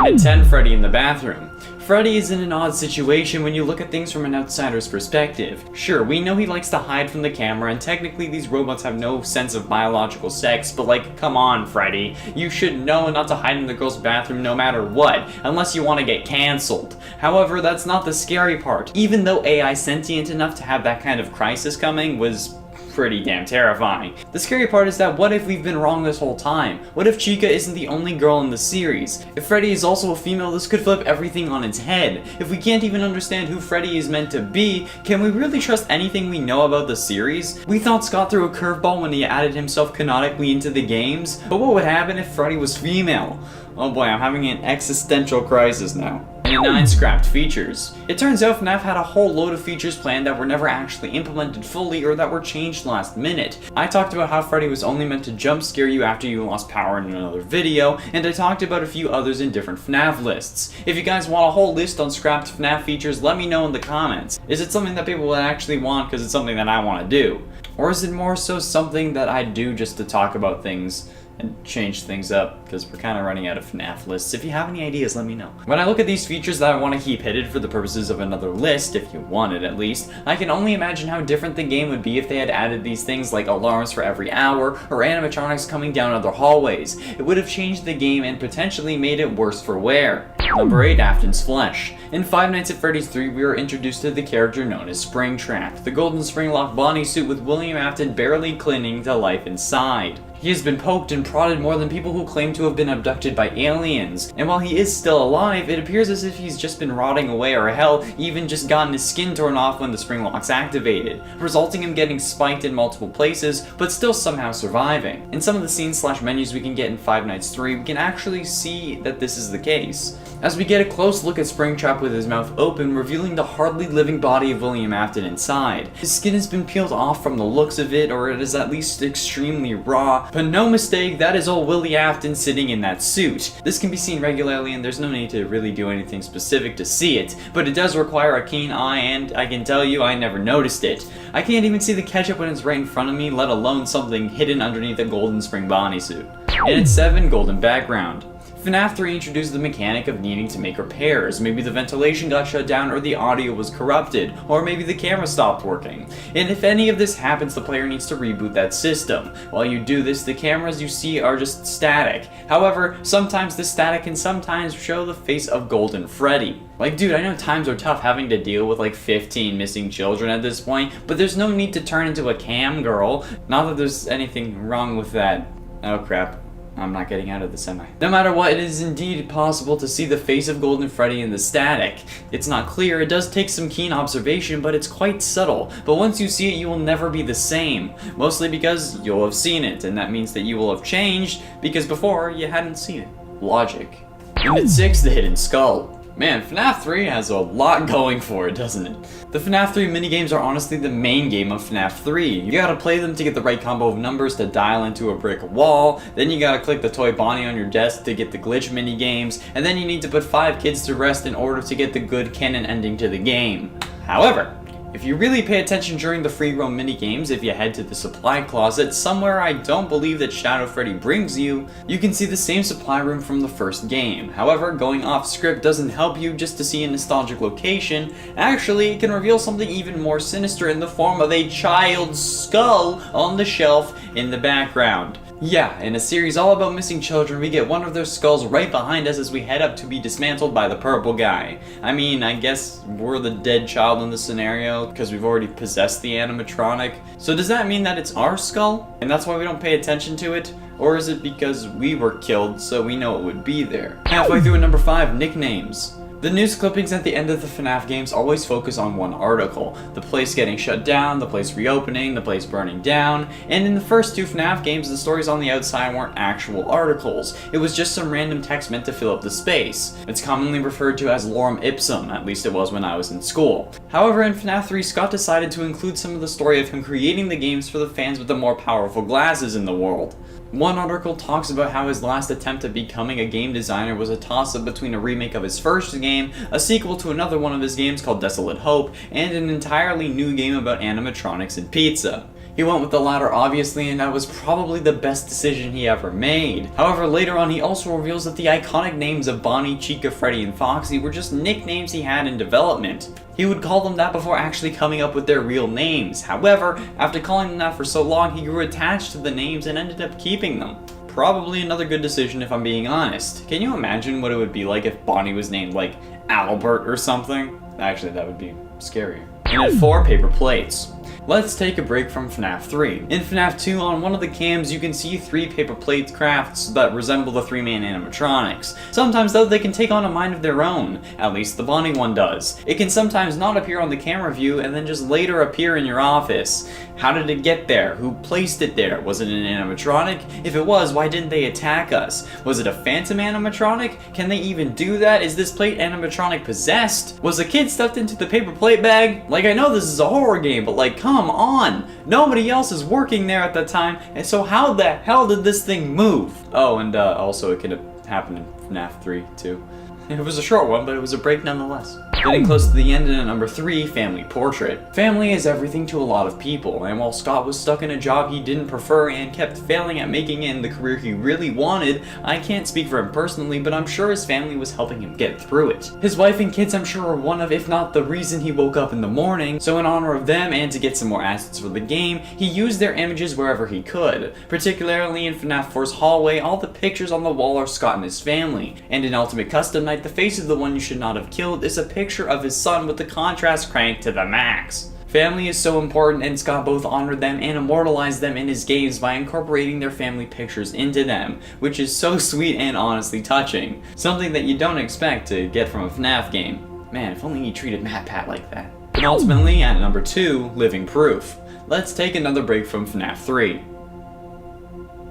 And at 10, Freddy in the bathroom. Freddy is in an odd situation when you look at things from an outsider's perspective. Sure, we know he likes to hide from the camera, and technically these robots have no sense of biological sex, but like, come on, Freddy. You should know not to hide in the girl's bathroom no matter what, unless you want to get cancelled. However, that's not the scary part. Even though AI sentient enough to have that kind of crisis coming was pretty damn terrifying. The scary part is that what if we've been wrong this whole time? What if Chica isn't the only girl in the series? If Freddy is also a female, this could flip everything on its head. If we can't even understand who Freddy is meant to be, can we really trust anything we know about the series? We thought Scott threw a curveball when he added himself canonically into the games, but what would happen if Freddy was female? Oh boy, I'm having an existential crisis now. And 9 scrapped features. It turns out FNAF had a whole load of features planned that were never actually implemented fully or that were changed last minute. I talked about how Freddy was only meant to jump scare you after you lost power in another video, and I talked about a few others in different FNAF lists. If you guys want a whole list on scrapped FNAF features, let me know in the comments. Is it something that people would actually want because it's something that I want to do? Or is it more so something that I do just to talk about things and change things up, because we're kind of running out of FNAF lists. If you have any ideas, let me know. When I look at these features that I want to keep hidden for the purposes of another list, if you want it at least, I can only imagine how different the game would be if they had added these things like alarms for every hour, or animatronics coming down other hallways. It would have changed the game and potentially made it worse for wear. Number 8, Afton's Flesh. In Five Nights at Freddy's 3, we are introduced to the character known as Springtrap, the golden spring-lock bodysuit with William Afton barely clinging to life inside. He has been poked and prodded more than people who claim to have been abducted by aliens, and while he is still alive, it appears as if he's just been rotting away, or hell, even just gotten his skin torn off when the spring lock's activated, resulting in him getting spiked in multiple places, but still somehow surviving. In some of the scenes/menus we can get in Five Nights 3, we can actually see that this is the case, as we get a close look at Springtrap with his mouth open, revealing the hardly living body of William Afton inside. His skin has been peeled off from the looks of it, or it is at least extremely raw, but no mistake, that is old Willie Afton sitting in that suit. This can be seen regularly and there's no need to really do anything specific to see it, but it does require a keen eye, and I can tell you I never noticed it. I can't even see the ketchup when it's right in front of me, let alone something hidden underneath a golden spring bodysuit. And at 7, golden background. FNAF 3 introduced the mechanic of needing to make repairs. Maybe the ventilation got shut down, or the audio was corrupted, or maybe the camera stopped working. And if any of this happens, the player needs to reboot that system. While you do this, the cameras you see are just static. However, sometimes the static can sometimes show the face of Golden Freddy. Like, dude, I know times are tough having to deal with like 15 missing children at this point, but there's no need to turn into a cam girl. Not that there's anything wrong with that. Oh crap. I'm not getting out of the semi. No matter what, it is indeed possible to see the face of Golden Freddy in the static. It's not clear, it does take some keen observation, but it's quite subtle. But once you see it, you will never be the same. Mostly because you'll have seen it, and that means that you will have changed, because before, you hadn't seen it. Logic. And at 6, the Hidden Skull. Man, FNAF 3 has a lot going for it, doesn't it? The FNAF 3 minigames are honestly the main game of FNAF 3. You gotta play them to get the right combo of numbers to dial into a brick wall, then you gotta click the toy Bonnie on your desk to get the glitch minigames, and then you need to put 5 kids to rest in order to get the good canon ending to the game. However, if you really pay attention during the free roam minigames, if you head to the supply closet, somewhere I don't believe that Shadow Freddy brings you, you can see the same supply room from the first game. However, going off script doesn't help you just to see a nostalgic location. Actually, it can reveal something even more sinister in the form of a child's skull on the shelf in the background. Yeah, in a series all about missing children, we get one of their skulls right behind us as we head up to be dismantled by the purple guy. I mean, I guess we're the dead child in this scenario, because we've already possessed the animatronic. So does that mean that it's our skull, and that's why we don't pay attention to it? Or is it because we were killed, so we know it would be there? Halfway through at number 5, nicknames. The news clippings at the end of the FNAF games always focus on one article. The place getting shut down, the place reopening, the place burning down, and in the first 2 FNAF games, the stories on the outside weren't actual articles. It was just some random text meant to fill up the space. It's commonly referred to as lorem ipsum, at least it was when I was in school. However, in FNAF 3, Scott decided to include some of the story of him creating the games for the fans with the more powerful glasses in the world. One article talks about how his last attempt at becoming a game designer was a toss-up between a remake of his first game, a sequel to another one of his games called Desolate Hope, and an entirely new game about animatronics and pizza. He went with the latter obviously, and that was probably the best decision he ever made. However, later on he also reveals that the iconic names of Bonnie, Chica, Freddy, and Foxy were just nicknames he had in development. He would call them that before actually coming up with their real names. However, after calling them that for so long, he grew attached to the names and ended up keeping them. Probably another good decision if I'm being honest. Can you imagine what it would be like if Bonnie was named like Albert or something? Actually, that would be scarier. And at 4, paper plates. Let's take a break from FNAF 3. In FNAF 2, on one of the cams, you can see 3 paper plate crafts that resemble the 3 main animatronics. Sometimes, though, they can take on a mind of their own. At least the Bonnie one does. It can sometimes not appear on the camera view and then just later appear in your office. How did it get there? Who placed it there? Was it an animatronic? If it was, why didn't they attack us? Was it a phantom animatronic? Can they even do that? Is this plate animatronic possessed? Was a kid stuffed into the paper plate bag? Like, I know this is a horror game, but like, come on! Nobody else is working there at the time, and so how the hell did this thing move? Oh, and also it could have happened in FNAF 3 too. It was a short one, but it was a break nonetheless. Getting close to the end, and at number 3, family portrait. Family is everything to a lot of people, and while Scott was stuck in a job he didn't prefer and kept failing at making it in the career he really wanted, I can't speak for him personally, but I'm sure his family was helping him get through it. His wife and kids I'm sure are one of, if not the reason he woke up in the morning, so in honor of them and to get some more assets for the game, he used their images wherever he could. Particularly in FNAF 4's hallway, all the pictures on the wall are Scott and his family, and in Ultimate Custom Night, the face of the one you should not have killed is a picture of his son with the contrast cranked to the max. Family is so important, and Scott both honored them and immortalized them in his games by incorporating their family pictures into them, which is so sweet and honestly touching. Something that you don't expect to get from a FNAF game. Man, if only he treated MatPat like that. And ultimately, at number 2, living proof. Let's take another break from FNAF 3.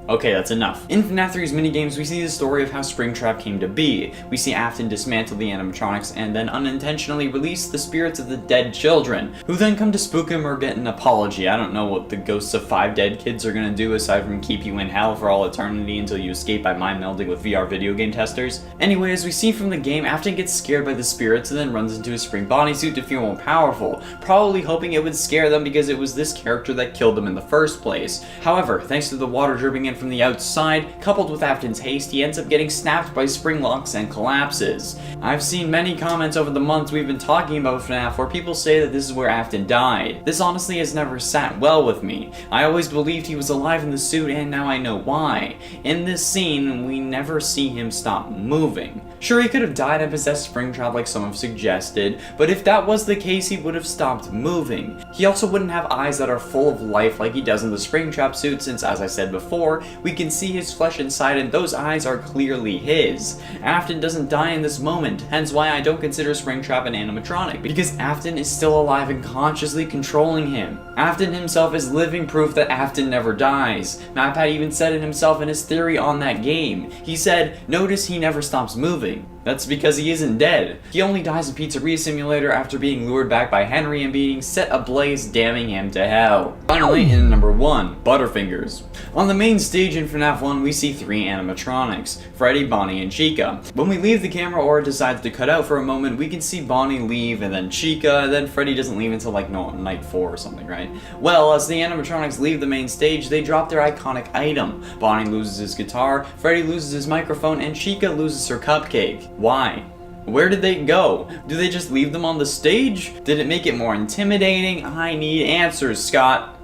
Okay, that's enough. In FNAF 3's minigames, we see the story of how Springtrap came to be. We see Afton dismantle the animatronics and then unintentionally release the spirits of the dead children, who then come to spook him or get an apology. I don't know what the ghosts of 5 dead kids are gonna do aside from keep you in hell for all eternity until you escape by mind melding with VR video game testers. Anyway, as we see from the game, Afton gets scared by the spirits and then runs into his spring bodysuit to feel more powerful, probably hoping it would scare them because it was this character that killed them in the first place. However, thanks to the water dripping in from the outside, coupled with Afton's haste, he ends up getting snapped by spring locks and collapses. I've seen many comments over the months we've been talking about FNAF where people say that this is where Afton died. This honestly has never sat well with me. I always believed he was alive in the suit, and now I know why. In this scene, we never see him stop moving. Sure, he could have died and possessed Springtrap like some have suggested, but if that was the case, he would have stopped moving. He also wouldn't have eyes that are full of life like he does in the Springtrap suit, since, as I said before, we can see his flesh inside and those eyes are clearly his. Afton doesn't die in this moment, hence why I don't consider Springtrap an animatronic, because Afton is still alive and consciously controlling him. Afton himself is living proof that Afton never dies. MatPat even said it himself in his theory on that game. He said, "Notice he never stops moving." That's because he isn't dead. He only dies in Pizzeria Simulator after being lured back by Henry and being set ablaze, damning him to hell. Finally, in number 1, Butterfingers. On the main stage in FNAF 1, we see 3 animatronics, Freddy, Bonnie, and Chica. When we leave the camera or decides to cut out for a moment, we can see Bonnie leave, and then Chica, and then Freddy doesn't leave until like night 4 or something, right? Well, as the animatronics leave the main stage, they drop their iconic item. Bonnie loses his guitar, Freddy loses his microphone, and Chica loses her cupcake. Why? Where did they go? Do they just leave them on the stage? Did it make it more intimidating? I need answers, Scott.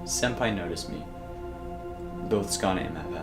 Senpai noticed me. Both Scott and MatPat.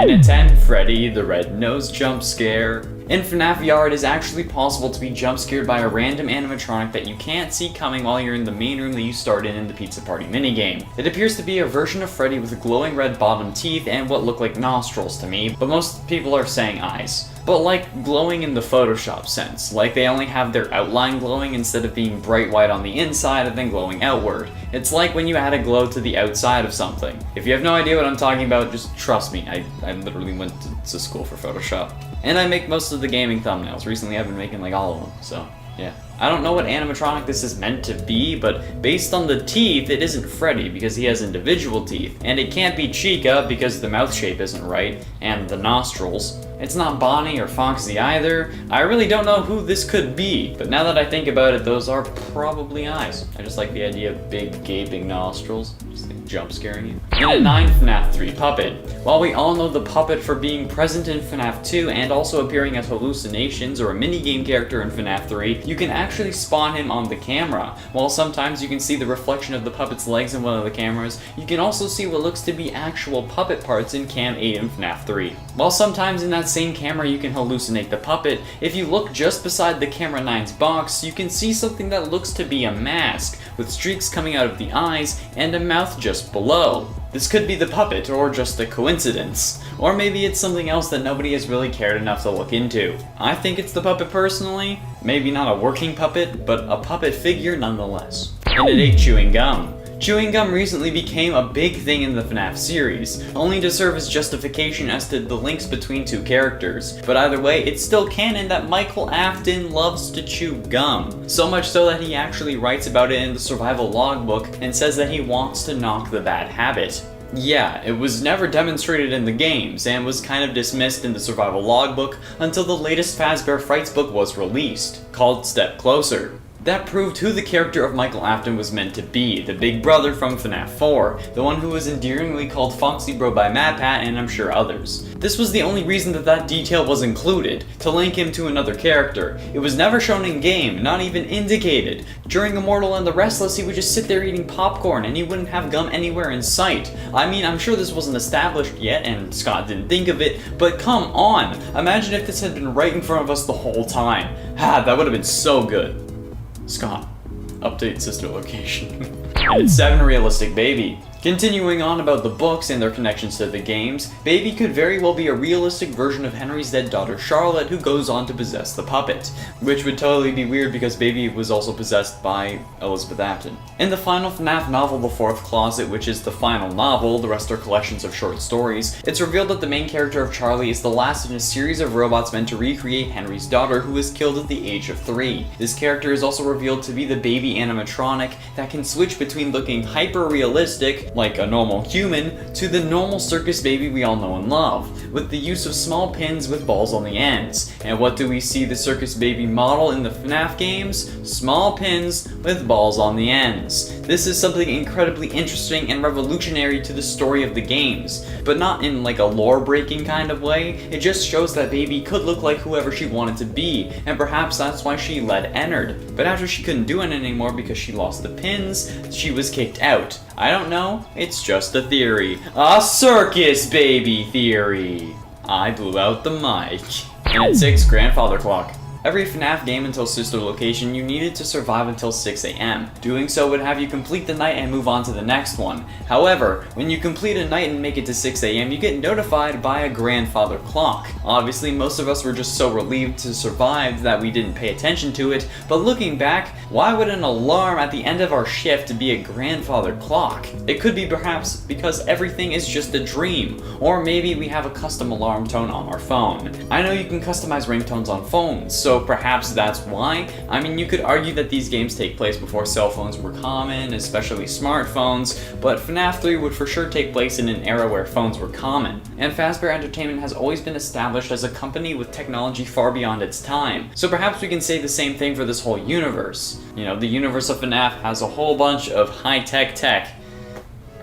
In at 10, Freddy, the red-nosed jump scare. In FNAF VR, it is actually possible to be jump scared by a random animatronic that you can't see coming while you're in the main room that you started in the Pizza Party minigame. It appears to be a version of Freddy with glowing red bottom teeth and what look like nostrils to me, but most people are saying eyes. But like glowing in the Photoshop sense, like they only have their outline glowing instead of being bright white on the inside and then glowing outward. It's like when you add a glow to the outside of something. If you have no idea what I'm talking about, just trust me, I literally went to school for Photoshop. And I make most of the gaming thumbnails. Recently I've been making like all of them, so yeah. I don't know what animatronic this is meant to be, but based on the teeth, it isn't Freddy because he has individual teeth. And it can't be Chica because the mouth shape isn't right, and the nostrils. It's not Bonnie or Foxy either. I really don't know who this could be, but now that I think about it, those are probably eyes. I just like the idea of big gaping nostrils, just like jump scaring you. In at 9, FNAF 3 Puppet. While we all know the puppet for being present in FNAF 2 and also appearing as hallucinations or a minigame character in FNAF 3, you can actually spawn him on the camera. While sometimes you can see the reflection of the puppet's legs in one of the cameras, you can also see what looks to be actual puppet parts in Cam 8 in FNAF 3. While sometimes in that same camera you can hallucinate the puppet, if you look just beside the camera 9's box, you can see something that looks to be a mask, with streaks coming out of the eyes and a mouth just below. This could be the puppet, or just a coincidence. Or maybe it's something else that nobody has really cared enough to look into. I think it's the puppet personally. Maybe not a working puppet, but a puppet figure nonetheless. And it ate chewing gum. Chewing gum recently became a big thing in the FNAF series, only to serve as justification as to the links between two characters. But either way, it's still canon that Michael Afton loves to chew gum. So much so that he actually writes about it in the survival logbook and says that he wants to knock the bad habit. Yeah, it was never demonstrated in the games, and was kind of dismissed in the survival logbook until the latest Fazbear Frights book was released, called Step Closer. That proved who the character of Michael Afton was meant to be, the big brother from FNAF 4, the one who was endearingly called Foxy Bro by MatPat and I'm sure others. This was the only reason that detail was included, to link him to another character. It was never shown in game, not even indicated. During Immortal and the Restless, he would just sit there eating popcorn and he wouldn't have gum anywhere in sight. I mean, I'm sure this wasn't established yet and Scott didn't think of it, but come on! Imagine if this had been right in front of us the whole time. That would have been so good. Scott, update sister location. And it's 7, Realistic Baby. Continuing on about the books and their connections to the games, Baby could very well be a realistic version of Henry's dead daughter Charlotte who goes on to possess the puppet. Which would totally be weird because Baby was also possessed by Elizabeth Afton. In the final FNAF novel, The Fourth Closet, which is the final novel, the rest are collections of short stories, it's revealed that the main character of Charlie is the last in a series of robots meant to recreate Henry's daughter who was killed at the age of 3. This character is also revealed to be the baby animatronic that can switch between looking hyper-realistic, like a normal human, to the normal circus baby we all know and love, with the use of small pins with balls on the ends. And what do we see the circus baby model in the FNAF games? Small pins with balls on the ends. This is something incredibly interesting and revolutionary to the story of the games, but not in like a lore-breaking kind of way. It just shows that Baby could look like whoever she wanted to be, and perhaps that's why she led Ennard. But after she couldn't do it anymore because she lost the pins, she was kicked out. I don't know, it's just a theory. A circus baby theory! I blew out the mic. And at 6, Grandfather Clock. Every FNAF game until Sister Location, you needed to survive until 6 AM. Doing so would have you complete the night and move on to the next one. However, when you complete a night and make it to 6 AM, you get notified by a grandfather clock. Obviously, most of us were just so relieved to survive that we didn't pay attention to it, but looking back, why would an alarm at the end of our shift be a grandfather clock? It could be perhaps because everything is just a dream, or maybe we have a custom alarm tone on our phone. I know you can customize ringtones on phones, so perhaps that's why. I mean, you could argue that these games take place before cell phones were common, especially smartphones, but FNAF 3 would for sure take place in an era where phones were common. And Fazbear Entertainment has always been established as a company with technology far beyond its time, so perhaps we can say the same thing for this whole universe. You know, the universe of FNAF has a whole bunch of high-tech tech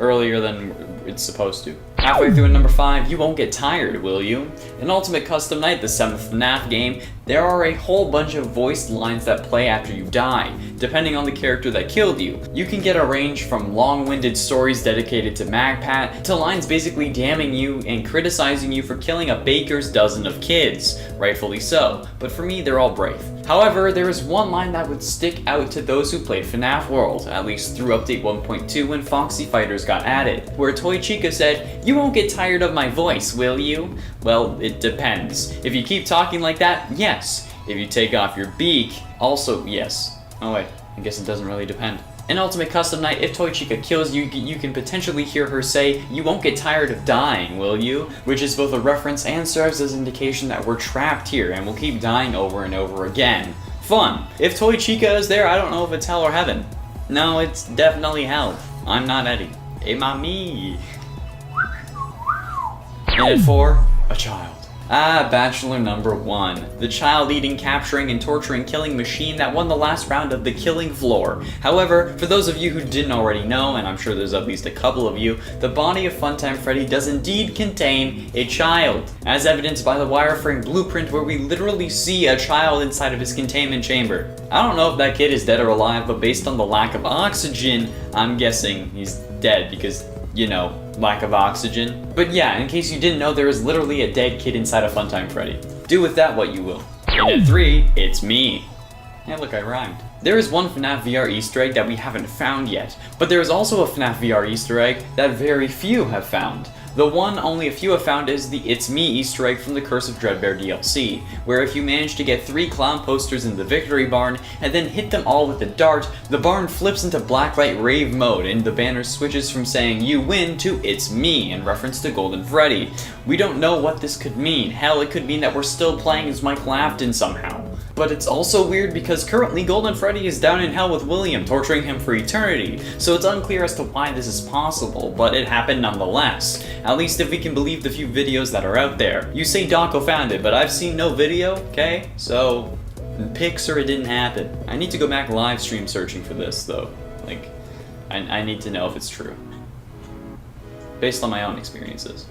earlier than it's supposed to. Halfway through at number 5, you won't get tired, will you? In Ultimate Custom Night, the 7th FNAF game, there are a whole bunch of voiced lines that play after you die, depending on the character that killed you. You can get a range from long-winded stories dedicated to MatPat, to lines basically damning you and criticizing you for killing a baker's dozen of kids. Rightfully so, but for me, they're all brave. However, there is one line that would stick out to those who played FNAF World, at least through Update 1.2 when Foxy Fighters got added, where Toy Chica said, "You won't get tired of my voice, will you?" Well, it depends. If you keep talking like that, yes. If you take off your beak, also yes. Oh wait, I guess it doesn't really depend. In Ultimate Custom Night, if Toy Chica kills you, you can potentially hear her say, "You won't get tired of dying, will you?" Which is both a reference and serves as indication that we're trapped here and we'll keep dying over and over again. Fun. If Toy Chica is there, I don't know if it's hell or heaven. No, it's definitely hell. I'm not Eddie. Hey, mommy. And at 4, a child. Ah, Bachelor number 1. The child-eating, capturing, and torturing killing machine that won the last round of the killing floor. However, for those of you who didn't already know, and I'm sure there's at least a couple of you, the body of Funtime Freddy does indeed contain a child, as evidenced by the wireframe blueprint where we literally see a child inside of his containment chamber. I don't know if that kid is dead or alive, but based on the lack of oxygen, I'm guessing he's dead because, you know, lack of oxygen. But yeah, in case you didn't know, there is literally a dead kid inside of Funtime Freddy. Do with that what you will. And at 3, it's me. Hey, look, I rhymed. There is one FNAF VR Easter egg that we haven't found yet, but there is also a FNAF VR Easter egg that very few have found. The one only a few have found is the It's Me Easter egg from the Curse of Dreadbear DLC, where if you manage to get 3 clown posters in the Victory Barn and then hit them all with a dart, the barn flips into blacklight rave mode and the banner switches from saying "You win" to "It's me" in reference to Golden Freddy. We don't know what this could mean. Hell, it could mean that we're still playing as Michael Afton somehow. But it's also weird because currently Golden Freddy is down in hell with William, torturing him for eternity, so it's unclear as to why this is possible, but it happened nonetheless. At least if we can believe the few videos that are out there. You say Donko found it, but I've seen no video, okay? So, pics or it didn't happen. I need to go back live stream searching for this, though. Like, I need to know if it's true. Based on my own experiences.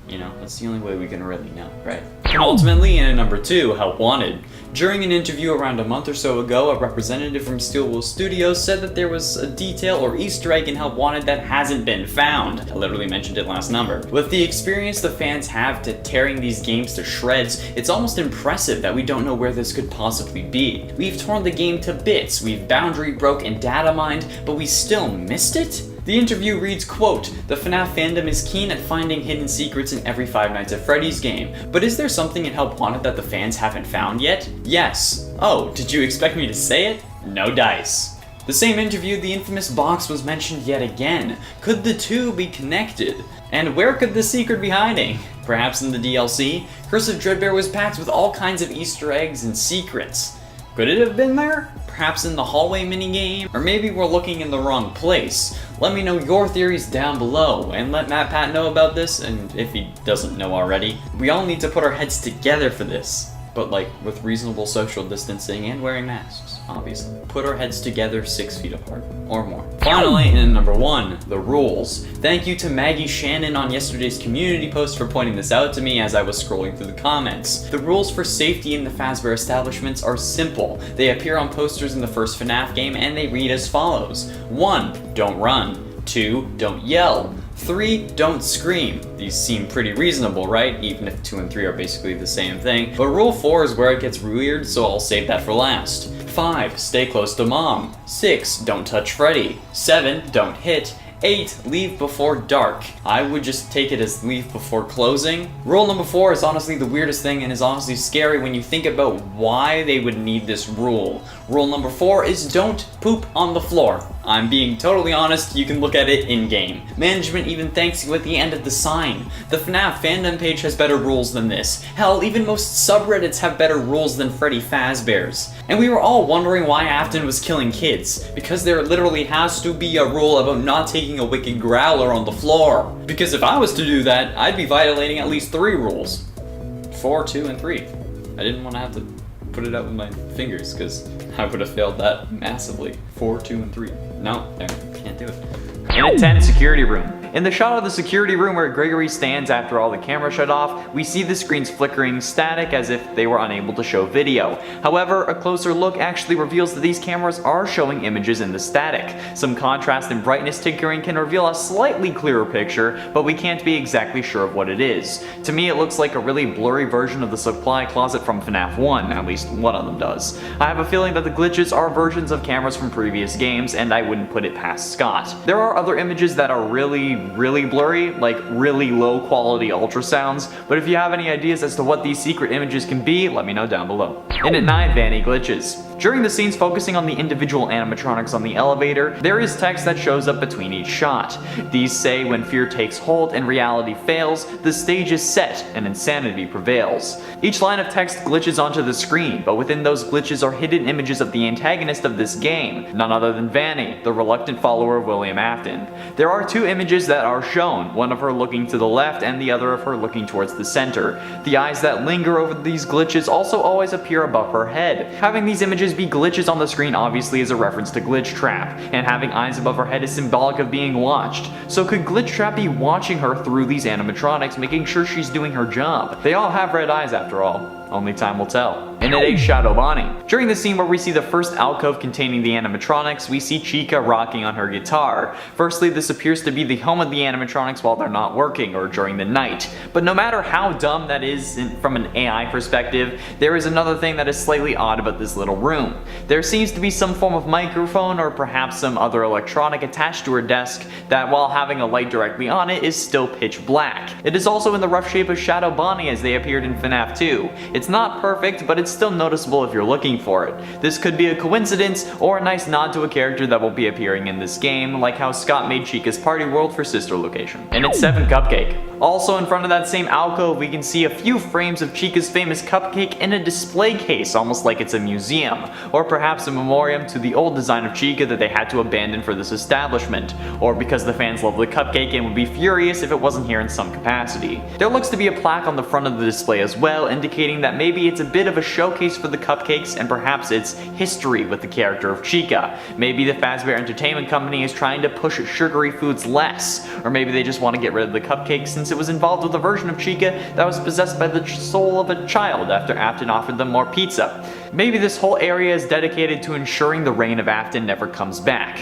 You know, that's the only way we can really know, right? And ultimately, in at number 2, Help Wanted. During an interview around a month or so ago, a representative from Steelwool Studios said that there was a detail or Easter egg in Help Wanted that hasn't been found. I literally mentioned it last number. With the experience the fans have to tearing these games to shreds, it's almost impressive that we don't know where this could possibly be. We've torn the game to bits, we've boundary broke and data mined, but we still missed it? The interview reads, quote, "The FNAF fandom is keen at finding hidden secrets in every Five Nights at Freddy's game, but is there something in Help Wanted that the fans haven't found yet? Yes. Oh, did you expect me to say it? No dice." The same interview, the infamous box was mentioned yet again. Could the two be connected? And where could the secret be hiding? Perhaps in the DLC? Curse of Dreadbear was packed with all kinds of Easter eggs and secrets. Could it have been there? Perhaps in the hallway minigame? Or maybe we're looking in the wrong place. Let me know your theories down below, and let MatPat know about this, and if he doesn't know already. We all need to put our heads together for this. But like, with reasonable social distancing and wearing masks, obviously. Put our heads together 6 feet apart, or more. Finally, in number 1, the rules. Thank you to Maggie Shannon on yesterday's community post for pointing this out to me as I was scrolling through the comments. The rules for safety in the Fazbear establishments are simple. They appear on posters in the first FNAF game, and they read as follows. 1. Don't run. 2. Don't yell. 3. Don't scream. These seem pretty reasonable, right? Even if 2 and 3 are basically the same thing. But rule 4 is where it gets weird, so I'll save that for last. 5. Stay close to mom. 6. Don't touch Freddy. 7. Don't hit. 8. Leave before dark. I would just take it as leave before closing. Rule number 4 is honestly the weirdest thing and is honestly scary when you think about why they would need this rule. Rule number 4 is don't poop on the floor. I'm being totally honest, you can look at it in-game. Management even thanks you at the end of the sign. The FNAF fandom page has better rules than this. Hell, even most subreddits have better rules than Freddy Fazbear's. And we were all wondering why Afton was killing kids, because there literally has to be a rule about not taking a wicked growler on the floor. Because if I was to do that, I'd be violating at least 3 rules. 4, 2, and 3. I didn't want to have to put it out with my fingers, because I would have failed that massively. 4, 2, and 3. No, there, can't do it. In a 10 security room. In the shot of the security room where Gregory stands after all the cameras shut off, we see the screens flickering static as if they were unable to show video. However, a closer look actually reveals that these cameras are showing images in the static. Some contrast and brightness tinkering can reveal a slightly clearer picture, but we can't be exactly sure of what it is. To me, it looks like a really blurry version of the supply closet from FNAF 1, at least one of them does. I have a feeling that the glitches are versions of cameras from previous games, and I wouldn't put it past Scott. There are other images that are really being really blurry, like really low quality ultrasounds, but if you have any ideas as to what these secret images can be, let me know down below. And at 9, Vanny glitches. During the scenes focusing on the individual animatronics on the elevator, there is text that shows up between each shot. These say when fear takes hold and reality fails, the stage is set and insanity prevails. Each line of text glitches onto the screen, but within those glitches are hidden images of the antagonist of this game, none other than Vanny, the reluctant follower of William Afton. There are 2 images that are shown, one of her looking to the left and the other of her looking towards the center. The eyes that linger over these glitches also always appear above her head. Having these images be glitches on the screen obviously is a reference to Glitchtrap, and having eyes above her head is symbolic of being watched. So could Glitchtrap be watching her through these animatronics, making sure she's doing her job? They all have red eyes after all. Only time will tell. And at 8, Shadow Bonnie. During the scene where we see the first alcove containing the animatronics, we see Chica rocking on her guitar. Firstly, this appears to be the home of the animatronics while they're not working or during the night. But no matter how dumb that is from an AI perspective, there is another thing that is slightly odd about this little room. There seems to be some form of microphone or perhaps some other electronic attached to her desk that, while having a light directly on it, is still pitch black. It is also in the rough shape of Shadow Bonnie as they appeared in FNAF 2. It's not perfect, but it's still noticeable if you're looking for it. This could be a coincidence or a nice nod to a character that will be appearing in this game, like how Scott made Chica's party world for Sister Location. And it's 7, Cupcake. Also in front of that same alcove, we can see a few frames of Chica's famous cupcake in a display case, almost like it's a museum, or perhaps a memoriam to the old design of Chica that they had to abandon for this establishment, or because the fans love the cupcake and would be furious if it wasn't here in some capacity. There looks to be a plaque on the front of the display as well, indicating that maybe it's a bit of a showcase for the cupcakes and perhaps its history with the character of Chica. Maybe the Fazbear Entertainment Company is trying to push sugary foods less, or maybe they just want to get rid of the cupcake since it was involved with a version of Chica that was possessed by the soul of a child after Afton offered them more pizza. Maybe this whole area is dedicated to ensuring the reign of Afton never comes back.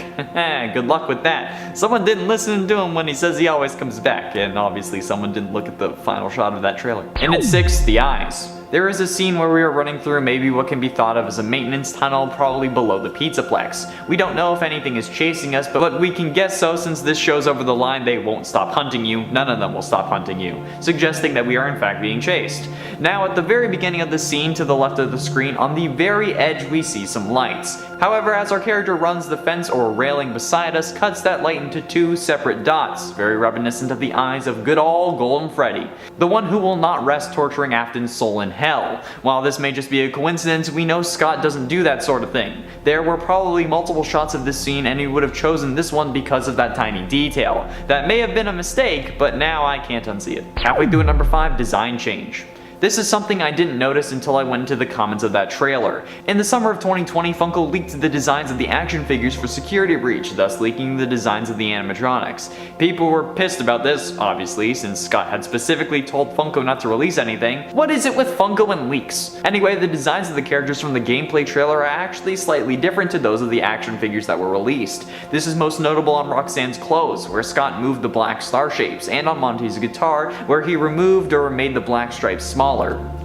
Good luck with that. Someone didn't listen to him when he says he always comes back, and obviously someone didn't look at the final shot of that trailer. And at 6, the eyes. There is a scene where we are running through maybe what can be thought of as a maintenance tunnel, probably below the Pizzaplex. We don't know if anything is chasing us, but we can guess so since this shows over the line they won't stop hunting you, none of them will stop hunting you, suggesting that we are in fact being chased. Now at the very beginning of the scene to the left of the screen, on the very edge we see some lights. However, as our character runs, the fence or railing beside us cuts that light into 2 separate dots, very reminiscent of the eyes of good old Golden Freddy, the one who will not rest torturing Afton's soul in hell. While this may just be a coincidence, we know Scott doesn't do that sort of thing. There were probably multiple shots of this scene and he would have chosen this one because of that tiny detail. That may have been a mistake, but now I can't unsee it. Halfway through at number 5, design change. This is something I didn't notice until I went into the comments of that trailer. In the summer of 2020, Funko leaked the designs of the action figures for Security Breach, thus leaking the designs of the animatronics. People were pissed about this, obviously, since Scott had specifically told Funko not to release anything. What is it with Funko and leaks? Anyway, the designs of the characters from the gameplay trailer are actually slightly different to those of the action figures that were released. This is most notable on Roxanne's clothes, where Scott moved the black star shapes, and on Monty's guitar, where he removed or made the black stripes smaller.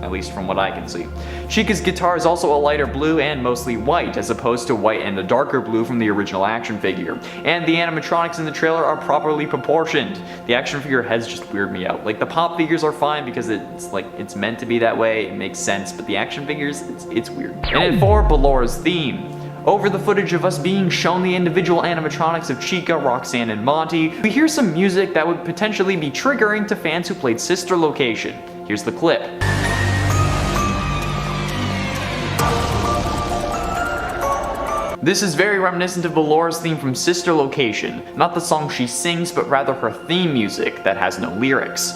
At least from what I can see. Chica's guitar is also a lighter blue and mostly white, as opposed to white and a darker blue from the original action figure. And the animatronics in the trailer are properly proportioned. The action figure heads just weird me out. Like, the pop figures are fine because it's meant to be that way, it makes sense, but the action figures, it's weird. And at 4, Balora's theme. Over the footage of us being shown the individual animatronics of Chica, Roxanne, and Monty, we hear some music that would potentially be triggering to fans who played Sister Location. Here's the clip. This is very reminiscent of Balora's theme from Sister Location, not the song she sings, but rather her theme music that has no lyrics.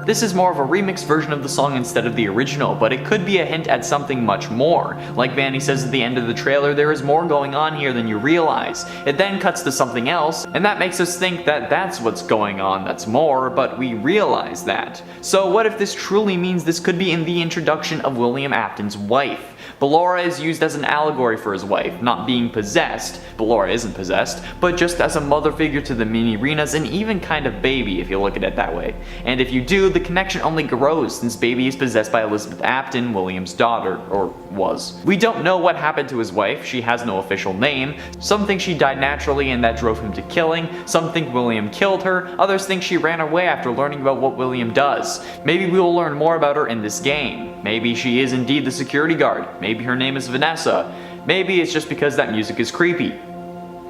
This is more of a remix version of the song instead of the original, but it could be a hint at something much more. Like Vanny says at the end of the trailer, there is more going on here than you realize. It then cuts to something else, and that makes us think that that's what's going on that's more, but we realize that. So what if this truly means this could be in the introduction of William Afton's wife? Balora is used as an allegory for his wife, not being possessed, Balora isn't possessed, but just as a mother figure to the mini-Renas and even kind of baby if you look at it that way. And if you do, the the connection only grows since Baby is possessed by Elizabeth Afton, William's daughter, or was. We don't know what happened to his wife, she has no official name. Some think she died naturally and that drove him to killing, some think William killed her, others think she ran away after learning about what William does. Maybe we will learn more about her in this game. Maybe she is indeed the security guard, maybe her name is Vanessa, maybe it's just because that music is creepy.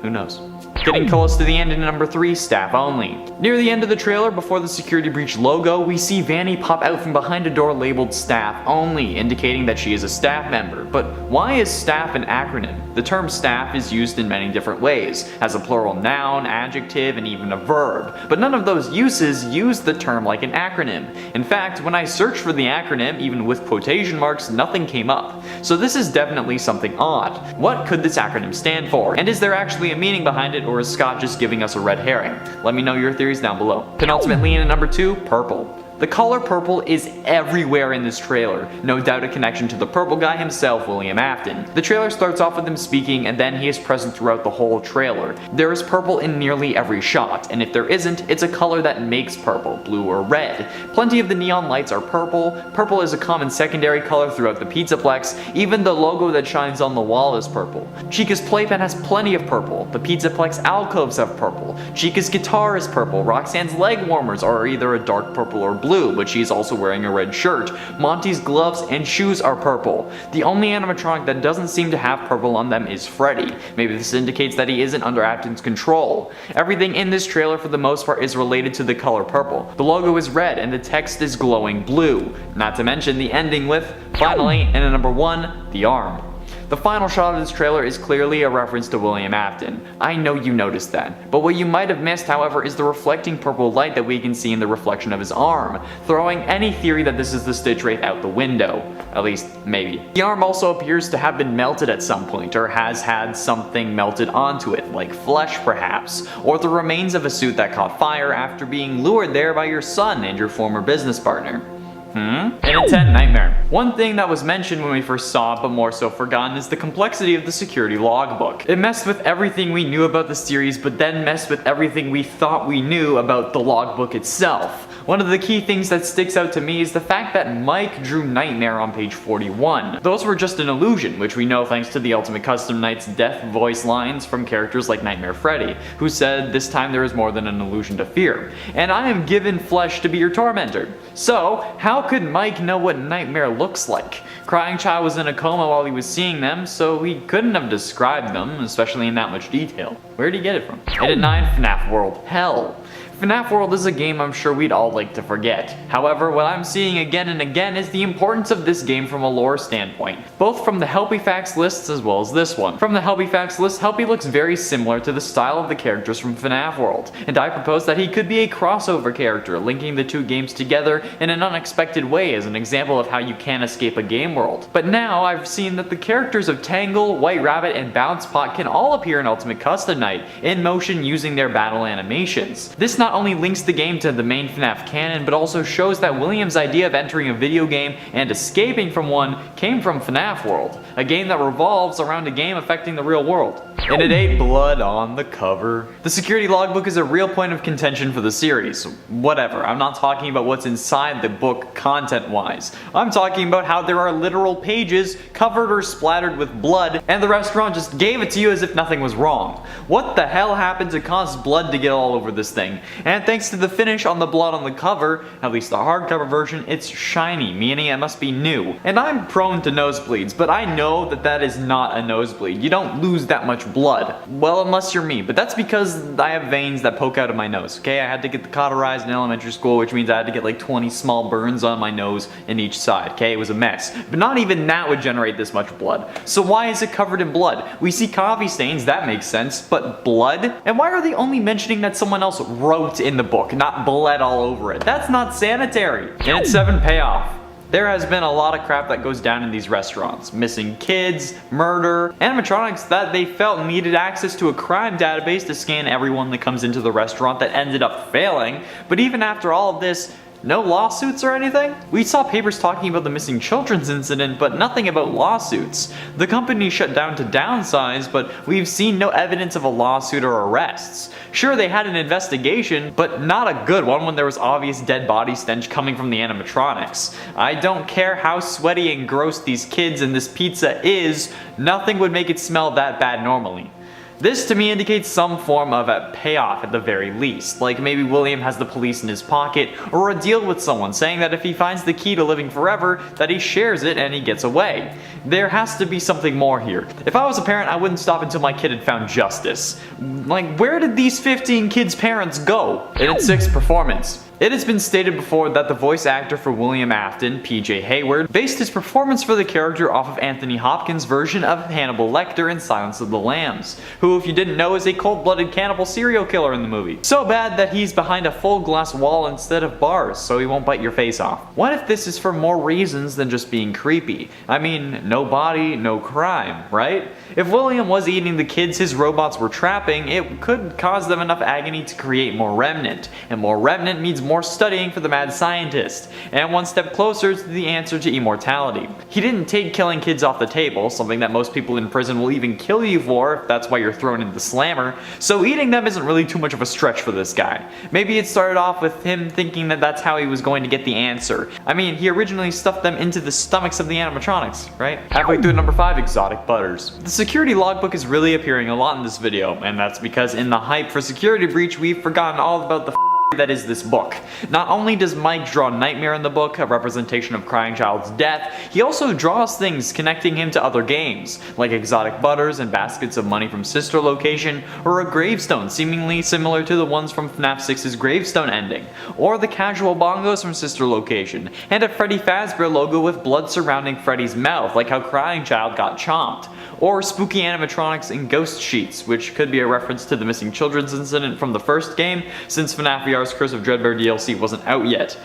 Who knows? Getting close to the end in number 3, staff only. Near the end of the trailer, before the security breach logo, we see Vanny pop out from behind a door labeled staff only, indicating that she is a staff member. But why is staff an acronym? The term staff is used in many different ways, as a plural noun, adjective, and even a verb. But none of those uses use the term like an acronym. In fact, when I searched for the acronym, even with quotation marks, nothing came up. So this is definitely something odd. What could this acronym stand for? And is there actually a meaning behind it, or is Scott just giving us a red herring? Let me know your theories down below. Penultimately in number 2, purple. The color purple is everywhere in this trailer, no doubt a connection to the purple guy himself, William Afton. The trailer starts off with him speaking, and then he is present throughout the whole trailer. There is purple in nearly every shot, and if there isn't, it's a color that makes purple, blue or red. Plenty of the neon lights are purple. Purple is a common secondary color throughout the Pizzaplex. Even the logo that shines on the wall is purple. Chica's playpen has plenty of purple. The Pizzaplex alcoves have purple. Chica's guitar is purple. Roxanne's leg warmers are either a dark purple or blue, but she's also wearing a red shirt. Monty's gloves and shoes are purple. The only animatronic that doesn't seem to have purple on them is Freddy. Maybe this indicates that he isn't under Afton's control. Everything in this trailer for the most part is related to the color purple. The logo is red and the text is glowing blue. Not to mention the ending with, finally, and in number 1, the arm. The final shot of this trailer is clearly a reference to William Afton. I know you noticed that. But what you might have missed, however, is the reflecting purple light that we can see in the reflection of his arm, throwing any theory that this is the Stitch Wraith out the window. At least, maybe. The arm also appears to have been melted at some point, or has had something melted onto it, like flesh perhaps, or the remains of a suit that caught fire after being lured there by your son and your former business partner. And a 10 nightmare. One thing that was mentioned when we first saw it, but more so forgotten, is the complexity of the security logbook. It messed with everything we knew about the series, but then messed with everything we thought we knew about the logbook itself. One of the key things that sticks out to me is the fact that Mike drew Nightmare on page 41. Those were just an illusion, which we know thanks to the Ultimate Custom Night's death voice lines from characters like Nightmare Freddy, who said this time there is more than an illusion to fear. And I am given flesh to be your tormentor. So, how could Mike know what Nightmare looks like? Crying Child was in a coma while he was seeing them, so he couldn't have described them, especially in that much detail. Where'd he get it from? And at 9, FNAF World. Hell. FNAF World is a game I'm sure we'd all like to forget. However, what I'm seeing again and again is the importance of this game from a lore standpoint, both from the Helpy Facts lists as well as this one. From the Helpy Facts list, Helpy looks very similar to the style of the characters from FNAF World, and I propose that he could be a crossover character, linking the two games together in an unexpected way as an example of how you can escape a game world. But now I've seen that the characters of Tangle, White Rabbit, and Bounce Pot can all appear in Ultimate Custom Night, in motion using their battle animations. This not only links the game to the main FNAF canon, but also shows that William's idea of entering a video game and escaping from one came from FNAF World, a game that revolves around a game affecting the real world. And it ain't blood on the cover. The security logbook is a real point of contention for the series. Whatever, I'm not talking about what's inside the book content-wise. I'm talking about how there are literal pages covered or splattered with blood, and the restaurant just gave it to you as if nothing was wrong. What the hell happened to cause blood to get all over this thing? And thanks to the finish on the blood on the cover, at least the hardcover version, it's shiny, meaning it must be new. And I'm prone to nosebleeds, but I know that that is not a nosebleed. You don't lose that much blood. Well, unless you're me, but that's because I have veins that poke out of my nose, okay? I had to get the cauterized in elementary school, which means I had to get like 20 small burns on my nose in each side, okay? It was a mess. But not even that would generate this much blood. So why is it covered in blood? We see coffee stains, that makes sense, but blood? And why are they only mentioning that someone else wrote in the book, not bled all over it? That's not sanitary. And it's 7 payoff. There has been a lot of crap that goes down in these restaurants. Missing kids, murder, animatronics that they felt needed access to a crime database to scan everyone that comes into the restaurant that ended up failing. But even after all of this, No lawsuits or anything? We saw papers talking about the missing children's incident, but nothing about lawsuits. The company shut down to downsize, but we've seen no evidence of a lawsuit or arrests. Sure, they had an investigation, but not a good one when there was obvious dead body stench coming from the animatronics. I don't care how sweaty and gross these kids and this pizza is, nothing would make it smell that bad normally. This to me indicates some form of a payoff at the very least, like maybe William has the police in his pocket, or a deal with someone saying that if he finds the key to living forever, that he shares it and he gets away. There has to be something more here. If I was a parent, I wouldn't stop until my kid had found justice. Like, where did these 15 kids' parents go? In its 6th performance. It has been stated before that the voice actor for William Afton, PJ Hayward, based his performance for the character off of Anthony Hopkins' version of Hannibal Lecter in Silence of the Lambs, who, if you didn't know, is a cold-blooded cannibal serial killer in the movie. So bad that he's behind a full glass wall instead of bars, so he won't bite your face off. What if this is for more reasons than just being creepy? I mean, no body, no crime, right? If William was eating the kids his robots were trapping, it could cause them enough agony to create more remnant, and more remnant means more studying for the mad scientist, and one step closer to the answer to immortality. He didn't take killing kids off the table, something that most people in prison will even kill you for if that's why you're thrown in the slammer, so eating them isn't really too much of a stretch for this guy. Maybe it started off with him thinking that that's how he was going to get the answer. I mean, he originally stuffed them into the stomachs of the animatronics, right? Halfway through number 5, exotic butters. The security logbook is really appearing a lot in this video, and that's because in the hype for security breach, we've forgotten all about the that is this book. Not only does Mike draw Nightmare in the book, a representation of Crying Child's death, he also draws things connecting him to other games, like exotic butters and baskets of money from Sister Location, or a gravestone seemingly similar to the ones from FNAF 6's gravestone ending, or the casual bongos from Sister Location, and a Freddy Fazbear logo with blood surrounding Freddy's mouth, like how Crying Child got chomped, or spooky animatronics and ghost sheets, which could be a reference to the missing children's incident from the first game, since FNAF VR's Curse of Dreadbear DLC wasn't out yet.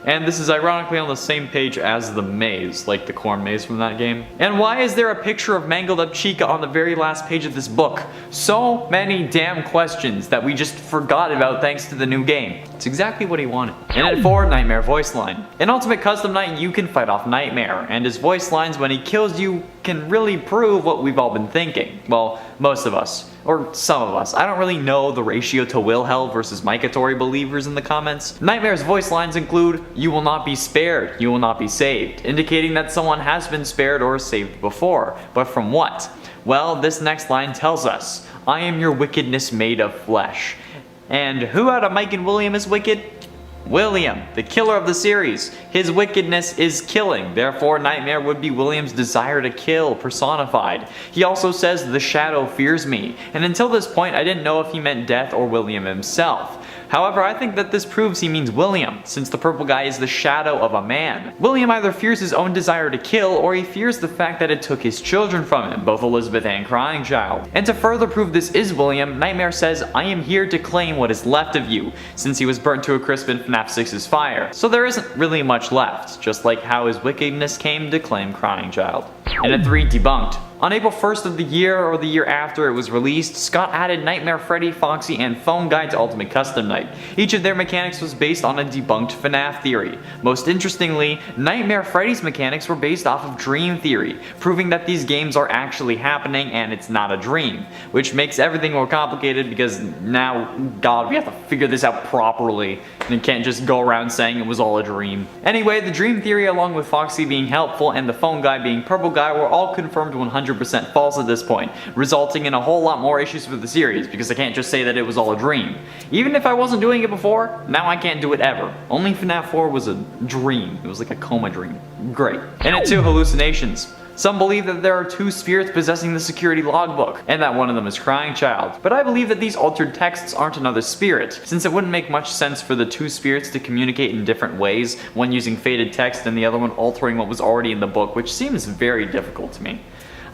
And this is ironically on the same page as the maze, like the corn maze from that game. And why is there a picture of mangled up Chica on the very last page of this book? So many damn questions that we just forgot about thanks to the new game. It's exactly what he wanted. And at 4, Nightmare voice line. In Ultimate Custom Night, you can fight off Nightmare, and his voice lines when he kills you can really prove what we've all been thinking. Well, most of us. Or some of us. I don't really know the ratio to Will-Hell versus Micatory believers in the comments. Nightmare's voice lines include, "You will not be spared, you will not be saved," indicating that someone has been spared or saved before. But from what? Well, this next line tells us, "I am your wickedness made of flesh." And who out of Mike and William is wicked? William, the killer of the series. His wickedness is killing, therefore Nightmare would be William's desire to kill personified. He also says, "The shadow fears me," and until this point I didn't know if he meant death or William himself. However, I think that this proves he means William, since the purple guy is the shadow of a man. William either fears his own desire to kill, or he fears the fact that it took his children from him, both Elizabeth and Crying Child. And to further prove this is William, Nightmare says, "I am here to claim what is left of you," since he was burnt to a crisp in FNAF 6's fire. So there isn't really much left, just like how his wickedness came to claim Crying Child. And at 3, debunked. On April 1st of the year or the year after it was released, Scott added Nightmare Freddy, Foxy, and Phone Guide to Ultimate Custom Night. Each of their mechanics was based on a debunked FNAF theory. Most interestingly, Nightmare Freddy's mechanics were based off of Dream Theory, proving that these games are actually happening and it's not a dream, which makes everything more complicated because now, God, we have to figure this out properly and can't just go around saying it was all a dream. Anyway, the Dream Theory along with Foxy being helpful and the Phone Guy being Purple Guy were all confirmed 100% false at this point, resulting in a whole lot more issues for the series because I can't just say that it was all a dream. Even if I wasn't doing it before, now I can't do it ever. Only FNAF 4 was a dream. It was like a coma dream. Great. And at 2, hallucinations. Some believe that there are 2 spirits possessing the security logbook, and that one of them is Crying Child. But I believe that these altered texts aren't another spirit, since it wouldn't make much sense for the 2 spirits to communicate in different ways, one using faded text and the other one altering what was already in the book, which seems very difficult to me.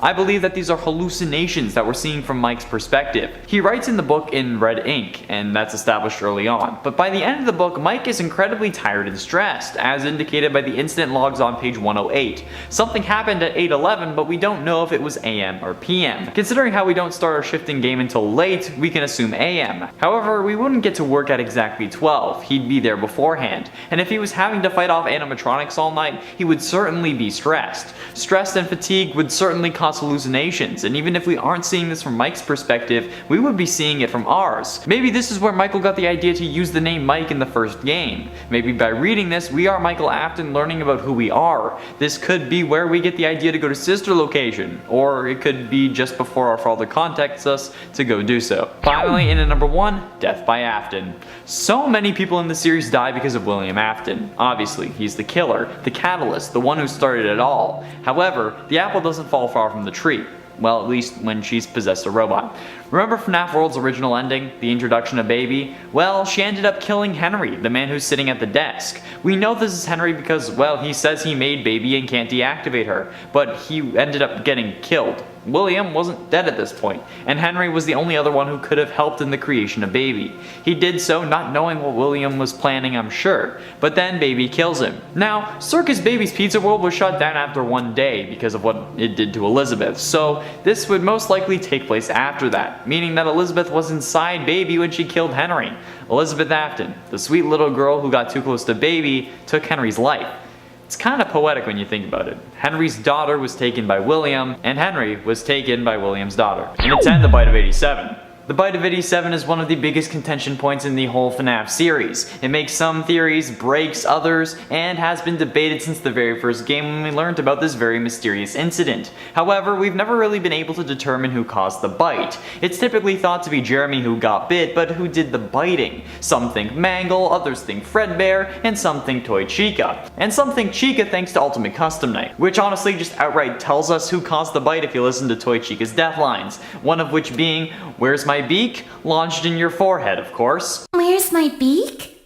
I believe that these are hallucinations that we're seeing from Mike's perspective. He writes in the book in red ink, and that's established early on, but by the end of the book, Mike is incredibly tired and stressed, as indicated by the incident logs on page 108. Something happened at 8:11, but we don't know if it was AM or PM. Considering how we don't start our shift in game until late, we can assume AM. However, we wouldn't get to work at exactly 12, he'd be there beforehand, and if he was having to fight off animatronics all night, he would certainly be stressed. Stress and fatigue would certainly cause hallucinations, and even if we aren't seeing this from Mike's perspective, we would be seeing it from ours. Maybe this is where Michael got the idea to use the name Mike in the first game. Maybe by reading this, we are Michael Afton learning about who we are. This could be where we get the idea to go to sister location, or it could be just before our father contacts us to go do so. Finally, in at number 1, death by Afton. So many people in the series die because of William Afton. Obviously, he's the killer, the catalyst, the one who started it all. However, the apple doesn't fall far from the tree. Well, at least when she's possessed a robot. Remember FNAF World's original ending, the introduction of Baby? Well, she ended up killing Henry, the man who's sitting at the desk. We know this is Henry because, well, he says he made Baby and can't deactivate her, but he ended up getting killed. William wasn't dead at this point, and Henry was the only other one who could have helped in the creation of Baby. He did so not knowing what William was planning, I'm sure, but then Baby kills him. Now, Circus Baby's Pizza World was shut down after 1 day because of what it did to Elizabeth, so this would most likely take place after that, meaning that Elizabeth was inside Baby when she killed Henry. Elizabeth Afton, the sweet little girl who got too close to Baby, took Henry's life. It's kind of poetic when you think about it. Henry's daughter was taken by William, and Henry was taken by William's daughter. And it's the Bite of 87. The Bite of 87 is one of the biggest contention points in the whole FNAF series. It makes some theories, breaks others, and has been debated since the very first game when we learned about this very mysterious incident. However, we've never really been able to determine who caused the bite. It's typically thought to be Jeremy who got bit, but who did the biting? Some think Mangle, others think Fredbear, and some think Toy Chica. And some think Chica thanks to Ultimate Custom Night, which honestly just outright tells us who caused the bite if you listen to Toy Chica's death lines. One of which being, "Where's my beak?" Launched in your forehead, of course. Where's my beak?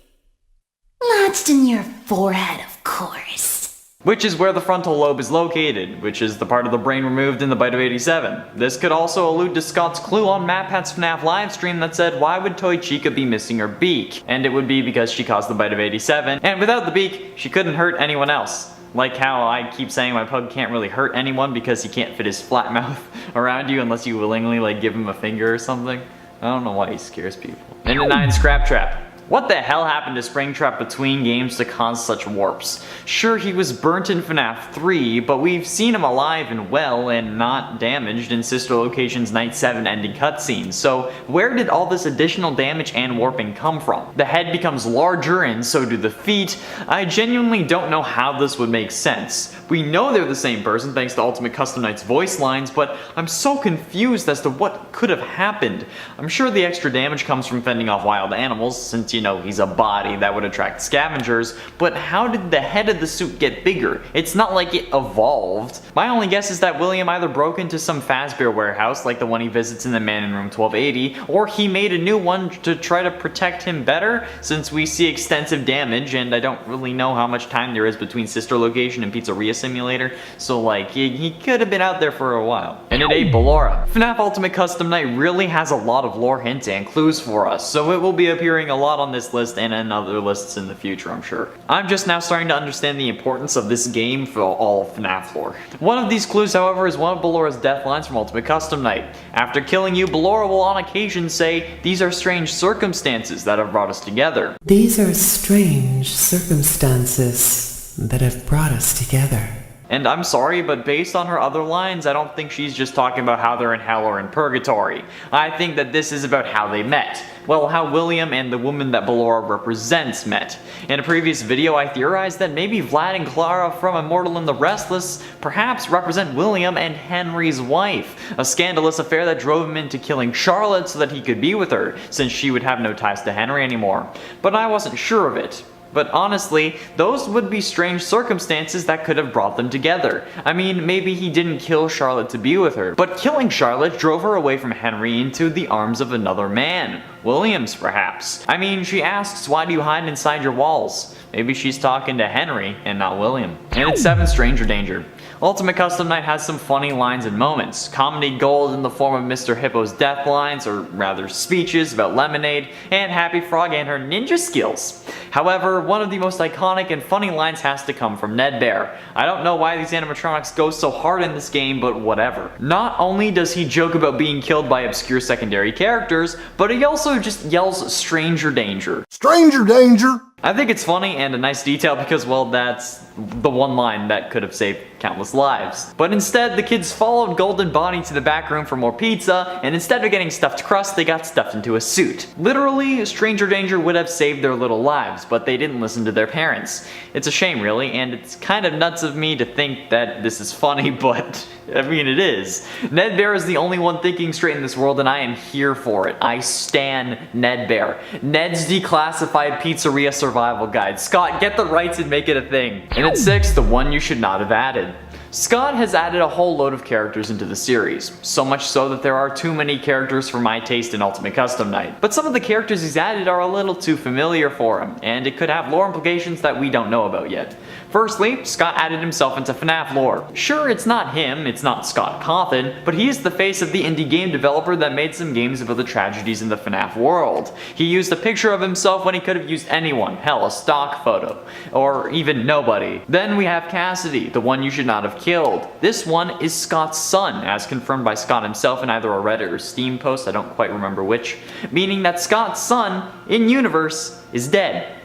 Lodged in your forehead, of course. Which is where the frontal lobe is located, which is the part of the brain removed in the Bite of 87. This could also allude to Scott's clue on MatPat's FNAF livestream that said why would Toy Chica be missing her beak? And it would be because she caused the Bite of 87, and without the beak, she couldn't hurt anyone else. Like how I keep saying my pug can't really hurt anyone because he can't fit his flat mouth around you unless you willingly like give him a finger or something. I don't know why he scares people. And 9, Scrap Trap. What the hell happened to Springtrap between games to cause such warps? Sure, he was burnt in FNAF 3, but we've seen him alive and well and not damaged in Sister Location's Night 7 ending cutscene, so where did all this additional damage and warping come from? The head becomes larger and so do the feet. I genuinely don't know how this would make sense. We know they're the same person thanks to Ultimate Custom Night's voice lines, but I'm so confused as to what could have happened. I'm sure the extra damage comes from fending off wild animals, since you know he's a body that would attract scavengers, but how did the head of the suit get bigger? It's not like it evolved. My only guess is that William either broke into some Fazbear warehouse like the one he visits in the Man in Room 1280, or he made a new one to try to protect him better, since we see extensive damage and I don't really know how much time there is between Sister Location and Pizzeria Simulator, so like he could have been out there for a while. And it ate Ballora. FNAF Ultimate Custom Night really has a lot of lore hints and clues for us, so it will be appearing a lot on this list and in other lists in the future, I'm sure. I'm just now starting to understand the importance of this game for all of FNAF lore. One of these clues, however, is one of Ballora's death lines from Ultimate Custom Night. After killing you, Ballora will on occasion say, "These are strange circumstances that have brought us together." These are strange circumstances that have brought us together. And I'm sorry, but based on her other lines, I don't think she's just talking about how they're in hell or in purgatory. I think that this is about how they met. Well, how William and the woman that Ballora represents met. In a previous video, I theorized that maybe Vlad and Clara from Immortal and the Restless perhaps represent William and Henry's wife, a scandalous affair that drove him into killing Charlotte so that he could be with her, since she would have no ties to Henry anymore. But I wasn't sure of it. But honestly, those would be strange circumstances that could have brought them together. I mean, maybe he didn't kill Charlotte to be with her, but killing Charlotte drove her away from Henry into the arms of another man. Williams, perhaps. I mean, she asks, "Why do you hide inside your walls?" Maybe she's talking to Henry and not William. And it's 7, Stranger Danger. Ultimate Custom Night has some funny lines and moments. Comedy gold in the form of Mr. Hippo's death lines, or rather speeches about Lemonade, and Happy Frog and her ninja skills. However, one of the most iconic and funny lines has to come from Ned Bear. I don't know why these animatronics go so hard in this game, but whatever. Not only does he joke about being killed by obscure secondary characters, but he also just yells stranger danger. Stranger danger! I think it's funny and a nice detail because, well, that's the one line that could have saved countless lives. But instead, the kids followed Golden Bonnie to the back room for more pizza, and instead of getting stuffed crust, they got stuffed into a suit. Literally, stranger danger would have saved their little lives, but they didn't listen to their parents. It's a shame, really, and it's kind of nuts of me to think that this is funny, but I mean, it is. Ned Bear is the only one thinking straight in this world, and I am here for it. I stan Ned Bear. Ned's Declassified Pizzeria Survival Guide. Scott, get the rights and make it a thing. And at 6, the one you should not have added. Scott has added a whole load of characters into the series, so much so that there are too many characters for my taste in Ultimate Custom Night. But some of the characters he's added are a little too familiar for him, and it could have lore implications that we don't know about yet. Firstly, Scott added himself into FNAF lore. Sure, it's not him, it's not Scott Cawthon, but he is the face of the indie game developer that made some games about the tragedies in the FNAF world. He used a picture of himself when he could have used anyone, hell, a stock photo, or even nobody. Then we have Cassidy, the one you should not have killed. This one is Scott's son, as confirmed by Scott himself in either a Reddit or Steam post, I don't quite remember which, meaning that Scott's son, in universe, is dead.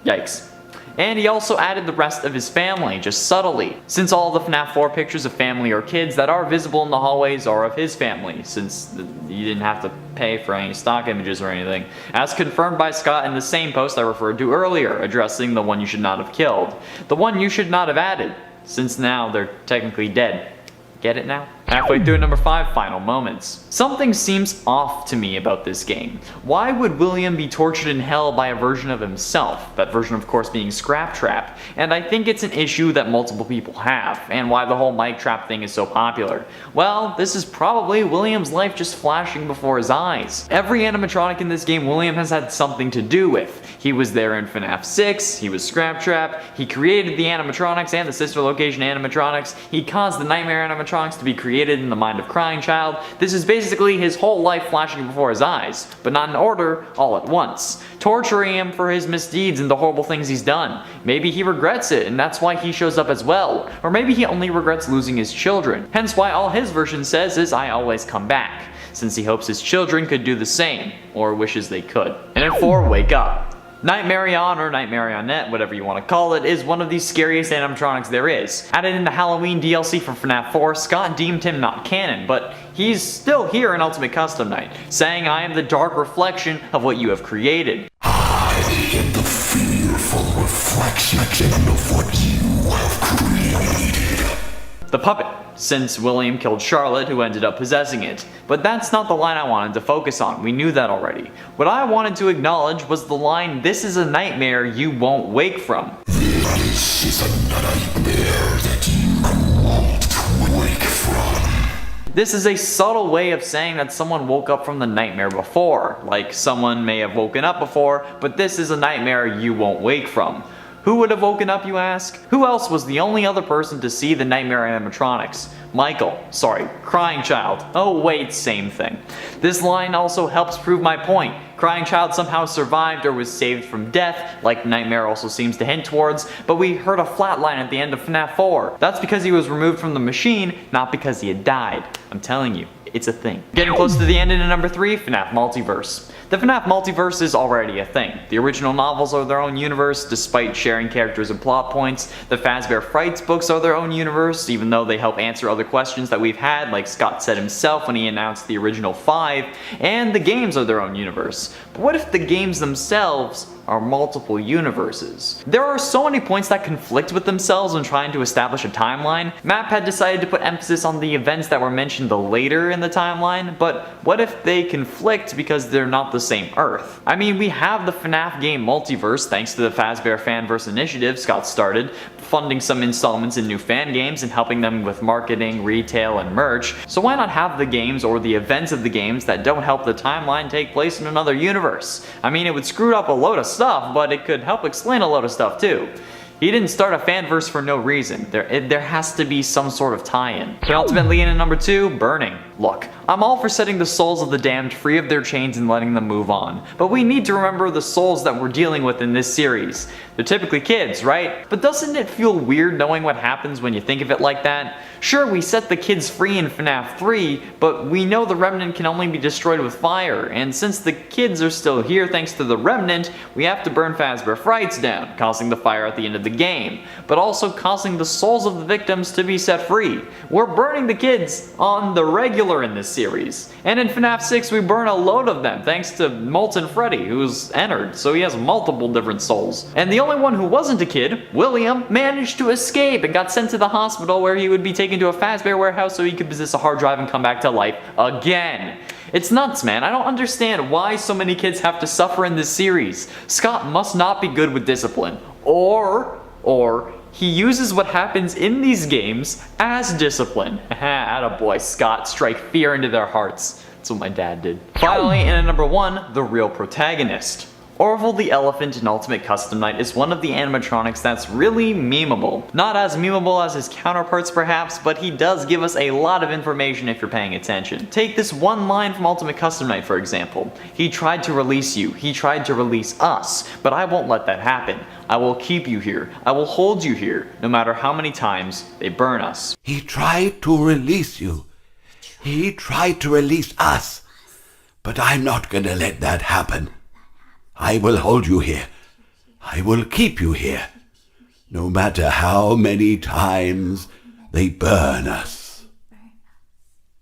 Yikes. And he also added the rest of his family, just subtly, since all the FNAF 4 pictures of family or kids that are visible in the hallways are of his family, since you didn't have to pay for any stock images or anything, as confirmed by Scott in the same post I referred to earlier, addressing the one you should not have killed. The one you should not have added, since now they're technically dead. Get it now? Halfway through number 5, final moments. Something seems off to me about this game. Why would William be tortured in hell by a version of himself? That version of course being Springtrap. And I think it's an issue that multiple people have, and why the whole mic trap thing is so popular. Well, this is probably William's life just flashing before his eyes. Every animatronic in this game William has had something to do with. He was there in FNAF 6, he was Springtrap, he created the animatronics and the sister location animatronics, he caused the nightmare animatronics to be created in the mind of Crying Child. This is basically his whole life flashing before his eyes, but not in order, all at once. Torturing him for his misdeeds and the horrible things he's done. Maybe he regrets it and that's why he shows up as well. Or maybe he only regrets losing his children. Hence why all his version says is I always come back, since he hopes his children could do the same, or wishes they could. And at 4, Wake Up. Nightmarion, or Nightmarionette, whatever you want to call it, is one of the scariest animatronics there is. Added in the Halloween DLC from FNAF 4, Scott deemed him not canon, but he's still here in Ultimate Custom Night, saying I am the dark reflection of what you have created. I am the fearful reflection of what you have created. The puppet, since William killed Charlotte who ended up possessing it. But that's not the line I wanted to focus on, we knew that already. What I wanted to acknowledge was the line, "This is a nightmare you won't wake from." This is a nightmare that you won't wake from. This is a subtle way of saying that someone woke up from the nightmare before. Like someone may have woken up before, but this is a nightmare you won't wake from. Who would have woken up, you ask? Who else was the only other person to see the nightmare animatronics? Crying Child. Oh wait, same thing. This line also helps prove my point. Crying Child somehow survived or was saved from death, like Nightmare also seems to hint towards, but we heard a flat line at the end of FNAF 4. That's because he was removed from the machine, not because he had died. I'm telling you, it's a thing. Getting close to the end into number 3, FNAF Multiverse. The FNAF Multiverse is already a thing. The original novels are their own universe, despite sharing characters and plot points. The Fazbear Frights books are their own universe, even though they help answer other questions that we've had, like Scott said himself when he announced the original 5, and the games are their own universe. But what if the games themselves are multiple universes? There are so many points that conflict with themselves when trying to establish a timeline. MatPat decided to put emphasis on the events that were mentioned later in the timeline, but what if they conflict because they're not the same Earth? I mean, we have the FNAF game Multiverse thanks to the Fazbear Fanverse initiative Scott started, funding some installments in new fan games and helping them with marketing, retail, and merch. So why not have the games or the events of the games that don't help the timeline take place in another universe? I mean, it would screw up a load of stuff, but it could help explain a load of stuff too. He didn't start a fanverse for no reason. There has to be some sort of tie-in. Penultimately in at number 2, burning. Look, I'm all for setting the souls of the damned free of their chains and letting them move on, but we need to remember the souls that we're dealing with in this series. They're typically kids, right? But doesn't it feel weird knowing what happens when you think of it like that? Sure, we set the kids free in FNAF 3, but we know the remnant can only be destroyed with fire, and since the kids are still here thanks to the remnant, we have to burn Fazbear Frights down, causing the fire at the end of the game, but also causing the souls of the victims to be set free. We're burning the kids on the regular in this series, and in FNAF 6 we burn a load of them thanks to Molten Freddy, who's entered, so he has multiple different souls. And the only one who wasn't a kid, William, managed to escape and got sent to the hospital where he would be taken to a Fazbear warehouse so he could possess a hard drive and come back to life again. It's nuts, man. I don't understand why so many kids have to suffer in this series. Scott must not be good with discipline. Or he uses what happens in these games as discipline. Attaboy, Scott. Strike fear into their hearts. That's what my dad did. Finally, in at number 1, the real protagonist. Orville the Elephant in Ultimate Custom Night is one of the animatronics that's really memeable. Not as memeable as his counterparts perhaps, but he does give us a lot of information if you're paying attention. Take this one line from Ultimate Custom Night for example. He tried to release you, he tried to release us, but I won't let that happen. I will keep you here, I will hold you here, no matter how many times they burn us. He tried to release you. He tried to release us. But I'm not gonna let that happen. I will hold you here. I will keep you here. No matter how many times they burn us.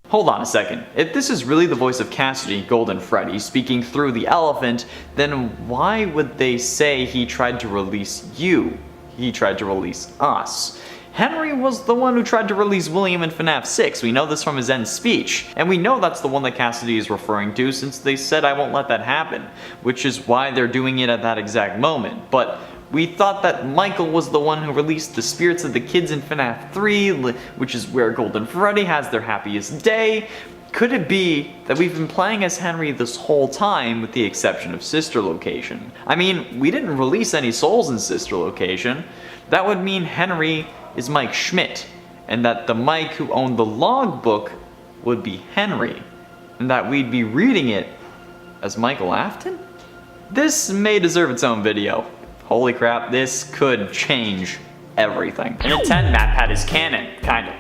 Hold on a second. If this is really the voice of Cassidy, Golden Freddy, speaking through the elephant, then why would they say he tried to release you? He tried to release us. Henry was the one who tried to release William in FNAF 6, we know this from his end speech, and we know that's the one that Cassidy is referring to since they said I won't let that happen, which is why they're doing it at that exact moment. But we thought that Michael was the one who released the spirits of the kids in FNAF 3, which is where Golden Freddy has their happiest day. Could it be that we've been playing as Henry this whole time with the exception of Sister Location? I mean, we didn't release any souls in Sister Location. That would mean Henry is Mike Schmidt, and that the Mike who owned the logbook would be Henry, and that we'd be reading it as Michael Afton? This may deserve its own video. Holy crap, this could change everything. And at 10, MatPat is canon, kinda.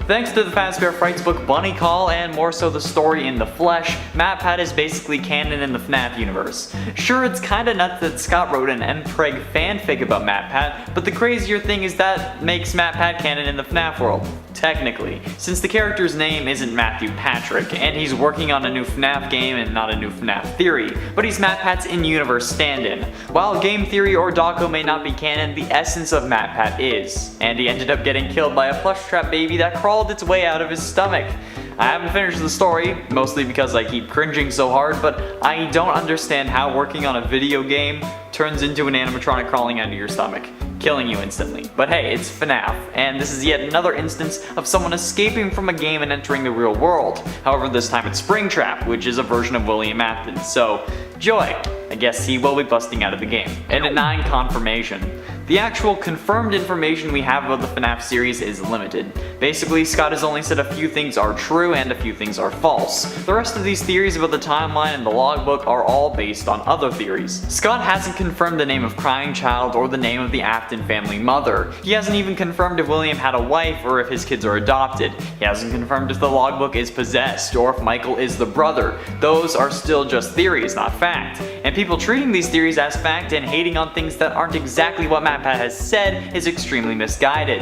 Thanks to the Fazbear Frights book Bunny Call, and more so the story in the flesh, MatPat is basically canon in the FNAF universe. Sure, it's kinda nuts that Scott wrote an mpreg fanfic about MatPat, but the crazier thing is that makes MatPat canon in the FNAF world. Technically, since the character's name isn't Matthew Patrick, and he's working on a new FNAF game and not a new FNAF theory, but he's MatPat's in-universe stand-in. While game theory or Doco may not be canon, the essence of MatPat is, and he ended up getting killed by a plush trap baby that crawled its way out of his stomach. I haven't finished the story, mostly because I keep cringing so hard, but I don't understand how working on a video game turns into an animatronic crawling out of your stomach, killing you instantly. But hey, it's FNAF, and this is yet another instance of someone escaping from a game and entering the real world. However, this time it's Springtrap, which is a version of William Afton, so joy. I guess he will be busting out of the game. And at 9, confirmation. The actual confirmed information we have about the FNAF series is limited. Basically, Scott has only said a few things are true and a few things are false. The rest of these theories about the timeline and the logbook are all based on other theories. Scott hasn't confirmed the name of Crying Child or the name of the Afton family mother. He hasn't even confirmed if William had a wife or if his kids are adopted. He hasn't confirmed if the logbook is possessed or if Michael is the brother. Those are still just theories, not fact. And people treating these theories as fact and hating on things that aren't exactly what MatPat has said is extremely misguided.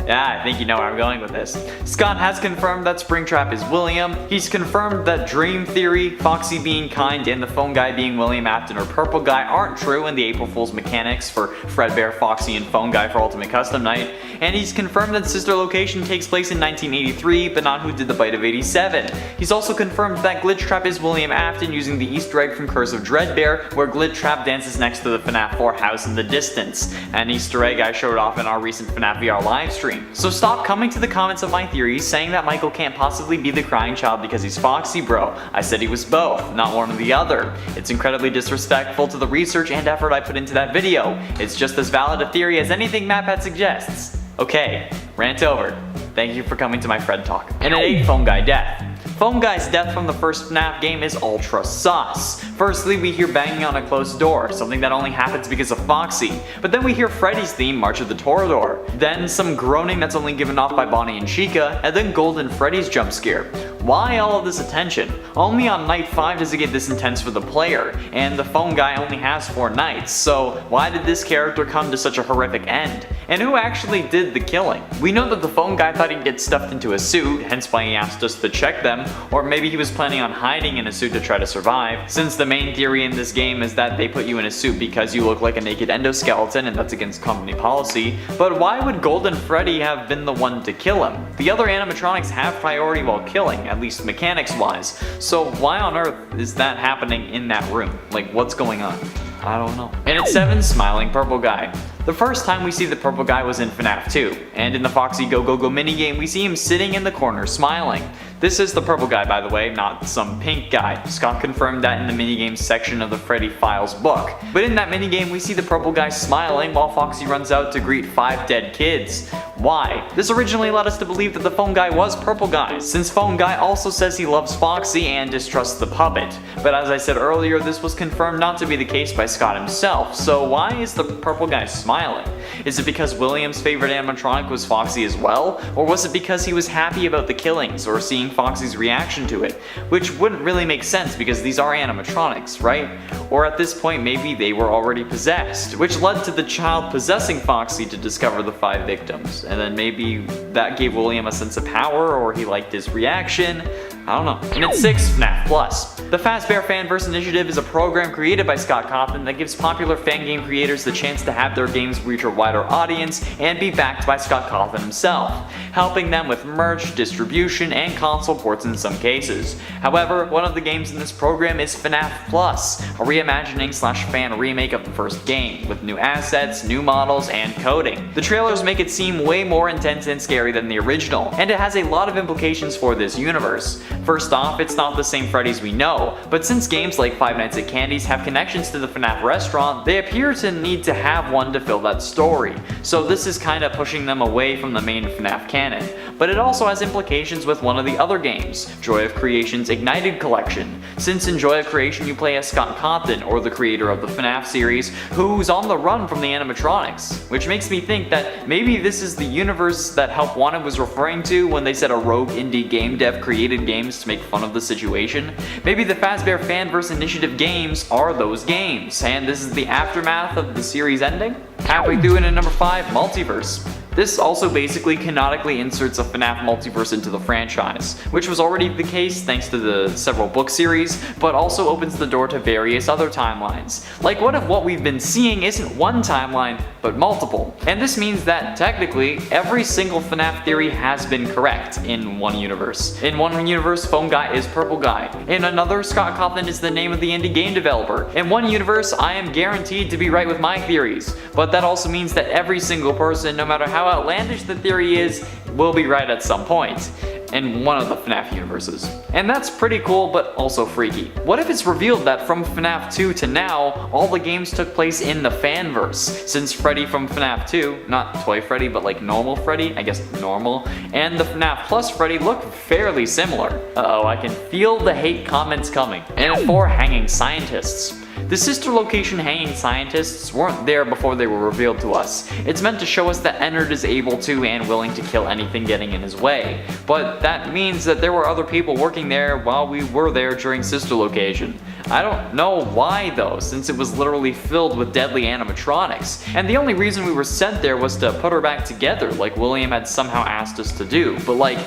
Yeah, I think you know where I'm going with this. Scott has confirmed that Springtrap is William. He's confirmed that Dream Theory, Foxy being kind, and the phone guy being William Afton or Purple Guy aren't true in the April Fool's mechanics for Fredbear, Foxy, and Phone Guy for Ultimate Custom Night. And he's confirmed that Sister Location takes place in 1983, but not Who Did the Bite of 87. He's also confirmed that Glitchtrap is William Afton using the Easter egg from Curse of Dreadbear, where Glitchtrap dances next to the FNAF 4 house in the distance. An Easter egg I showed off in our recent FNAF VR livestream. stream. So stop coming to the comments of my theories saying that Michael can't possibly be the crying child because he's Foxy, bro. I said he was both, not one or the other. It's incredibly disrespectful to the research and effort I put into that video. It's just as valid a theory as anything MatPat suggests. Okay, rant over. Thank you for coming to my Fred talk. And at 8, Phone Guy Death. Phone Guy's death from the first FNAF game is ultra sus. Firstly, we hear banging on a closed door, something that only happens because of Foxy. But then we hear Freddy's theme, March of the Toreador. Then some groaning that's only given off by Bonnie and Chica, and then Golden Freddy's jump scare. Why all of this attention? Only on night 5 does it get this intense for the player, and the Phone Guy only has 4 nights, so why did this character come to such a horrific end? And who actually did the killing? We know that the Phone Guy thought he'd get stuffed into a suit, hence why he asked us to check them, or maybe he was planning on hiding in a suit to try to survive, since the main theory in this game is that they put you in a suit because you look like a naked endoskeleton and that's against company policy. But why would Golden Freddy have been the one to kill him? The other animatronics have priority while killing, at least mechanics wise, so why on earth is that happening in that room? Like, what's going on? I don't know. And at 7, Smiling Purple Guy. The first time we see the purple guy was in FNAF 2, and in the Foxy Go Go Go minigame we see him sitting in the corner smiling. This is the purple guy, by the way, not some pink guy. Scott confirmed that in the minigames section of the Freddy Files book. But in that minigame we see the purple guy smiling while Foxy runs out to greet 5 dead kids. Why? This originally led us to believe that the Phone Guy was Purple Guy, since Phone Guy also says he loves Foxy and distrusts the puppet. But as I said earlier, this was confirmed not to be the case by Scott himself, so why is the purple guy smiling? Is it because William's favorite animatronic was Foxy as well? Or was it because he was happy about the killings or seeing Foxy's reaction to it? Which wouldn't really make sense because these are animatronics, right? Or at this point maybe they were already possessed, which led to the child possessing Foxy to discover the 5 victims. And then maybe that gave William a sense of power, or he liked his reaction. I don't know. And at 6, FNAF Plus. The Fazbear Fanverse initiative is a program created by Scott Cawthon that gives popular fan game creators the chance to have their games reach a wider audience and be backed by Scott Cawthon himself, helping them with merch, distribution, and console ports in some cases. However, one of the games in this program is FNAF Plus, a reimagining / fan remake of the first game, with new assets, new models, and coding. The trailers make it seem way more intense and scary than the original, and it has a lot of implications for this universe. First off, it's not the same Freddy's we know, but since games like Five Nights at Candy's have connections to the FNAF restaurant, they appear to need to have one to fill that story. So this is kinda pushing them away from the main FNAF canon. But it also has implications with one of the other games, Joy of Creation's Ignited Collection, since in Joy of Creation you play as Scott Cawthon, or the creator of the FNAF series, who's on the run from the animatronics, which makes me think that maybe this is the universe that Help Wanted was referring to when they said a rogue indie game dev created games to make fun of the situation. Maybe the Fazbear Fanverse Initiative games are those games, and this is the aftermath of the series ending? Halfway through and at number 5, Multiverse. This also basically canonically inserts a FNAF multiverse into the franchise, which was already the case thanks to the several book series, but also opens the door to various other timelines. Like, what if what we've been seeing isn't one timeline, but multiple? And this means that, technically, every single FNAF theory has been correct in one universe. In one universe, Phone Guy is Purple Guy. In another, Scott Cawthon is the name of the indie game developer. In one universe, I am guaranteed to be right with my theories, but that also means that every single person, no matter how outlandish the theory is, will be right at some point in one of the FNAF universes. And that's pretty cool, but also freaky. What if it's revealed that from FNAF 2 to now, all the games took place in the Fanverse, since Freddy from FNAF 2, not Toy Freddy, but like normal Freddy, I guess normal, and the FNAF Plus Freddy look fairly similar. Uh-oh, I can feel the hate comments coming. And at 4, Hanging Scientists. The sister location hanging scientists weren't there before they were revealed to us. It's meant to show us that Ennard is able to and willing to kill anything getting in his way. But that means that there were other people working there while we were there during sister location. I don't know why though, since it was literally filled with deadly animatronics. And the only reason we were sent there was to put her back together, like William had somehow asked us to do. But like,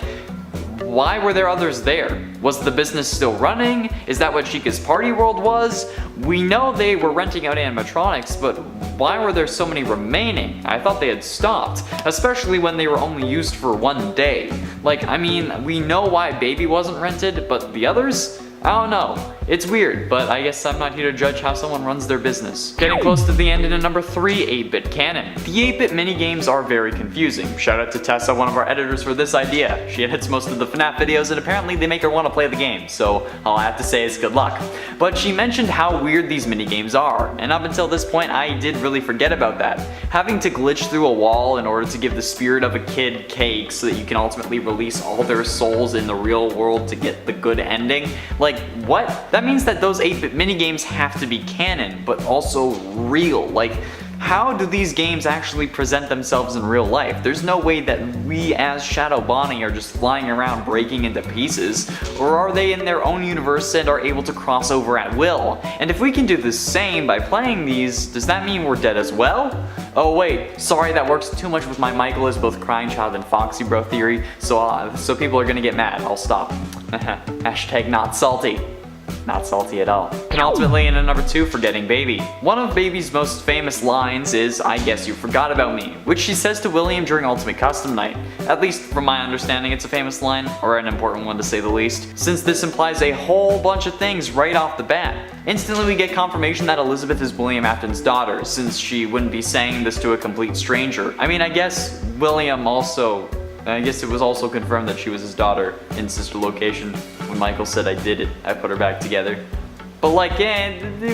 why were there others there? Was the business still running? Is that what Chica's Party World was? We know they were renting out animatronics, but why were there so many remaining? I thought they had stopped, especially when they were only used for one day. Like, I mean, we know why Baby wasn't rented, but the others? I don't know. It's weird, but I guess I'm not here to judge how someone runs their business. Getting close to the end in a number 3 8-bit canon. The 8-bit minigames are very confusing. Shout out to Tessa, one of our editors, for this idea. She edits most of the FNAF videos and apparently they make her want to play the game, so all I have to say is good luck. But she mentioned how weird these minigames are, and up until this point I did really forget about that. Having to glitch through a wall in order to give the spirit of a kid cake so that you can ultimately release all their souls in the real world to get the good ending. Like, what? That means that those 8-bit minigames have to be canon, but also real. Like, how do these games actually present themselves in real life? There's no way that we as Shadow Bonnie are just flying around breaking into pieces, or are they in their own universe and are able to cross over at will? And if we can do the same by playing these, does that mean we're dead as well? Oh wait, sorry, that works too much with my Michael as both Crying Child and Foxy Bro theory, so people are gonna get mad. I'll stop. Hashtag not salty. Not salty at all. And ultimately in a number 2, Forgetting Baby. One of Baby's most famous lines is, "I guess you forgot about me," which she says to William during Ultimate Custom Night. At least from my understanding it's a famous line, or an important one to say the least, since this implies a whole bunch of things right off the bat. Instantly we get confirmation that Elizabeth is William Afton's daughter, since she wouldn't be saying this to a complete stranger. I mean, I guess it was also confirmed that she was his daughter in Sister Location. When Michael said I did it, I put her back together. But like,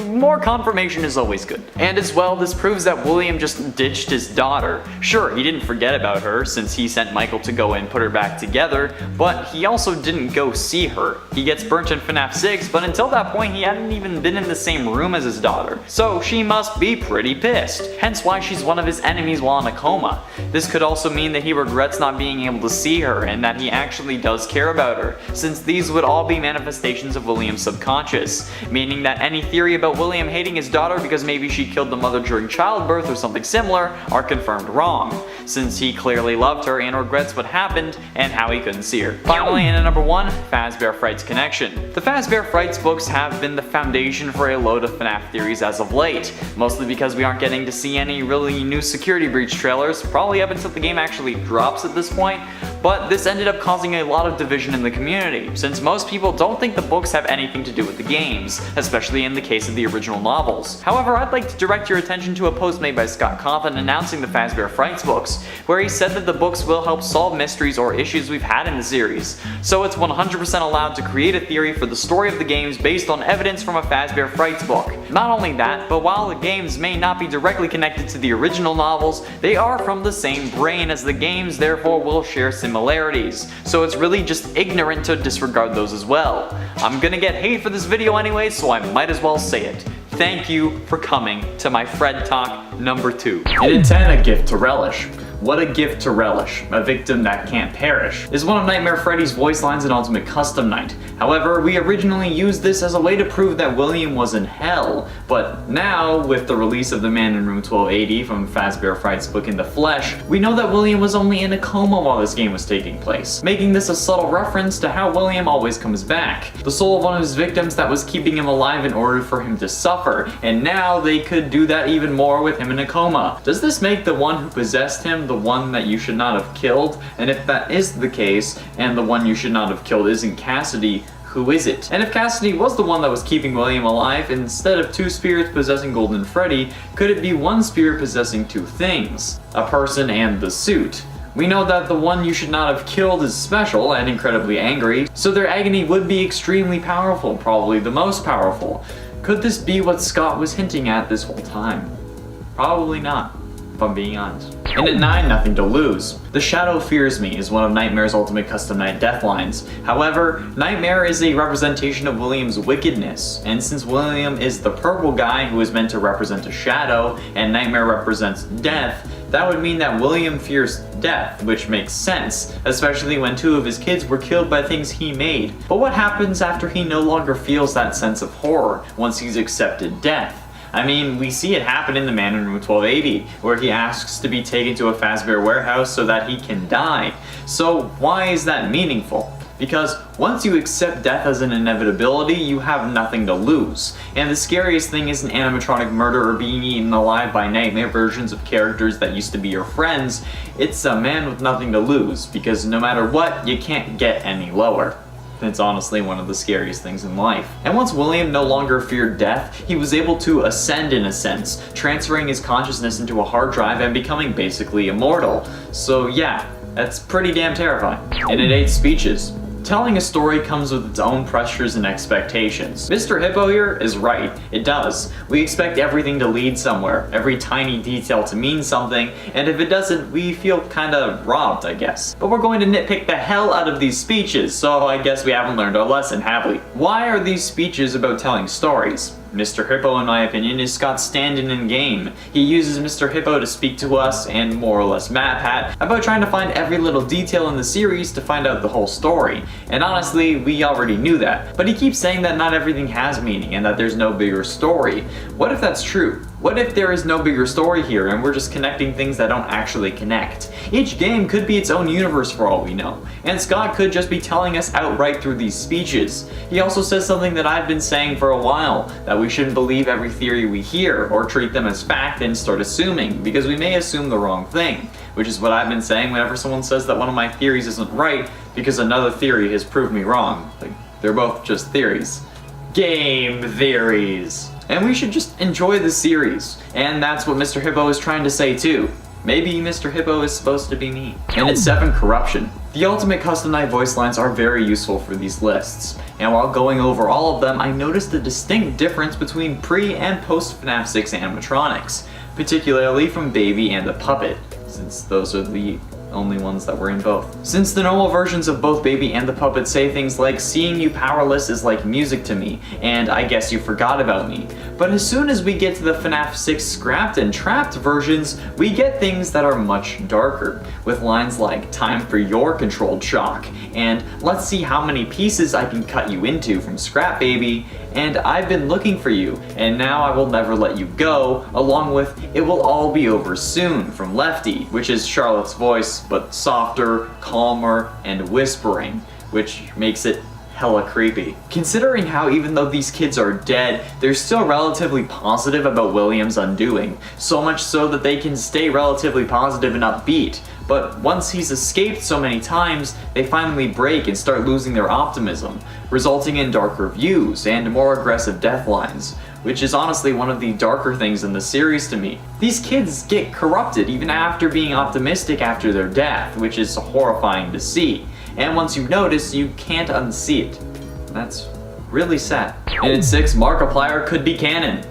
more confirmation is always good. And as well, this proves that William just ditched his daughter. Sure, he didn't forget about her since he sent Michael to go and put her back together, but he also didn't go see her. He gets burnt in FNAF 6, but until that point he hadn't even been in the same room as his daughter. So she must be pretty pissed, hence why she's one of his enemies while in a coma. This could also mean that he regrets not being able to see her and that he actually does care about her, since these would all be manifestations of William's subconscious, meaning that any theory about William hating his daughter because maybe she killed the mother during childbirth or something similar are confirmed wrong, since he clearly loved her and regrets what happened and how he couldn't see her. Finally, in at number 1, Fazbear Fright's Connection. The Fazbear Frights books have been the foundation for a load of FNAF theories as of late, mostly because we aren't getting to see any really new security breach trailers, probably up until the game actually drops at this point, but this ended up causing a lot of division in the community, since most people don't think the books have anything to do with the games, especially in the case of the original novels. However, I'd like to direct your attention to a post made by Scott Cawthon announcing the Fazbear Frights books, where he said that the books will help solve mysteries or issues we've had in the series, so it's 100% allowed to create a theory for the story of the games based on evidence from a Fazbear Frights book. Not only that, but while the games may not be directly connected to the original novels, they are from the same brain as the games, therefore will share similarities, so it's really just ignorant to disregard those as well. I'm gonna get hate for this video anyway, so I might as well say it. Thank you for coming to my Fred Talk number 2. And in 10, a gift to relish. What a gift to relish, a victim that can't perish, is one of Nightmare Freddy's voice lines in Ultimate Custom Night. However, we originally used this as a way to prove that William was in hell, but now, with the release of the Man in Room 1280 from Fazbear Fright's book In the Flesh, we know that William was only in a coma while this game was taking place, making this a subtle reference to how William always comes back, the soul of one of his victims that was keeping him alive in order for him to suffer, and now they could do that even more with him in a coma. Does this make the one who possessed him the one that you should not have killed? And if that is the case, and the one you should not have killed isn't Cassidy, who is it? And if Cassidy was the one that was keeping William alive, instead of 2 spirits possessing Golden Freddy, could it be 1 spirit possessing 2 things? A person and the suit. We know that the one you should not have killed is special and incredibly angry, so their agony would be extremely powerful, probably the most powerful. Could this be what Scott was hinting at this whole time? Probably not, if I'm being honest. And at 9, Nothing to Lose. The Shadow Fears Me is one of Nightmare's Ultimate Custom Night death lines. However, Nightmare is a representation of William's wickedness, and since William is the purple guy who is meant to represent a shadow, and Nightmare represents death, that would mean that William fears death, which makes sense, especially when 2 of his kids were killed by things he made. But what happens after he no longer feels that sense of horror, once he's accepted death? I mean, we see it happen in the Man in Room 1280, where he asks to be taken to a Fazbear warehouse so that he can die. So why is that meaningful? Because once you accept death as an inevitability, you have nothing to lose. And the scariest thing isn't animatronic murder or being eaten alive by nightmare versions of characters that used to be your friends, it's a man with nothing to lose, because no matter what, you can't get any lower. It's honestly one of the scariest things in life. And once William no longer feared death, he was able to ascend in a sense, transferring his consciousness into a hard drive and becoming basically immortal. So yeah, that's pretty damn terrifying. And it ate speeches. Telling a story comes with its own pressures and expectations. Mr. Hippo here is right, it does. We expect everything to lead somewhere, every tiny detail to mean something, and if it doesn't, we feel kinda robbed, I guess. But we're going to nitpick the hell out of these speeches, so I guess we haven't learned our lesson, have we? Why are these speeches about telling stories? Mr. Hippo, in my opinion, is Scott's stand-in in game. He uses Mr. Hippo to speak to us, and more or less MatPat, about trying to find every little detail in the series to find out the whole story. And honestly, we already knew that. But he keeps saying that not everything has meaning, and that there's no bigger story. What if that's true? What if there is no bigger story here, and we're just connecting things that don't actually connect? Each game could be its own universe for all we know, and Scott could just be telling us outright through these speeches. He also says something that I've been saying for a while, that we shouldn't believe every theory we hear, or treat them as fact and start assuming, because we may assume the wrong thing. Which is what I've been saying whenever someone says that one of my theories isn't right, because another theory has proved me wrong. Like, they're both just theories. Game theories. And we should just enjoy the series. And that's what Mr. Hippo is trying to say too. Maybe Mr. Hippo is supposed to be me. And it's 7, corruption. The ultimate custom night voice lines are very useful for these lists. And while going over all of them, I noticed a distinct difference between pre and post FNAF 6 animatronics, particularly from Baby and the Puppet, since those are the only ones that were in both. Since the normal versions of both Baby and the Puppet say things like, "Seeing you powerless is like music to me," and "I guess you forgot about me." But as soon as we get to the FNAF 6 scrapped and trapped versions, we get things that are much darker, with lines like, "Time for your controlled shock," and "Let's see how many pieces I can cut you into from Scrap Baby," and "I've been looking for you, and now I will never let you go," along with "It will all be over soon" from Lefty, which is Charlotte's voice, but softer, calmer, and whispering, which makes it hella creepy. Considering how even though these kids are dead, they're still relatively positive about William's undoing, so much so that they can stay relatively positive and upbeat. But once he's escaped so many times, they finally break and start losing their optimism, resulting in darker views and more aggressive death lines, which is honestly one of the darker things in the series to me. These kids get corrupted even after being optimistic after their death, which is horrifying to see. And once you notice, you can't unsee it. That's really sad. And in 6, Markiplier could be canon.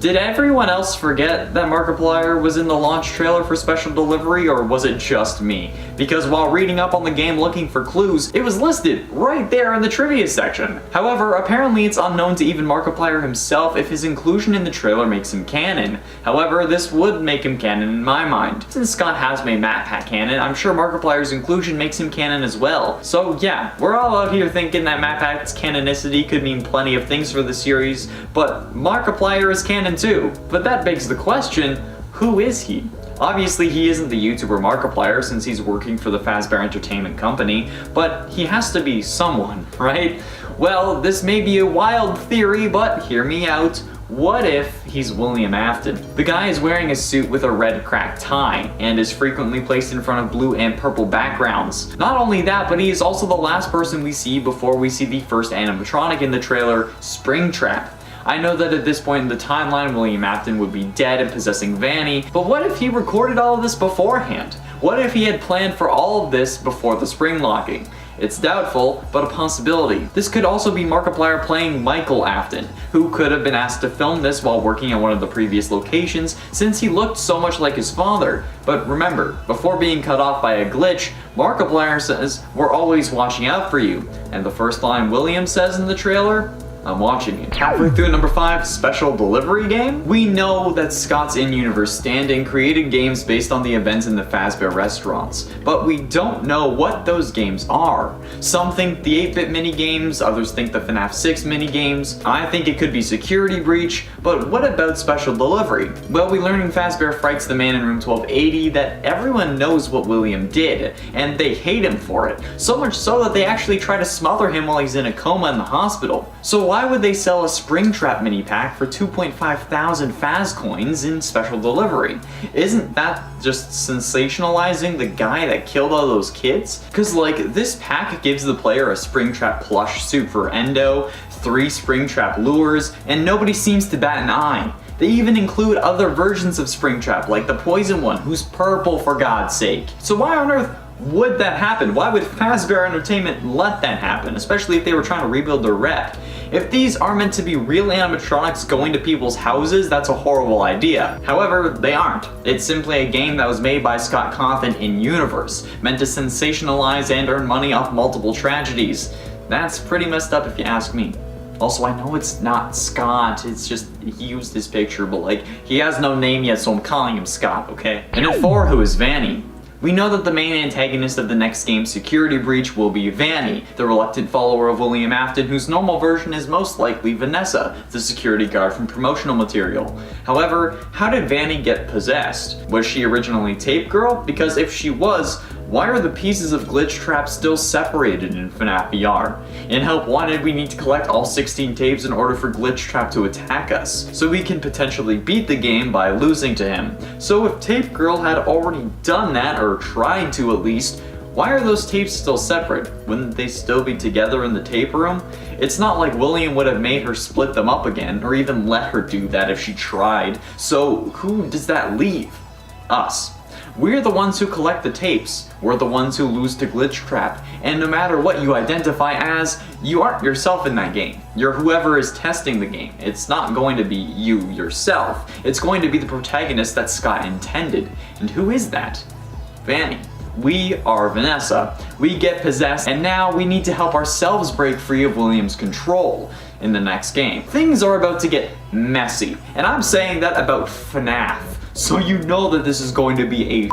Did everyone else forget that Markiplier was in the launch trailer for Special Delivery, or was it just me? Because while reading up on the game looking for clues, it was listed right there in the trivia section. However, apparently it's unknown to even Markiplier himself if his inclusion in the trailer makes him canon. However, this would make him canon in my mind. Since Scott has made MatPat canon, I'm sure Markiplier's inclusion makes him canon as well. So yeah, we're all out here thinking that MatPat's canonicity could mean plenty of things for the series, but Markiplier is canon too. But that begs the question, who is he? Obviously he isn't the YouTuber Markiplier since he's working for the Fazbear Entertainment Company, but he has to be someone, right? Well, this may be a wild theory, but hear me out. What if he's William Afton? The guy is wearing a suit with a red cracked tie and is frequently placed in front of blue and purple backgrounds. Not only that, but he is also the last person we see before we see the first animatronic in the trailer, Springtrap. I know that at this point in the timeline, William Afton would be dead and possessing Vanny, but what if he recorded all of this beforehand? What if he had planned for all of this before the spring locking? It's doubtful, but a possibility. This could also be Markiplier playing Michael Afton, who could have been asked to film this while working at one of the previous locations since he looked so much like his father. But remember, before being cut off by a glitch, Markiplier says, "We're always watching out for you." And the first line William says in the trailer, "I'm watching you." Halfway through number 5, Special Delivery Game. We know that Scott's in-universe stand-in created games based on the events in the Fazbear restaurants, but we don't know what those games are. Some think the 8-bit minigames, others think the FNAF 6 minigames. I think it could be Security Breach, but what about Special Delivery? Well, we learn in Fazbear Frights the Man in Room 1280 that everyone knows what William did, and they hate him for it, so much so that they actually try to smother him while he's in a coma in the hospital. So why would they sell a Springtrap mini pack for 2,500 Faz coins in special delivery? Isn't that just sensationalizing the guy that killed all those kids? Cause like, this pack gives the player a Springtrap plush suit for Endo, 3 Springtrap lures, and nobody seems to bat an eye. They even include other versions of Springtrap, like the poison one, who's purple for God's sake. So why on earth would that happen? Why would Fazbear Entertainment let that happen, especially if they were trying to rebuild their rep? If these are meant to be real animatronics going to people's houses, that's a horrible idea. However, they aren't. It's simply a game that was made by Scott Cawthon in Universe, meant to sensationalize and earn money off multiple tragedies. That's pretty messed up if you ask me. Also, I know it's not Scott, it's just he used his picture, but like, he has no name yet, so I'm calling him Scott, okay? And at 4, who is Vanny? We know that the main antagonist of the next game's Security Breach will be Vanny, the reluctant follower of William Afton, whose normal version is most likely Vanessa, the security guard from promotional material. However, how did Vanny get possessed? Was she originally Tape Girl? Because if she was, why are the pieces of Glitchtrap still separated in FNAF VR? In Help Wanted, we need to collect all 16 tapes in order for Glitchtrap to attack us, so we can potentially beat the game by losing to him. So if Tape Girl had already done that, or tried to at least, why are those tapes still separate? Wouldn't they still be together in the tape room? It's not like William would have made her split them up again, or even let her do that if she tried. So who does that leave? Us. We're the ones who collect the tapes. We're the ones who lose to Glitchtrap. And no matter what you identify as, you aren't yourself in that game. You're whoever is testing the game. It's not going to be you yourself. It's going to be the protagonist that Scott intended. And who is that? Vanny. We are Vanessa. We get possessed, and now we need to help ourselves break free of William's control in the next game. Things are about to get messy, and I'm saying that about FNAF. So you know that this is going to be a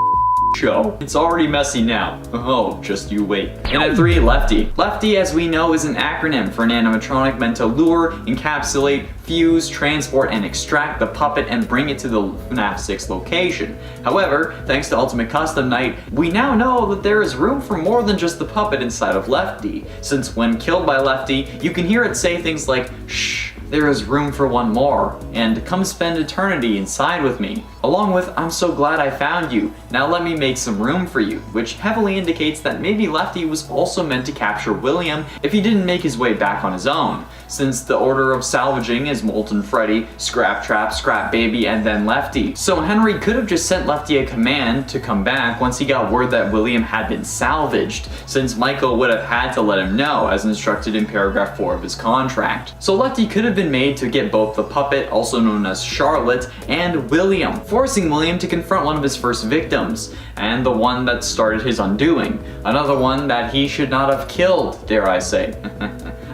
show. It's already messy now. Oh, just you wait. And at 3, Lefty. Lefty, as we know, is an acronym for an animatronic meant to lure, encapsulate, fuse, transport, and extract the puppet and bring it to the FNAF 6 location. However, thanks to Ultimate Custom Night, we now know that there is room for more than just the puppet inside of Lefty, since when killed by Lefty, you can hear it say things like, "Shh, there is room for one more," and "come spend eternity inside with me," along with "I'm so glad I found you, now let me make some room for you," which heavily indicates that maybe Lefty was also meant to capture William if he didn't make his way back on his own, since the order of salvaging is Molten Freddy, Scrap Trap, Scrap Baby, and then Lefty. So Henry could have just sent Lefty a command to come back once he got word that William had been salvaged, since Michael would have had to let him know, as instructed in paragraph 4 of his contract. So Lefty could have been made to get both the puppet, also known as Charlotte, and William, forcing William to confront one of his first victims, and the one that started his undoing. Another one that he should not have killed, dare I say.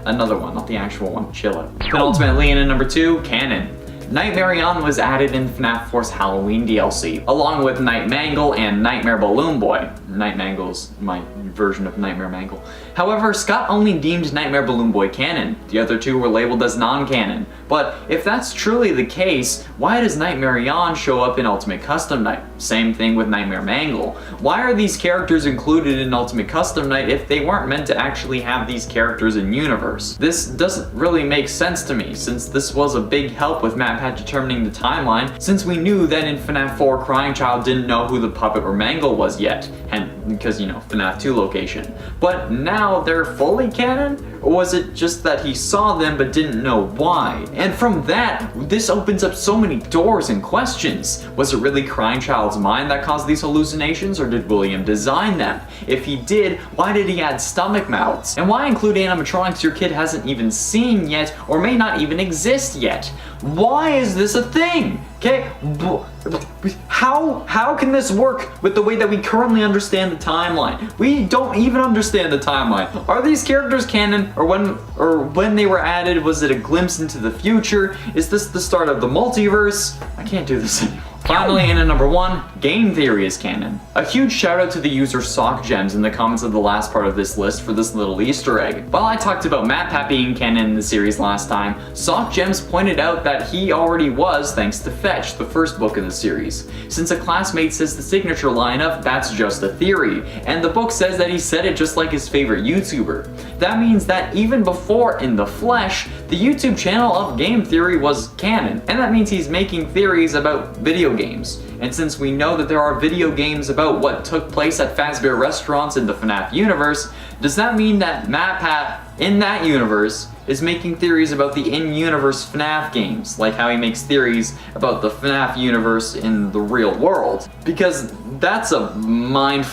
Another one, not the actual one, chill out. Penultimately, in at number 2, canon. Nightmare On was added in FNAF 4's Halloween DLC, along with Night Mangle and Nightmare Balloon Boy. Night Mangle's my version of Nightmare Mangle. However, Scott only deemed Nightmare Balloon Boy canon. The other 2 were labeled as non-canon. But if that's truly the case, why does Nightmare On show up in Ultimate Custom Night? Same thing with Nightmare Mangle. Why are these characters included in Ultimate Custom Night if they weren't meant to actually have these characters in Universe? This doesn't really make sense to me, since this was a big help with MatPat determining the timeline, since we knew that in FNAF 4 Crying Child didn't know who the puppet or Mangle was yet, and because, you know, FNAF 2 location. But now they're fully canon? Or was it just that he saw them but didn't know why? And from that, this opens up so many doors and questions. Was it really Crying Child's mind that caused these hallucinations, or did William design them? If he did, why did he add stomach mouths? And why include animatronics your kid hasn't even seen yet, or may not even exist yet? Why is this a thing? Okay, how can this work with the way that we currently understand the timeline? We don't even understand the timeline. Are these characters canon, or when they were added, was it a glimpse into the future? Is this the start of the multiverse? I can't do this anymore. Finally, in at number 1, game theory is canon. A huge shout out to the user SockGems in the comments of the last part of this list for this little Easter egg. While I talked about MatPat being canon in the series last time, SockGems pointed out that he already was thanks to Fetch, the first book in the series. Since a classmate says the signature line of "that's just a theory," and the book says that he said it just like his favorite YouTuber. That means that even before In the Flesh, the YouTube channel of Game Theory was canon, and that means he's making theories about video games. And since we know that there are video games about what took place at Fazbear restaurants in the FNAF universe, does that mean that MatPat in that universe is making theories about the in-universe FNAF games, like how he makes theories about the FNAF universe in the real world? Because that's a mind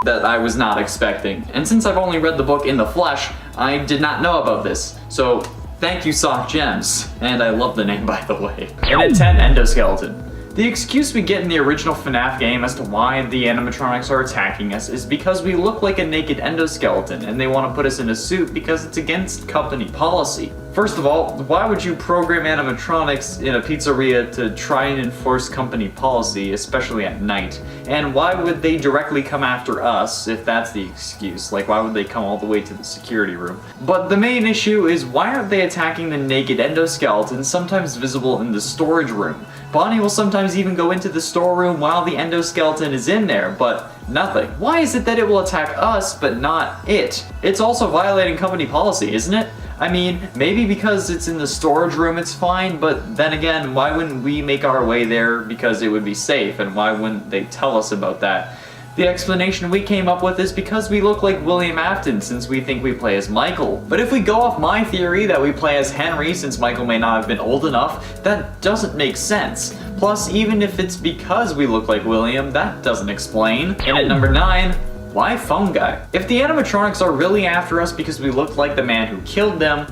that I was not expecting. And since I've only read the book In the Flesh, I did not know about this. So thank you, SockGems. And I love the name, by the way. And at 10, Endoskeleton. The excuse we get in the original FNAF game as to why the animatronics are attacking us is because we look like a naked endoskeleton and they want to put us in a suit because it's against company policy. First of all, why would you program animatronics in a pizzeria to try and enforce company policy, especially at night? And why would they directly come after us if that's the excuse? Like, why would they come all the way to the security room? But the main issue is, why aren't they attacking the naked endoskeleton, sometimes visible in the storage room? Bonnie will sometimes even go into the storeroom while the endoskeleton is in there, but nothing. Why is it that it will attack us, but not it? It's also violating company policy, isn't it? I mean, maybe because it's in the storage room it's fine, but then again, why wouldn't we make our way there because it would be safe, and why wouldn't they tell us about that? The explanation we came up with is because we look like William Afton since we think we play as Michael. But if we go off my theory that we play as Henry since Michael may not have been old enough, that doesn't make sense. Plus, even if it's because we look like William, that doesn't explain. And at number 9, why Phone Guy? If the animatronics are really after us because we look like the man who killed them,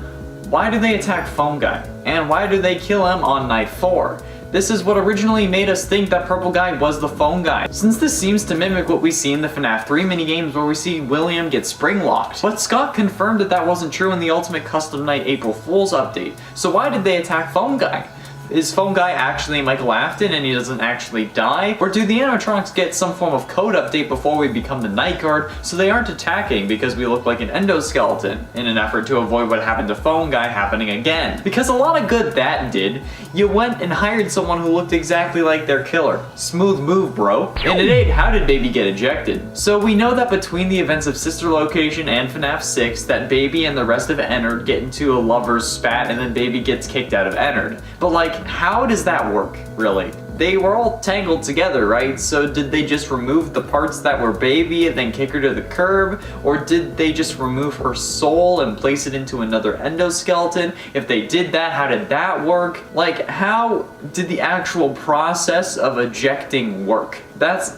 why do they attack Phone Guy? And why do they kill him on night 4? This is what originally made us think that Purple Guy was the Phone Guy, since this seems to mimic what we see in the FNAF 3 minigames where we see William get spring-locked. But Scott confirmed that that wasn't true in the Ultimate Custom Night April Fool's update, so why did they attack Phone Guy? Is Phone Guy actually Michael Afton and he doesn't actually die? Or do the animatronics get some form of code update before we become the night guard so they aren't attacking because we look like an endoskeleton in an effort to avoid what happened to Phone Guy happening again? Because a lot of good that did. You went and hired someone who looked exactly like their killer. Smooth move, bro. And at 8, how did Baby get ejected? So we know that between the events of Sister Location and FNAF 6 that Baby and the rest of Ennard get into a lover's spat and then Baby gets kicked out of Ennard. But like, how does that work, really? They were all tangled together, right? So did they just remove the parts that were Baby and then kick her to the curb? Or did they just remove her soul and place it into another endoskeleton? If they did that, how did that work? Like, how did the actual process of ejecting work?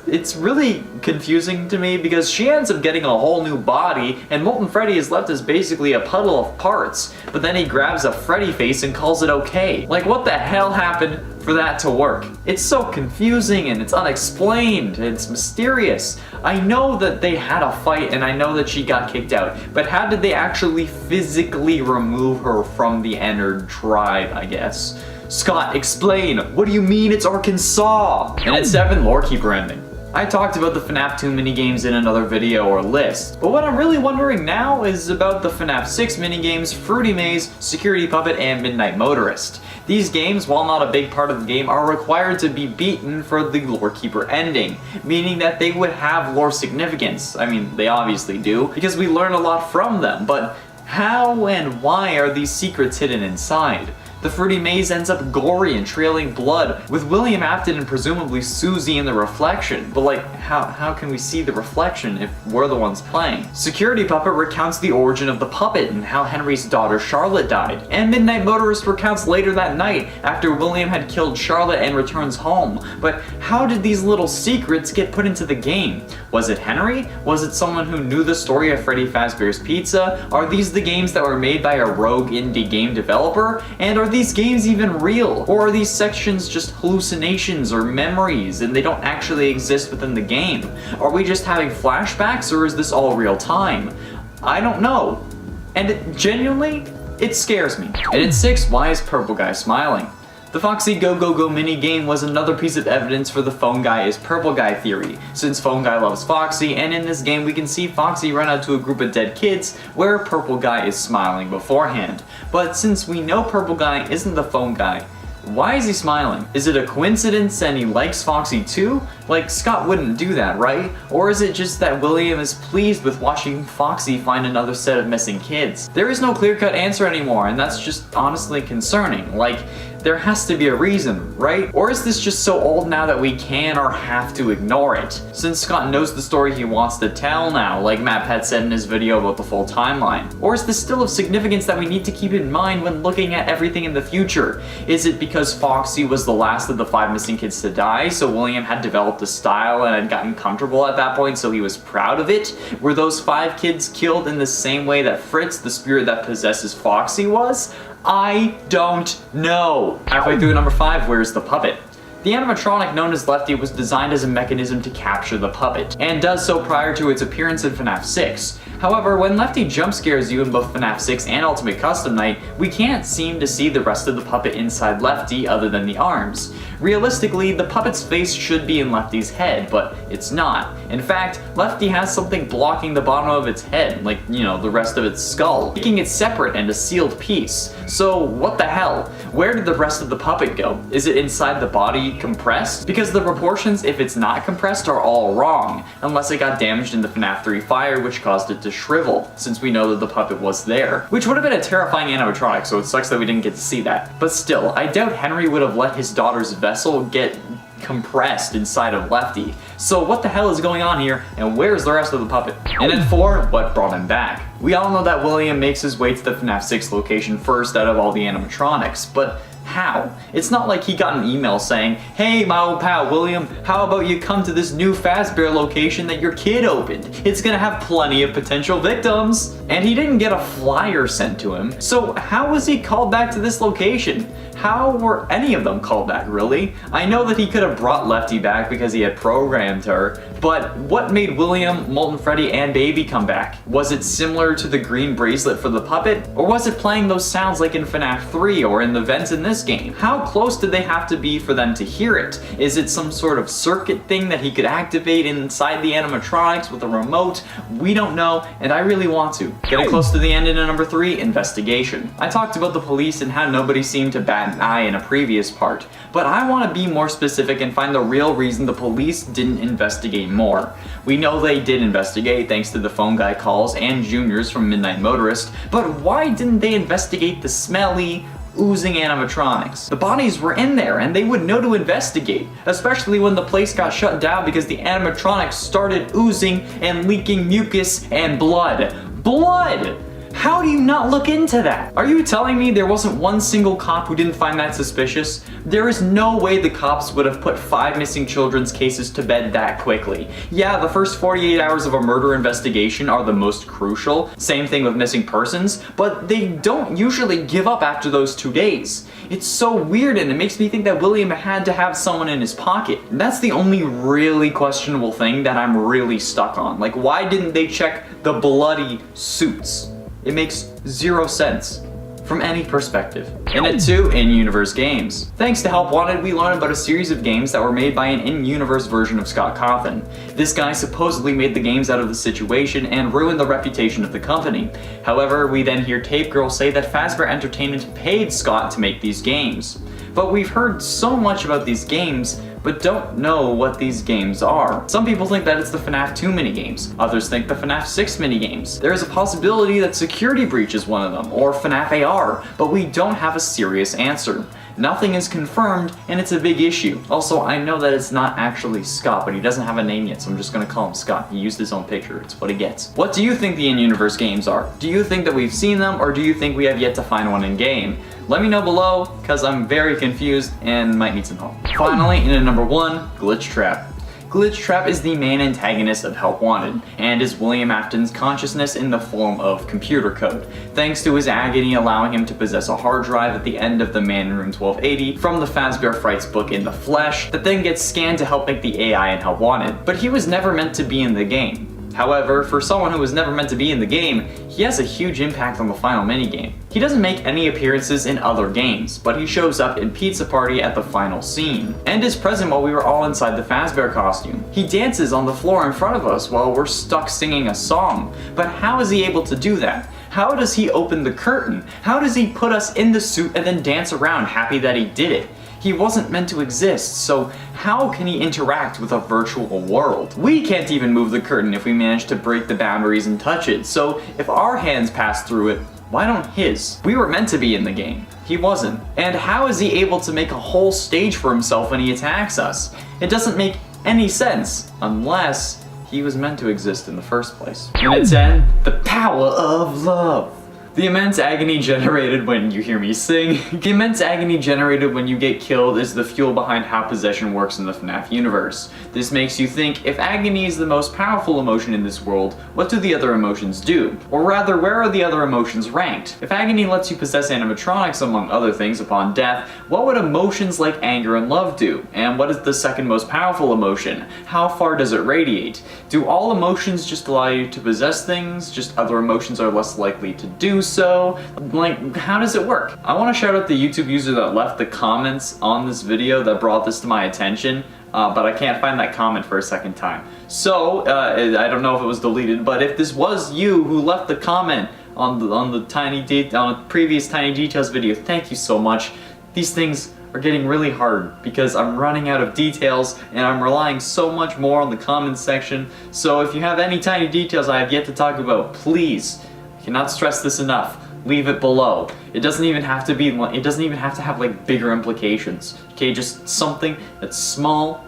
It's really confusing to me because she ends up getting a whole new body and Molten Freddy is left as basically a puddle of parts, but then he grabs a Freddy face and calls it okay. Like, what the hell happened for that to work? It's so confusing and it's unexplained, it's mysterious. I know that they had a fight and I know that she got kicked out, but how did they actually physically remove her from the Ennard tribe, I guess? Scott, explain! What do you mean it's Arkansas? And at 7, Lorekeeper ending. I talked about the FNAF 2 minigames in another video or list, but what I'm really wondering now is about the FNAF 6 minigames, Fruity Maze, Security Puppet, and Midnight Motorist. These games, while not a big part of the game, are required to be beaten for the Lorekeeper ending, meaning that they would have lore significance. I mean, they obviously do, because we learn a lot from them, but how and why are these secrets hidden inside? The Fruity Maze ends up gory and trailing blood, with William Afton and presumably Susie in the reflection. But like, how can we see the reflection if we're the ones playing? Security Puppet recounts the origin of the puppet and how Henry's daughter Charlotte died. And Midnight Motorist recounts later that night, after William had killed Charlotte and returns home. But how did these little secrets get put into the game? Was it Henry? Was it someone who knew the story of Freddy Fazbear's Pizza? Are these the games that were made by a rogue indie game developer? And are these games even real? Or are these sections just hallucinations or memories and they don't actually exist within the game? Are we just having flashbacks or is this all real time? I don't know. And genuinely, it scares me. And at 6, why is Purple Guy smiling? The Foxy Go Go Go mini game was another piece of evidence for the phone guy is purple guy theory, since phone guy loves Foxy, and in this game we can see Foxy run out to a group of dead kids where purple guy is smiling beforehand. But since we know purple guy isn't the phone guy, why is he smiling? Is it a coincidence and he likes Foxy too? Like, Scott wouldn't do that, right? Or is it just that William is pleased with watching Foxy find another set of missing kids? There is no clear-cut answer anymore, and that's just honestly concerning. Like, there has to be a reason, right? Or is this just so old now that we can or have to ignore it? Since Scott knows the story he wants to tell now, like MatPat said in his video about the full timeline. Or is this still of significance that we need to keep in mind when looking at everything in the future? Is it because Foxy was the last of the 5 missing kids to die, so William had developed a style and had gotten comfortable at that point, so he was proud of it? Were those 5 kids killed in the same way that Fritz, the spirit that possesses Foxy, was? I don't know. Halfway through number 5, where's the puppet? The animatronic known as Lefty was designed as a mechanism to capture the puppet, and does so prior to its appearance in FNAF 6. However, when Lefty jump scares you in both FNAF 6 and Ultimate Custom Night, we can't seem to see the rest of the puppet inside Lefty other than the arms. Realistically, the puppet's face should be in Lefty's head, but it's not. In fact, Lefty has something blocking the bottom of its head, like, you know, the rest of its skull, making it separate and a sealed piece. So, what the hell? Where did the rest of the puppet go? Is it inside the body compressed? Because the proportions, if it's not compressed, are all wrong, unless it got damaged in the FNAF 3 fire, which caused it to shrivel, since we know that the puppet was there. Which would have been a terrifying animatronic, so it sucks that we didn't get to see that. But still, I doubt Henry would have let his daughter's vessel get compressed inside of Lefty. So what the hell is going on here, and where's the rest of the puppet? And then 4, what brought him back? We all know that William makes his way to the FNAF 6 location first out of all the animatronics, but how? It's not like he got an email saying, "Hey, my old pal William, how about you come to this new Fazbear location that your kid opened? It's gonna have plenty of potential victims." And he didn't get a flyer sent to him, so how was he called back to this location? How were any of them called back, really? I know that he could have brought Lefty back because he had programmed her, but what made William, Molten Freddy, and Baby come back? Was it similar to the green bracelet for the puppet? Or was it playing those sounds like in FNAF 3 or in the vents in this game? How close did they have to be for them to hear it? Is it some sort of circuit thing that he could activate inside the animatronics with a remote? We don't know, and I really want to. Getting close to the end in number 3, investigation. I talked about the police and how nobody seemed to bat an eye in a previous part, but I want to be more specific and find the real reason the police didn't investigate more. We know they did investigate thanks to the phone guy calls and Juniors from Midnight Motorist, but why didn't they investigate the smelly, oozing animatronics? The bodies were in there and they would know to investigate, especially when the place got shut down because the animatronics started oozing and leaking mucus and blood. Blood! How do you not look into that? Are you telling me there wasn't one single cop who didn't find that suspicious? There is no way the cops would have put 5 missing children's cases to bed that quickly. Yeah, the first 48 hours of a murder investigation are the most crucial, same thing with missing persons, but they don't usually give up after those 2 days. It's so weird and it makes me think that William had to have someone in his pocket. That's the only really questionable thing that I'm really stuck on. Like, why didn't they check the bloody suits? It makes 0 sense from any perspective. And at 2, in-universe games. Thanks to Help Wanted, we learned about a series of games that were made by an in-universe version of Scott Cawthon. This guy supposedly made the games out of the situation and ruined the reputation of the company. However, we then hear Tape Girl say that Fazbear Entertainment paid Scott to make these games. But we've heard so much about these games, but don't know what these games are. Some people think that it's the FNAF 2 minigames, others think the FNAF 6 minigames. There is a possibility that Security Breach is one of them, or FNAF AR, but we don't have a serious answer. Nothing is confirmed, and it's a big issue. Also, I know that it's not actually Scott, but he doesn't have a name yet, so I'm just gonna call him Scott. He used his own picture, it's what he gets. What do you think the in-universe games are? Do you think that we've seen them, or do you think we have yet to find one in-game? Let me know below, because I'm very confused and might need some help. Finally, in at number 1, Glitchtrap. Glitchtrap is the main antagonist of Help Wanted, and is William Afton's consciousness in the form of computer code, thanks to his agony allowing him to possess a hard drive at the end of the Man in Room 1280 from the Fazbear Frights book in the flesh, that then gets scanned to help make the AI in Help Wanted. But he was never meant to be in the game. However, for someone who was never meant to be in the game, he has a huge impact on the final minigame. He doesn't make any appearances in other games, but he shows up in Pizza Party at the final scene, and is present while we were all inside the Fazbear costume. He dances on the floor in front of us while we're stuck singing a song. But how is he able to do that? How does he open the curtain? How does he put us in the suit and then dance around happy that he did it? He wasn't meant to exist, so how can he interact with a virtual world? We can't even move the curtain if we manage to break the boundaries and touch it, so if our hands pass through it, why don't his? We were meant to be in the game. He wasn't. And how is he able to make a whole stage for himself when he attacks us? It doesn't make any sense, unless he was meant to exist in the first place. Minute 10, the power of love. The immense agony generated when you hear me sing. The immense agony generated when you get killed is the fuel behind how possession works in the FNAF universe. This makes you think, if agony is the most powerful emotion in this world, what do the other emotions do? Or rather, where are the other emotions ranked? If agony lets you possess animatronics among other things upon death, what would emotions like anger and love do? And what is the second most powerful emotion? How far does it radiate? Do all emotions just allow you to possess things? Just other emotions are less likely to do so? Like, how does it work? I want to shout out the YouTube user that left the comments on this video that brought this to my attention, but I can't find that comment for a second time. So, I don't know if it was deleted, but if this was you who left the comment on the previous Tiny Details video, thank you so much. These things are getting really hard because I'm running out of details and I'm relying so much more on the comments section. So if you have any tiny details I have yet to talk about, please, I cannot stress this enough, leave it below. It doesn't even have to be, it doesn't even have to have like bigger implications. Okay, just something that's small,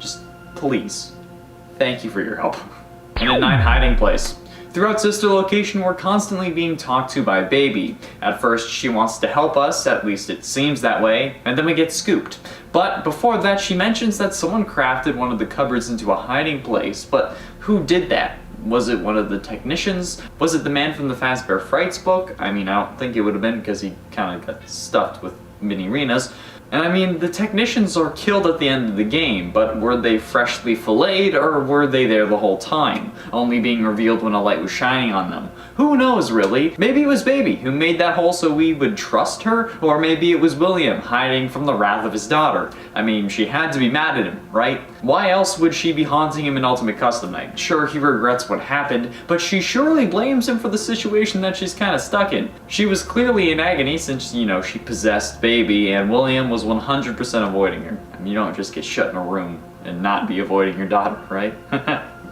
just please. Thank you for your help. Minute 9, hiding place. Throughout Sister Location, we're constantly being talked to by Baby. At first, she wants to help us, at least it seems that way, and then we get scooped. But before that, she mentions that someone crafted one of the cupboards into a hiding place, but who did that? Was it one of the technicians? Was it the man from the Fazbear Frights book? I mean, I don't think it would have been because he kind of got stuffed with mini arenas. And I mean, the technicians are killed at the end of the game, but were they freshly filleted or were they there the whole time, only being revealed when a light was shining on them? Who knows, really? Maybe it was Baby who made that hole so we would trust her, or maybe it was William hiding from the wrath of his daughter. I mean, she had to be mad at him, right? Why else would she be haunting him in Ultimate Custom Night? Sure, he regrets what happened, but she surely blames him for the situation that she's kind of stuck in. She was clearly in agony since, you know, she possessed Baby, and William was 100% avoiding her. I mean, you don't just get shut in a room and not be avoiding your daughter, right?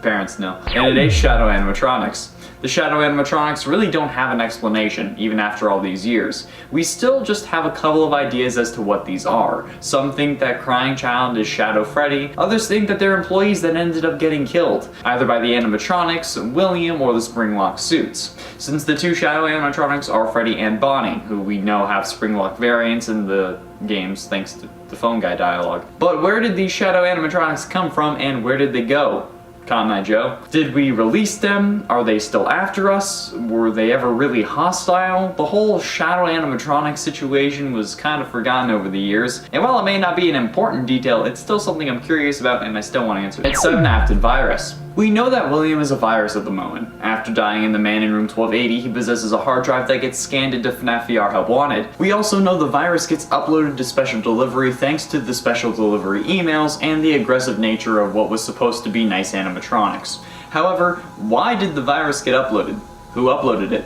Parents know. And today's Shadow Animatronics. The Shadow Animatronics really don't have an explanation, even after all these years. We still just have a couple of ideas as to what these are. Some think that Crying Child is Shadow Freddy, others think that they're employees that ended up getting killed, either by the animatronics, William, or the Springlock suits. Since the two Shadow Animatronics are Freddy and Bonnie, who we know have Springlock variants in the games thanks to the phone guy dialogue. But where did these Shadow Animatronics come from and where did they go? Cotton Eye Joe. Did we release them? Are they still after us? Were they ever really hostile? The whole Shadow Animatronic situation was kind of forgotten over the years, and while it may not be an important detail, it's still something I'm curious about and I still want to answer. It's an Afton virus. We know that William is a virus at the moment. After dying in the man in room 1280, he possesses a hard drive that gets scanned into FNAF VR Help Wanted. We also know the virus gets uploaded to special delivery thanks to the special delivery emails and the aggressive nature of what was supposed to be nice animatronics. However, why did the virus get uploaded? Who uploaded it?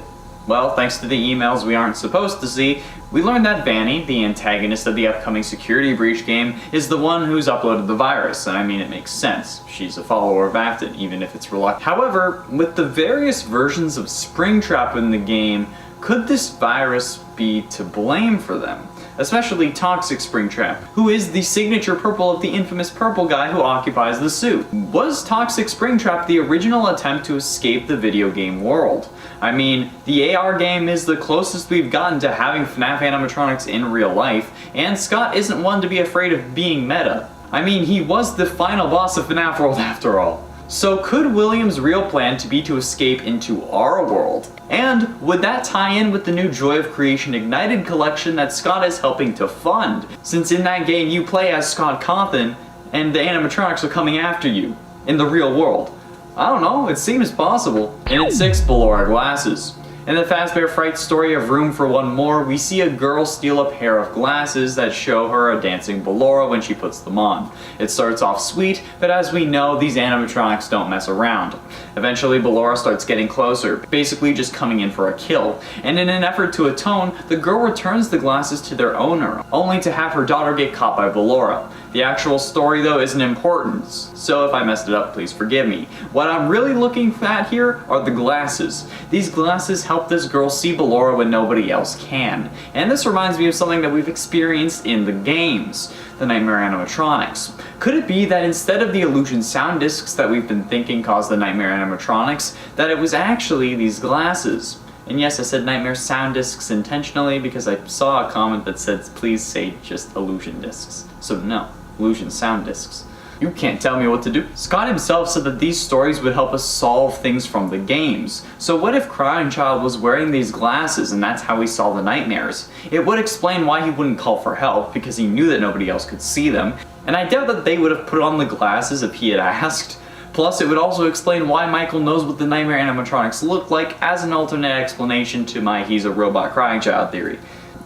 Well, thanks to the emails we aren't supposed to see, we learned that Vanny, the antagonist of the upcoming Security Breach game, is the one who's uploaded the virus, and I mean it makes sense. She's a follower of Afton, even if it's reluctant. However, with the various versions of Springtrap in the game, could this virus be to blame for them? Especially Toxic Springtrap, who is the signature purple of the infamous purple guy who occupies the suit. Was Toxic Springtrap the original attempt to escape the video game world? I mean, the AR game is the closest we've gotten to having FNAF animatronics in real life, and Scott isn't one to be afraid of being meta. I mean, he was the final boss of FNAF World after all. So could William's real plan to be to escape into our world? And would that tie in with the new Joy of Creation Ignited collection that Scott is helping to fund? Since in that game you play as Scott Cawthon, and the animatronics are coming after you in the real world. I don't know, it seems possible. And at 6, Ballora glasses. In the Fazbear Fright story of Room for One More, we see a girl steal a pair of glasses that show her a dancing Ballora when she puts them on. It starts off sweet, but as we know, these animatronics don't mess around. Eventually, Ballora starts getting closer, basically just coming in for a kill, and in an effort to atone, the girl returns the glasses to their owner, only to have her daughter get caught by Ballora. The actual story though isn't important, so if I messed it up, please forgive me. What I'm really looking at here are the glasses. These glasses help this girl see Ballora when nobody else can. And this reminds me of something that we've experienced in the games, the Nightmare animatronics. Could it be that instead of the illusion sound discs that we've been thinking caused the Nightmare animatronics, that it was actually these glasses? And yes, I said Nightmare sound discs intentionally because I saw a comment that said please say just illusion discs. So no. Illusion sound discs. You can't tell me what to do. Scott himself said that these stories would help us solve things from the games. So what if Crying Child was wearing these glasses and that's how he saw the nightmares? It would explain why he wouldn't call for help because he knew that nobody else could see them. And I doubt that they would have put on the glasses if he had asked. Plus, it would also explain why Michael knows what the Nightmare animatronics look like as an alternate explanation to my he's a robot crying child theory,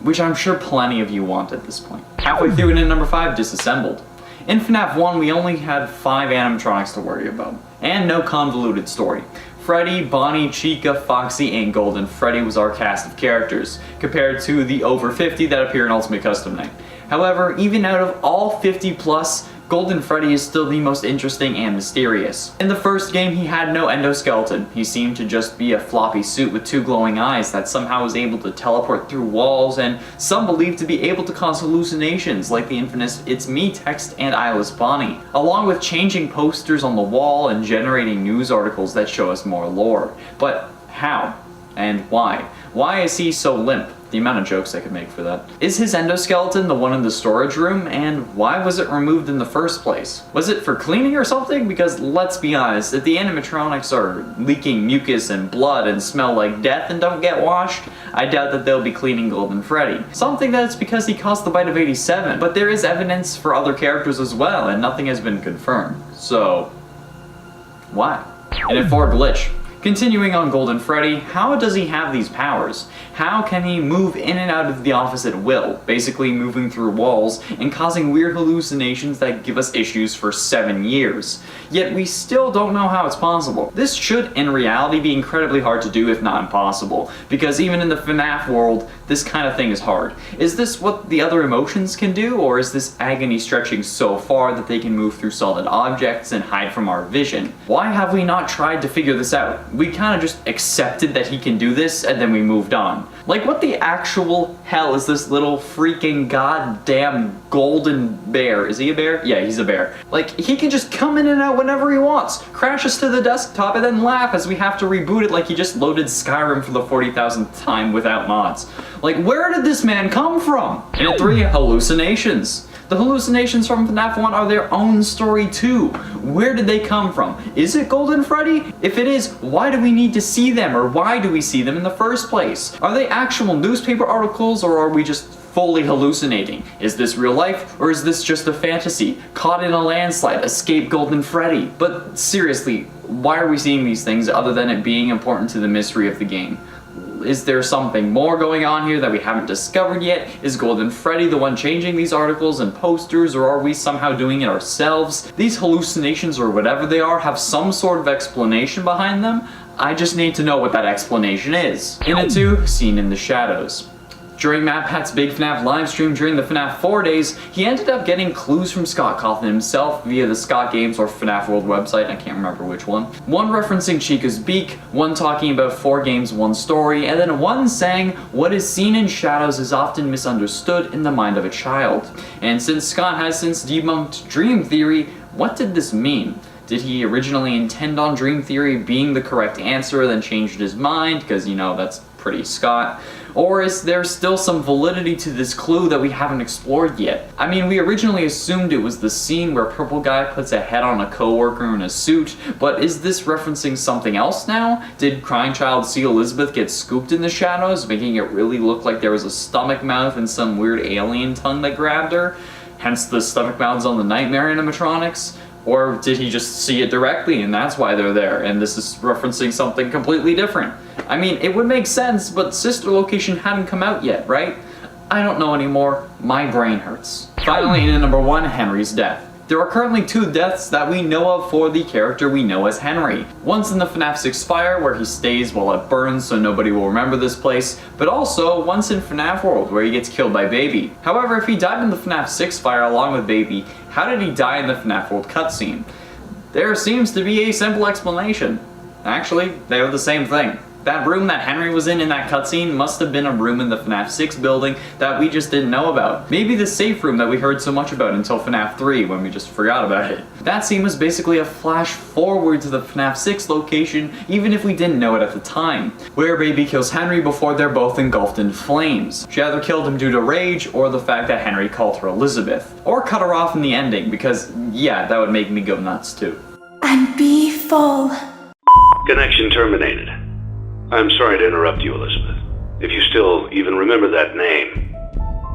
which I'm sure plenty of you want at this point. Halfway through and in number 5, Disassembled. In FNAF 1, we only had 5 animatronics to worry about, and no convoluted story. Freddy, Bonnie, Chica, Foxy, and Golden Freddy was our cast of characters, compared to the over 50 that appear in Ultimate Custom Night. However, even out of all 50 plus, Golden Freddy is still the most interesting and mysterious. In the first game, he had no endoskeleton. He seemed to just be a floppy suit with 2 glowing eyes that somehow was able to teleport through walls, and some believed to be able to cause hallucinations like the infamous "It's Me" text and "Eyeless Bonnie," along with changing posters on the wall and generating news articles that show us more lore. But how? And why? Why is he so limp? The amount of jokes I could make for that. Is his endoskeleton the one in the storage room? And why was it removed in the first place? Was it for cleaning or something? Because let's be honest, if the animatronics are leaking mucus and blood and smell like death and don't get washed, I doubt that they'll be cleaning Golden Freddy. Something that's because he caused the bite of 87, but there is evidence for other characters as well, and nothing has been confirmed. So, why? And at 4, Glitch. Continuing on Golden Freddy, how does he have these powers? How can he move in and out of the office at will, basically moving through walls and causing weird hallucinations that give us issues for 7 years? Yet we still don't know how it's possible. This should, in reality, be incredibly hard to do, if not impossible, because even in the FNAF world, this kind of thing is hard. Is this what the other emotions can do, or is this agony stretching so far that they can move through solid objects and hide from our vision? Why have we not tried to figure this out? We kind of just accepted that he can do this, and then we moved on. Like, what the actual hell is this little freaking goddamn golden bear? Is he a bear? Yeah, he's a bear. Like, he can just come in and out whenever he wants, crash us to the desktop, and then laugh as we have to reboot it like he just loaded Skyrim for the 40,000th time without mods. Like, where did this man come from? And at 3, hallucinations. The hallucinations from FNAF 1 are their own story too. Where did they come from? Is it Golden Freddy? If it is, why do we need to see them, or why do we see them in the first place? Are they actual newspaper articles, or are we just fully hallucinating? Is this real life, or is this just a fantasy? Caught in a landslide, escape Golden Freddy. But seriously, why are we seeing these things other than it being important to the mystery of the game? Is there something more going on here that we haven't discovered yet? Is Golden Freddy the one changing these articles and posters, or are we somehow doing it ourselves? These hallucinations, or whatever they are, have some sort of explanation behind them. I just need to know what that explanation is. In a 2, Seen in the Shadows. During MatPat's Big FNAF livestream during the FNAF 4 days, he ended up getting clues from Scott Cawthon himself via the Scott Games or FNAF World website, I can't remember which one. One referencing Chica's beak, one talking about 4 games, 1 story, and then one saying, what is seen in shadows is often misunderstood in the mind of a child. And since Scott has since debunked Dream Theory, what did this mean? Did he originally intend on Dream Theory being the correct answer, then changed his mind, because, you know, that's pretty Scott? Or is there still some validity to this clue that we haven't explored yet? I mean, we originally assumed it was the scene where Purple Guy puts a head on a coworker in a suit, but is this referencing something else now? Did Crying Child see Elizabeth get scooped in the shadows, making it really look like there was a stomach mouth and some weird alien tongue that grabbed her? Hence the stomach mouths on the Nightmare animatronics? Or did he just see it directly and that's why they're there, and this is referencing something completely different? I mean, it would make sense, but sister location hadn't come out yet, right? I don't know anymore. My brain hurts. Finally, in number 1, Henry's death. There are currently 2 deaths that we know of for the character we know as Henry. One's in the FNAF 6 fire, where he stays while it burns so nobody will remember this place, but also once in FNAF World, where he gets killed by Baby. However, if he died in the FNAF 6 fire along with Baby, how did he die in the FNAF World cutscene? There seems to be a simple explanation. Actually, they are the same thing. That room that Henry was in that cutscene must have been a room in the FNAF 6 building that we just didn't know about. Maybe the safe room that we heard so much about until FNAF 3 when we just forgot about it. That scene was basically a flash forward to the FNAF 6 location, even if we didn't know it at the time, where Baby kills Henry before they're both engulfed in flames. She either killed him due to rage or the fact that Henry called her Elizabeth. Or cut her off in the ending, because yeah, that would make me go nuts too. And be full. Connection terminated. I'm sorry to interrupt you, Elizabeth, if you still even remember that name,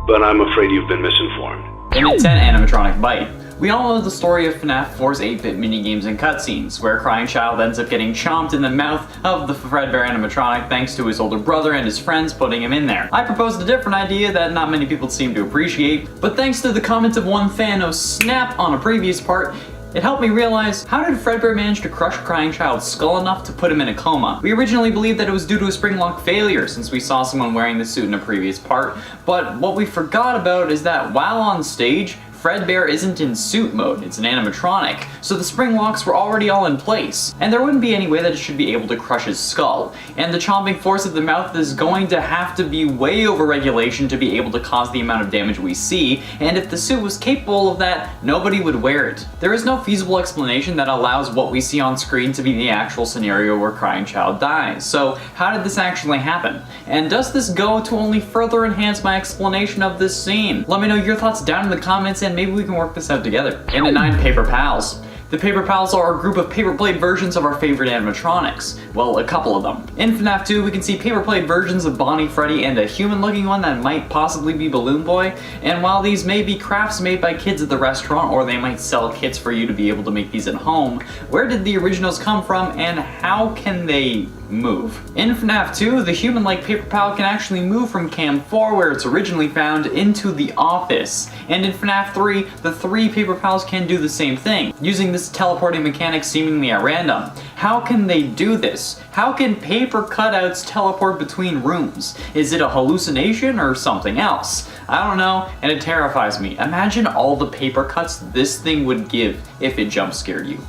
but I'm afraid you've been misinformed. In its 10 animatronic bite, we all know the story of FNAF 4's 8-bit minigames and cutscenes, where Crying Child ends up getting chomped in the mouth of the Fredbear animatronic thanks to his older brother and his friends putting him in there. I proposed a different idea that not many people seem to appreciate, but thanks to the comments of one Thanos Snap on a previous part, it helped me realize, how did Fredbear manage to crush Crying Child's skull enough to put him in a coma? We originally believed that it was due to a spring lock failure since we saw someone wearing the suit in a previous part, but what we forgot about is that while on stage, Fredbear isn't in suit mode, it's an animatronic, so the spring locks were already all in place, and there wouldn't be any way that it should be able to crush his skull, and the chomping force of the mouth is going to have to be way over regulation to be able to cause the amount of damage we see, and if the suit was capable of that, nobody would wear it. There is no feasible explanation that allows what we see on screen to be the actual scenario where Crying Child dies, so how did this actually happen? And does this go to only further enhance my explanation of this scene? Let me know your thoughts down in the comments and maybe we can work this out together. And the 9 Paper Pals. The Paper Pals are a group of paper plate versions of our favorite animatronics. Well, a couple of them. In FNAF 2, we can see paper plate versions of Bonnie, Freddy, and a human-looking one that might possibly be Balloon Boy. And while these may be crafts made by kids at the restaurant, or they might sell kits for you to be able to make these at home, where did the originals come from and how can they move? In FNAF 2, the human-like Paper Pal can actually move from Cam 4, where it's originally found, into the office. And in FNAF 3, the 3 Paper Pals can do the same thing, using this teleporting mechanic seemingly at random. How can they do this? How can paper cutouts teleport between rooms? Is it a hallucination or something else? I don't know, and it terrifies me. Imagine all the paper cuts this thing would give if it jump scared you.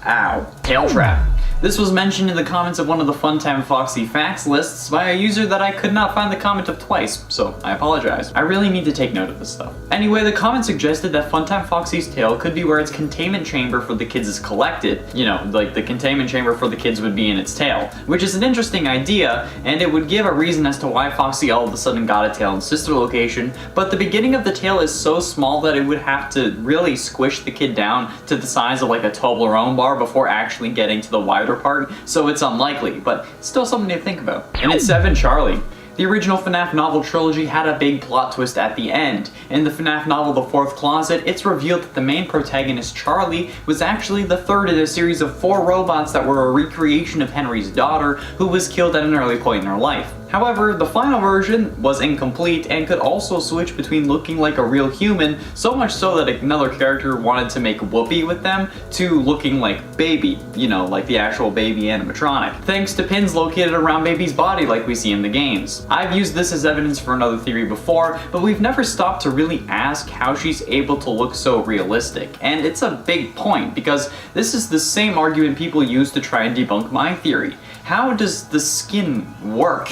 Ow. Tail Trap. This was mentioned in the comments of one of the Funtime Foxy Facts lists by a user that I could not find the comment of twice, so I apologize. I really need to take note of this stuff. Anyway, the comment suggested that Funtime Foxy's tail could be where its containment chamber for the kids is collected. You know, like the containment chamber for the kids would be in its tail, which is an interesting idea, and it would give a reason as to why Foxy all of a sudden got a tail in sister location, but the beginning of the tail is so small that it would have to really squish the kid down to the size of like a Toblerone bar before actually getting to the wider part, so it's unlikely, but still something to think about. And it's 7 Charlie. The original FNAF novel trilogy had a big plot twist at the end. In the FNAF novel The Fourth Closet, it's revealed that the main protagonist, Charlie, was actually the third in a series of 4 robots that were a recreation of Henry's daughter, who was killed at an early point in her life. However, the final version was incomplete and could also switch between looking like a real human, so much so that another character wanted to make Whoopi with them, to looking like Baby, you know, like the actual Baby animatronic, thanks to pins located around Baby's body like we see in the games. I've used this as evidence for another theory before, but we've never stopped to really ask how she's able to look so realistic. And it's a big point, because this is the same argument people use to try and debunk my theory. How does the skin work?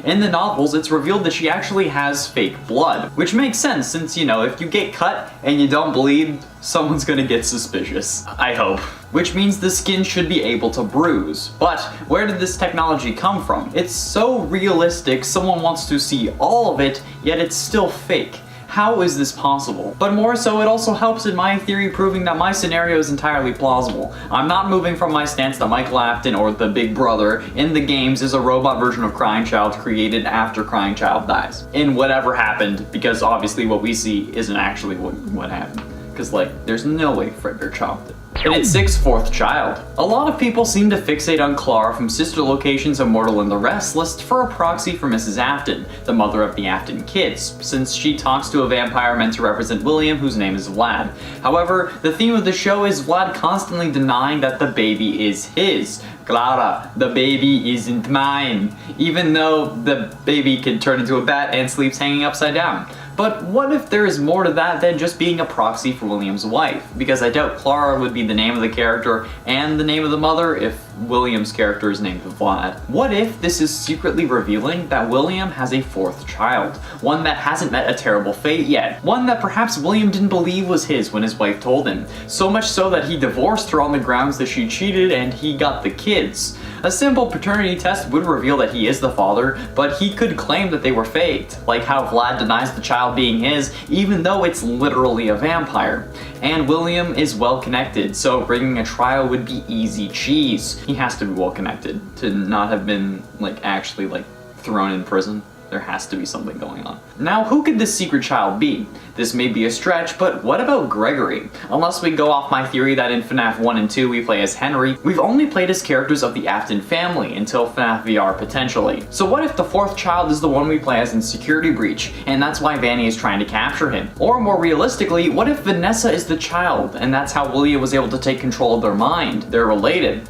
In the novels, it's revealed that she actually has fake blood, which makes sense since, you know, if you get cut and you don't bleed, someone's gonna get suspicious. I hope. Which means the skin should be able to bruise. But where did this technology come from? It's so realistic, someone wants to see all of it, yet it's still fake. How is this possible? But more so, it also helps in my theory proving that my scenario is entirely plausible. I'm not moving from my stance that Michael Afton, or the Big Brother, in the games is a robot version of Crying Child created after Crying Child dies. In whatever happened, because obviously what we see isn't actually what happened. Because, like, there's no way Fredbear chopped it. In its sixth fourth child. A lot of people seem to fixate on Clara from Sister Location's Immortal and the Rest list for a proxy for Mrs. Afton, the mother of the Afton kids, since she talks to a vampire meant to represent William, whose name is Vlad. However, the theme of the show is Vlad constantly denying that the baby is his. Clara, the baby isn't mine, even though the baby can turn into a bat and sleeps hanging upside down. But what if there is more to that than just being a proxy for William's wife? Because I doubt Clara would be the name of the character and the name of the mother if William's character is named Vlad. What if this is secretly revealing that William has a fourth child? One that hasn't met a terrible fate yet. One that perhaps William didn't believe was his when his wife told him. So much so that he divorced her on the grounds that she cheated and he got the kids. A simple paternity test would reveal that he is the father, but he could claim that they were faked, like how Vlad denies the child being his, even though it's literally a vampire. And William is well connected, so bringing a trial would be easy cheese. He has to be well connected to not have been actually thrown in prison. There has to be something going on. Now, who could this secret child be? This may be a stretch, but what about Gregory? Unless we go off my theory that in FNAF 1 and 2 we play as Henry, we've only played as characters of the Afton family until FNAF VR potentially. So what if the fourth child is the one we play as in Security Breach, and that's why Vanny is trying to capture him? Or more realistically, what if Vanessa is the child, and that's how William was able to take control of their mind? They're related.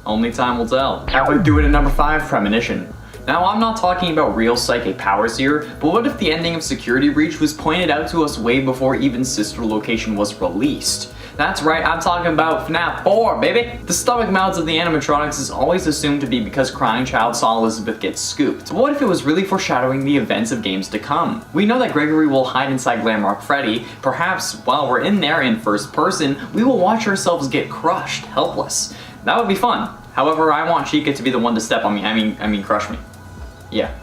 Only time will tell. How about we do it at number 5, Premonition? Now, I'm not talking about real psychic powers here, but what if the ending of Security Breach was pointed out to us way before even Sister Location was released? That's right, I'm talking about FNAF 4, baby! The stomach mouths of the animatronics is always assumed to be because Crying Child saw Elizabeth get scooped. What if it was really foreshadowing the events of games to come? We know that Gregory will hide inside Glamrock Freddy. Perhaps, while we're in there in first person, we will watch ourselves get crushed, helpless. That would be fun. However, I want Chica to be the one to step on me, I mean crush me. Yeah.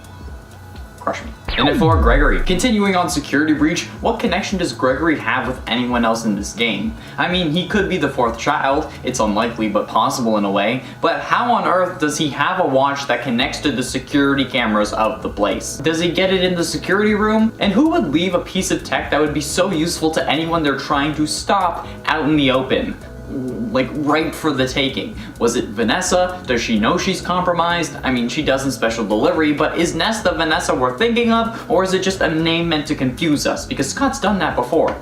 Crush me. And at 4, Gregory. Continuing on Security Breach, what connection does Gregory have with anyone else in this game? I mean, he could be the fourth child, it's unlikely but possible in a way, but how on earth does he have a watch that connects to the security cameras of the place? Does he get it in the security room? And who would leave a piece of tech that would be so useful to anyone they're trying to stop out in the open? Like, ripe for the taking. Was it Vanessa? Does she know she's compromised? I mean, she does in Special Delivery, but is Ness the Vanessa we're thinking of, or is it just a name meant to confuse us? Because Scott's done that before.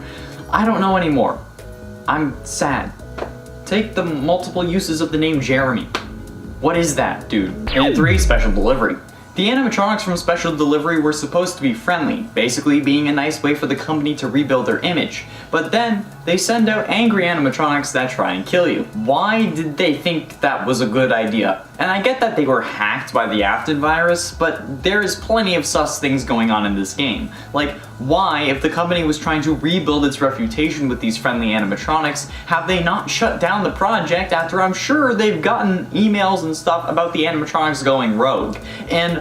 I don't know anymore. I'm sad. Take the multiple uses of the name Jeremy. What is that, dude? And at 3, Special Delivery. The animatronics from Special Delivery were supposed to be friendly, basically being a nice way for the company to rebuild their image. But then, they send out angry animatronics that try and kill you. Why did they think that was a good idea? And I get that they were hacked by the Afton virus, but there is plenty of sus things going on in this game. Like, why, if the company was trying to rebuild its reputation with these friendly animatronics, have they not shut down the project after I'm sure they've gotten emails and stuff about the animatronics going rogue? And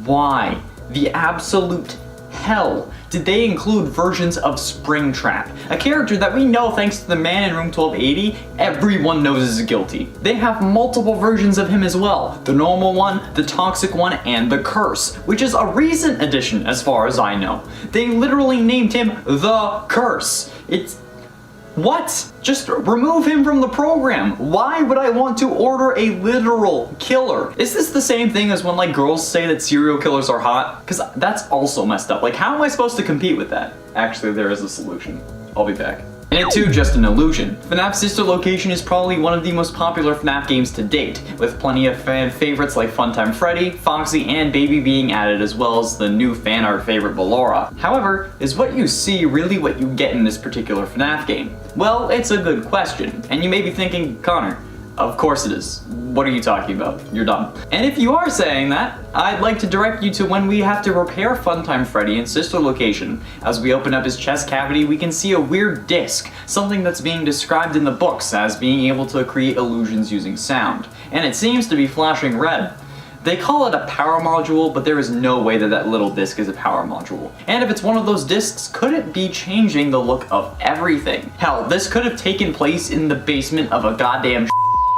why the absolute hell did they include versions of Springtrap, a character that we know thanks to the man in room 1280, everyone knows is guilty. They have multiple versions of him as well, the normal one, the toxic one, and the curse, which is a recent addition as far as I know. They literally named him the Curse. It's... what? Just remove him from the program. Why would I want to order a literal killer? Is this the same thing as when girls say that serial killers are hot? Because that's also messed up. How am I supposed to compete with that? Actually, there is a solution. I'll be back. And it too, just an illusion. FNAF Sister Location is probably one of the most popular FNAF games to date, with plenty of fan favorites like Funtime Freddy, Foxy, and Baby being added, as well as the new fan art favorite Ballora. However, is what you see really what you get in this particular FNAF game? Well, it's a good question, and you may be thinking, Connor, of course it is. What are you talking about? You're dumb. And if you are saying that, I'd like to direct you to when we have to repair Funtime Freddy in Sister Location. As we open up his chest cavity, we can see a weird disc, something that's being described in the books as being able to create illusions using sound. And it seems to be flashing red. They call it a power module, but there is no way that that little disc is a power module. And if it's one of those discs, could it be changing the look of everything? Hell, this could have taken place in the basement of a goddamn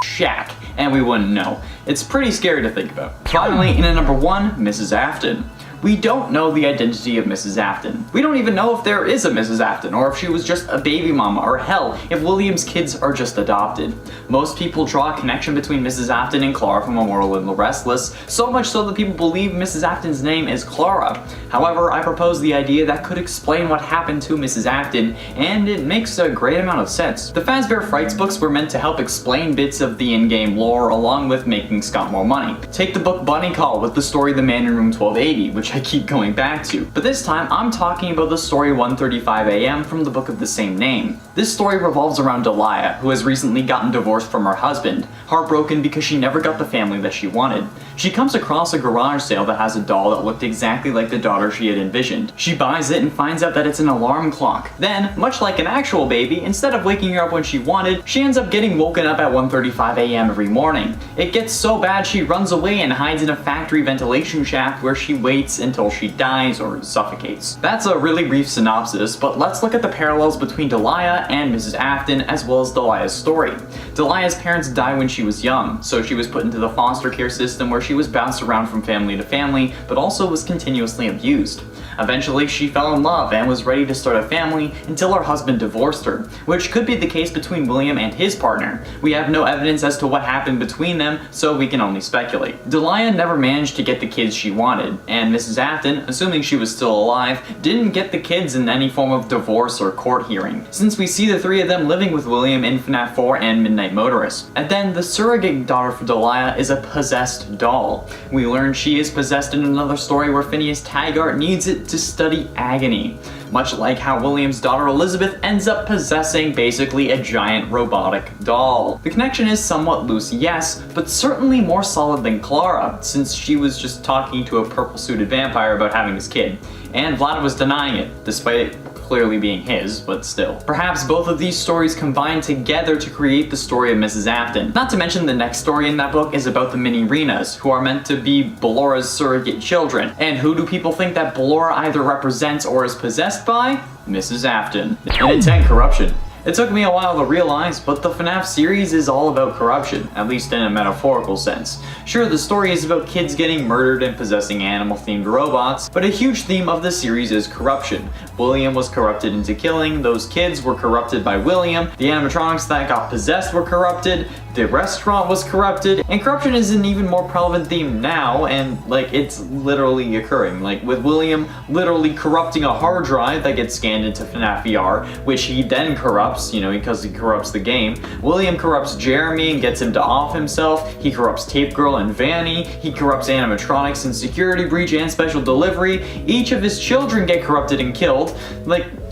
shack, and we wouldn't know. It's pretty scary to think about. Finally, in at number 1, Mrs. Afton. We don't know the identity of Mrs. Afton. We don't even know if there is a Mrs. Afton, or if she was just a baby mama, or hell, if William's kids are just adopted. Most people draw a connection between Mrs. Afton and Clara from A Moral and the Restless, so much so that people believe Mrs. Afton's name is Clara. However, I propose the idea that could explain what happened to Mrs. Afton, and it makes a great amount of sense. The Fazbear Frights books were meant to help explain bits of the in-game lore along with making Scott more money. Take the book Bunny Call with the story The Man in Room 1280, which I keep going back to, but this time I'm talking about the story 1:35 AM from the book of the same name. This story revolves around Delia, who has recently gotten divorced from her husband, heartbroken because she never got the family that she wanted. She comes across a garage sale that has a doll that looked exactly like the daughter she had envisioned. She buys it and finds out that it's an alarm clock. Then, much like an actual baby, instead of waking her up when she wanted, she ends up getting woken up at 1:35 AM every morning. It gets so bad she runs away and hides in a factory ventilation shaft where she waits until she dies or suffocates. That's a really brief synopsis, but let's look at the parallels between Delia and Mrs. Afton as well as Delia's story. Delia's parents died when she was young, so she was put into the foster care system where she was bounced around from family to family, but also was continuously abused. Eventually, she fell in love and was ready to start a family until her husband divorced her, which could be the case between William and his partner. We have no evidence as to what happened between them, so we can only speculate. Delia never managed to get the kids she wanted, and Mrs. Afton, assuming she was still alive, didn't get the kids in any form of divorce or court hearing, since we see the three of them living with William in FNAF 4 and Midnight Motorist. And then the surrogate daughter for Delia is a possessed doll. We learn she is possessed in another story where Phineas Taggart needs it to study agony, much like how William's daughter Elizabeth ends up possessing basically a giant robotic doll. The connection is somewhat loose, yes, but certainly more solid than Clara, since she was just talking to a purple-suited vampire about having his kid, and Vlad was denying it, despite it clearly being his, but still. Perhaps both of these stories combine together to create the story of Mrs. Afton. Not to mention the next story in that book is about the mini-Renas, who are meant to be Bellora's surrogate children. And who do people think that Bellora either represents or is possessed by? Mrs. Afton. And intent corruption. It took me a while to realize, but the FNAF series is all about corruption, at least in a metaphorical sense. Sure, the story is about kids getting murdered and possessing animal-themed robots, but a huge theme of the series is corruption. William was corrupted into killing, those kids were corrupted by William, the animatronics that got possessed were corrupted, the restaurant was corrupted, and corruption is an even more prevalent theme now, and it's literally occurring. With William literally corrupting a hard drive that gets scanned into FNAF VR, which he then corrupts, because he corrupts the game. William corrupts Jeremy and gets him to off himself, he corrupts Tape Girl and Vanny, he corrupts animatronics in Security Breach and Special Delivery, each of his children get corrupted and killed.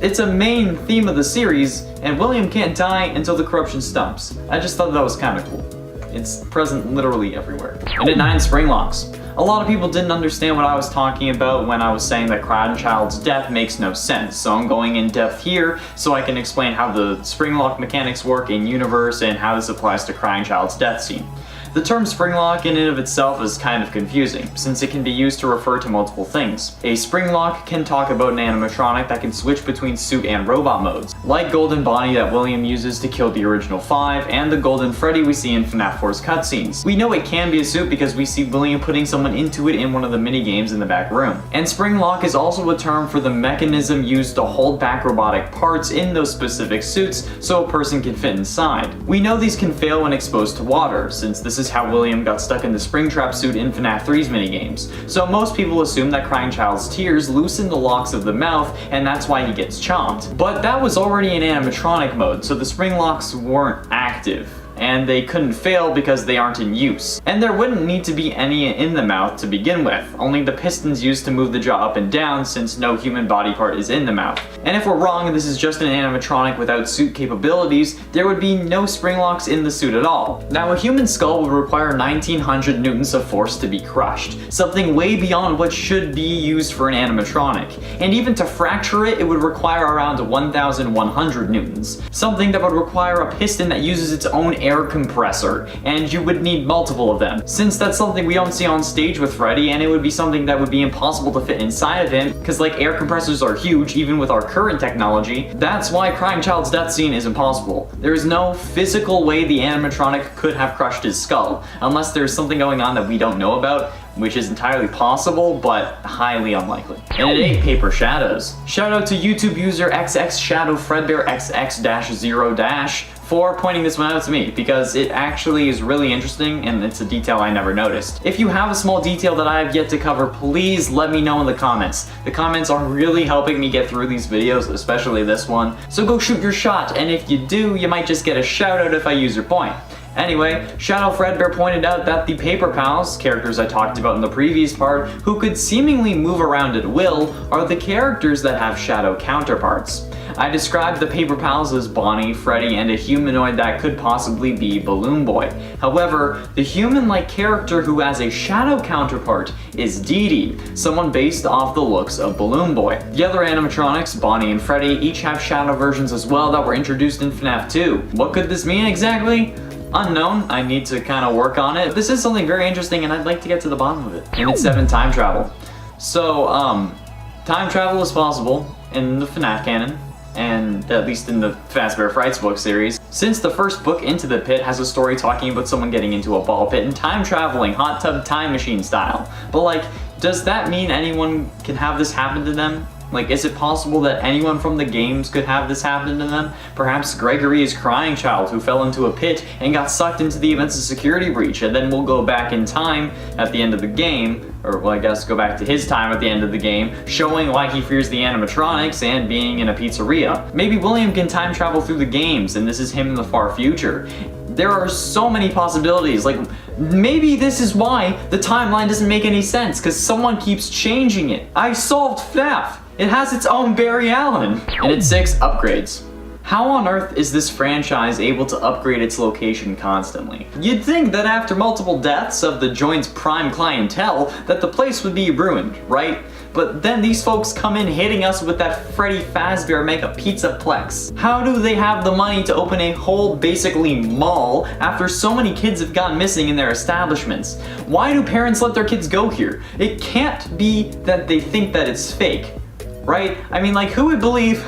It's a main theme of the series, and William can't die until the corruption stops. I just thought that was kind of cool. It's present literally everywhere. And at 9 Springlocks. A lot of people didn't understand what I was talking about when I was saying that Crown Child's death makes no sense, so I'm going in depth here so I can explain how the Springlock mechanics work in Universe and how this applies to Crying Child's death scene. The term Springlock in and of itself is kind of confusing, since it can be used to refer to multiple things. A Springlock can talk about an animatronic that can switch between suit and robot modes, like Golden Bonnie that William uses to kill the original 5, and the Golden Freddy we see in FNAF 4's cutscenes. We know it can be a suit because we see William putting someone into it in one of the mini-games in the back room. And Springlock is also a term for the mechanism used to hold back robotic parts in those specific suits so a person can fit inside. We know these can fail when exposed to water, since this is how William got stuck in the Springtrap suit in FNAF 3's minigames. So most people assume that Crying Child's tears loosen the locks of the mouth, and that's why he gets chomped. But that was already in animatronic mode, so the Springlocks weren't active. And they couldn't fail because they aren't in use. And there wouldn't need to be any in the mouth to begin with, only the pistons used to move the jaw up and down since no human body part is in the mouth. And if we're wrong and this is just an animatronic without suit capabilities, there would be no Springlocks in the suit at all. Now a human skull would require 1900 newtons of force to be crushed, something way beyond what should be used for an animatronic. And even to fracture it, it would require around 1100 newtons, something that would require a piston that uses its own air air compressor, and you would need multiple of them. Since that's something we don't see on stage with Freddy, and it would be something that would be impossible to fit inside of him, because like air compressors are huge even with our current technology, that's why Crying Child's death scene is impossible. There is no physical way the animatronic could have crushed his skull, unless there's something going on that we don't know about, which is entirely possible, but highly unlikely. And it ate paper shadows. Shout out to YouTube user XXShadowFredbearXX-0- for pointing this one out to me, because it actually is really interesting and it's a detail I never noticed. If you have a small detail that I have yet to cover, please let me know in the comments. The comments are really helping me get through these videos, especially this one. So go shoot your shot, and if you do, you might just get a shout out if I use your point. Anyway, Shadow Fredbear pointed out that the Paper Pals, characters I talked about in the previous part, who could seemingly move around at will, are the characters that have shadow counterparts. I described the Paper Pals as Bonnie, Freddy, and a humanoid that could possibly be Balloon Boy. However, the human-like character who has a shadow counterpart is Dee Dee, someone based off the looks of Balloon Boy. The other animatronics, Bonnie and Freddy, each have shadow versions as well that were introduced in FNAF 2. What could this mean exactly? Unknown. I need to kind of work on it. This is something very interesting and I'd like to get to the bottom of it. And it's 7 time travel. So, time travel is possible in the FNAF canon, and at least in the Fazbear Frights book series. Since the first book, Into the Pit, has a story talking about someone getting into a ball pit and time traveling, hot tub time machine style. But like, does that mean anyone can have this happen to them? Like, is it possible that anyone from the games could have this happen to them? Perhaps Gregory is Crying Child, who fell into a pit and got sucked into the events of Security Breach, and then we'll go back in time at the end of the game, or well, I guess go back to his time at the end of the game, showing why he fears the animatronics and being in a pizzeria. Maybe William can time travel through the games, and this is him in the far future. There are so many possibilities. Like, maybe this is why the timeline doesn't make any sense, because someone keeps changing it. I solved FNAF! It has its own Barry Allen! And it's 6 upgrades. How on earth is this franchise able to upgrade its location constantly? You'd think that after multiple deaths of the joint's prime clientele, that the place would be ruined, right? But then these folks come in hitting us with that Freddy Fazbear Mega Pizzaplex. How do they have the money to open a whole, basically, mall after so many kids have gone missing in their establishments? Why do parents let their kids go here? It can't be that they think that it's fake, right? I mean, like, who would believe...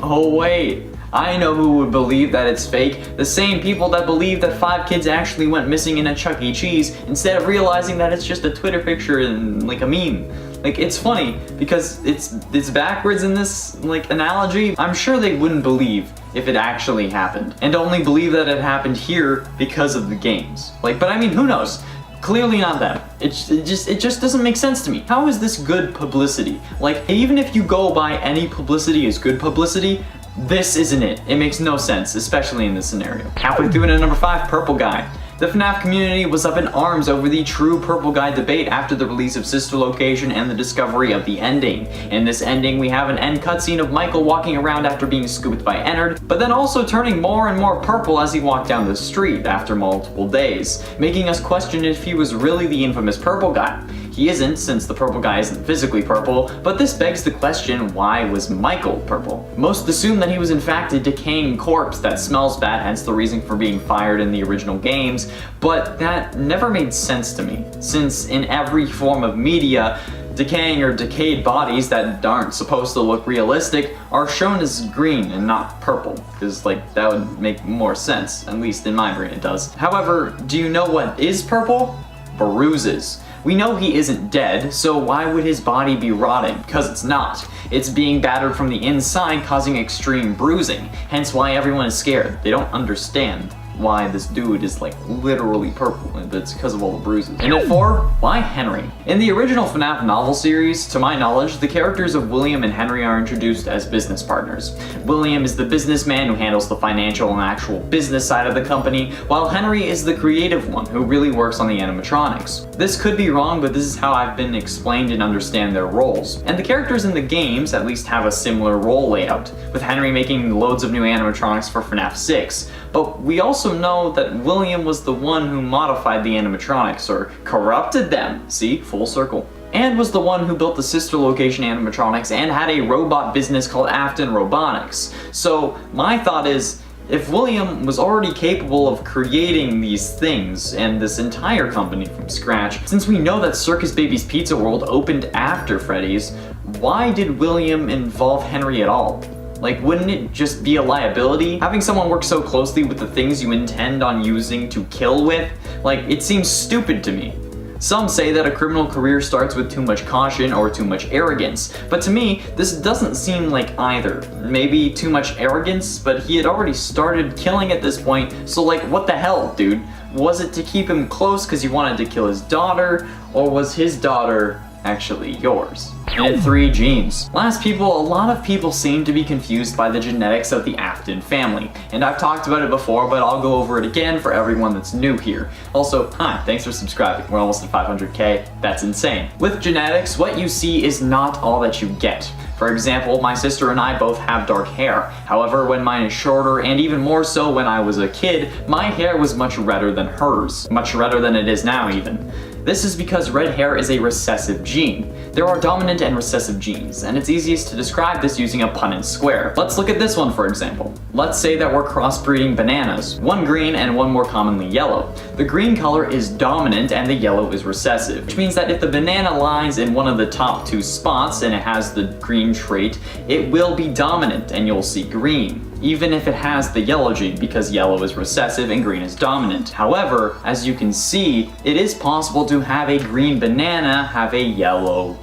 Oh wait, I know who would believe that it's fake. The same people that believe that 5 kids actually went missing in a Chuck E. Cheese instead of realizing that it's just a Twitter picture and like a meme. Like, it's funny because it's backwards in this like analogy. I'm sure they wouldn't believe if it actually happened, and only believe that it happened here because of the games. Like, but I mean, who knows? Clearly not them. It just doesn't make sense to me. How is this good publicity? Like, even if you go by any publicity as good publicity, this isn't it. It makes no sense, especially in this scenario. Halfway through into number 5, Purple Guy. The FNAF community was up in arms over the true Purple Guy debate after the release of Sister Location and the discovery of the ending. In this ending, we have an end cutscene of Michael walking around after being scooped by Ennard, but then also turning more and more purple as he walked down the street after multiple days, making us question if he was really the infamous Purple Guy. He isn't, since the Purple Guy isn't physically purple, but this begs the question, why was Michael purple? Most assume that he was in fact a decaying corpse that smells bad, hence the reason for being fired in the original games, but that never made sense to me, since in every form of media, decaying or decayed bodies that aren't supposed to look realistic are shown as green and not purple, because like that would make more sense, at least in my brain it does. However, do you know what is purple? Bruises. We know he isn't dead, so why would his body be rotting? Because it's not. It's being battered from the inside, causing extreme bruising, hence why everyone is scared. They don't understand why this dude is like literally purple, and it's because of all the bruises. And at 4, why Henry? In the original FNAF novel series, to my knowledge, the characters of William and Henry are introduced as business partners. William is the businessman who handles the financial and actual business side of the company, while Henry is the creative one who really works on the animatronics. This could be wrong, but this is how I've been explained and understand their roles. And the characters in the games at least have a similar role layout, with Henry making loads of new animatronics for FNAF 6. But we also know that William was the one who modified the animatronics, or corrupted them, see, full circle, and was the one who built the Sister Location animatronics and had a robot business called Afton Robotics. So my thought is, If William was already capable of creating these things and this entire company from scratch, since we know that Circus Baby's Pizza World opened after Freddy's, why did William involve Henry at all? Like, wouldn't it just be a liability? Having someone work so closely with the things you intend on using to kill with? Like, it seems stupid to me. Some say that a criminal career starts with too much caution or too much arrogance, but to me, this doesn't seem like either. Maybe too much arrogance, but he had already started killing at this point, so like, what the hell, dude? Was it to keep him close because you wanted to kill his daughter, or was his daughter actually yours? And 3 genes. Last people, a lot of people seem to be confused by the genetics of the Afton family, and I've talked about it before, but I'll go over it again for everyone that's new here. Also, hi, thanks for subscribing. We're almost at 500k, that's insane. With genetics, what you see is not all that you get. For example, my sister and I both have dark hair. However, when mine is shorter, and even more so when I was a kid, my hair was much redder than hers. Much redder than it is now, even. This is because red hair is a recessive gene. There are dominant and recessive genes, and it's easiest to describe this using a Punnett square. Let's look at this one for example. Let's say that we're crossbreeding bananas, one green and one more commonly yellow. The green color is dominant and the yellow is recessive, which means that if the banana lies in one of the top 2 spots and it has the green trait, it will be dominant and you'll see green, even if it has the yellow gene, because yellow is recessive and green is dominant. However, as you can see, it is possible to have a green banana have a yellow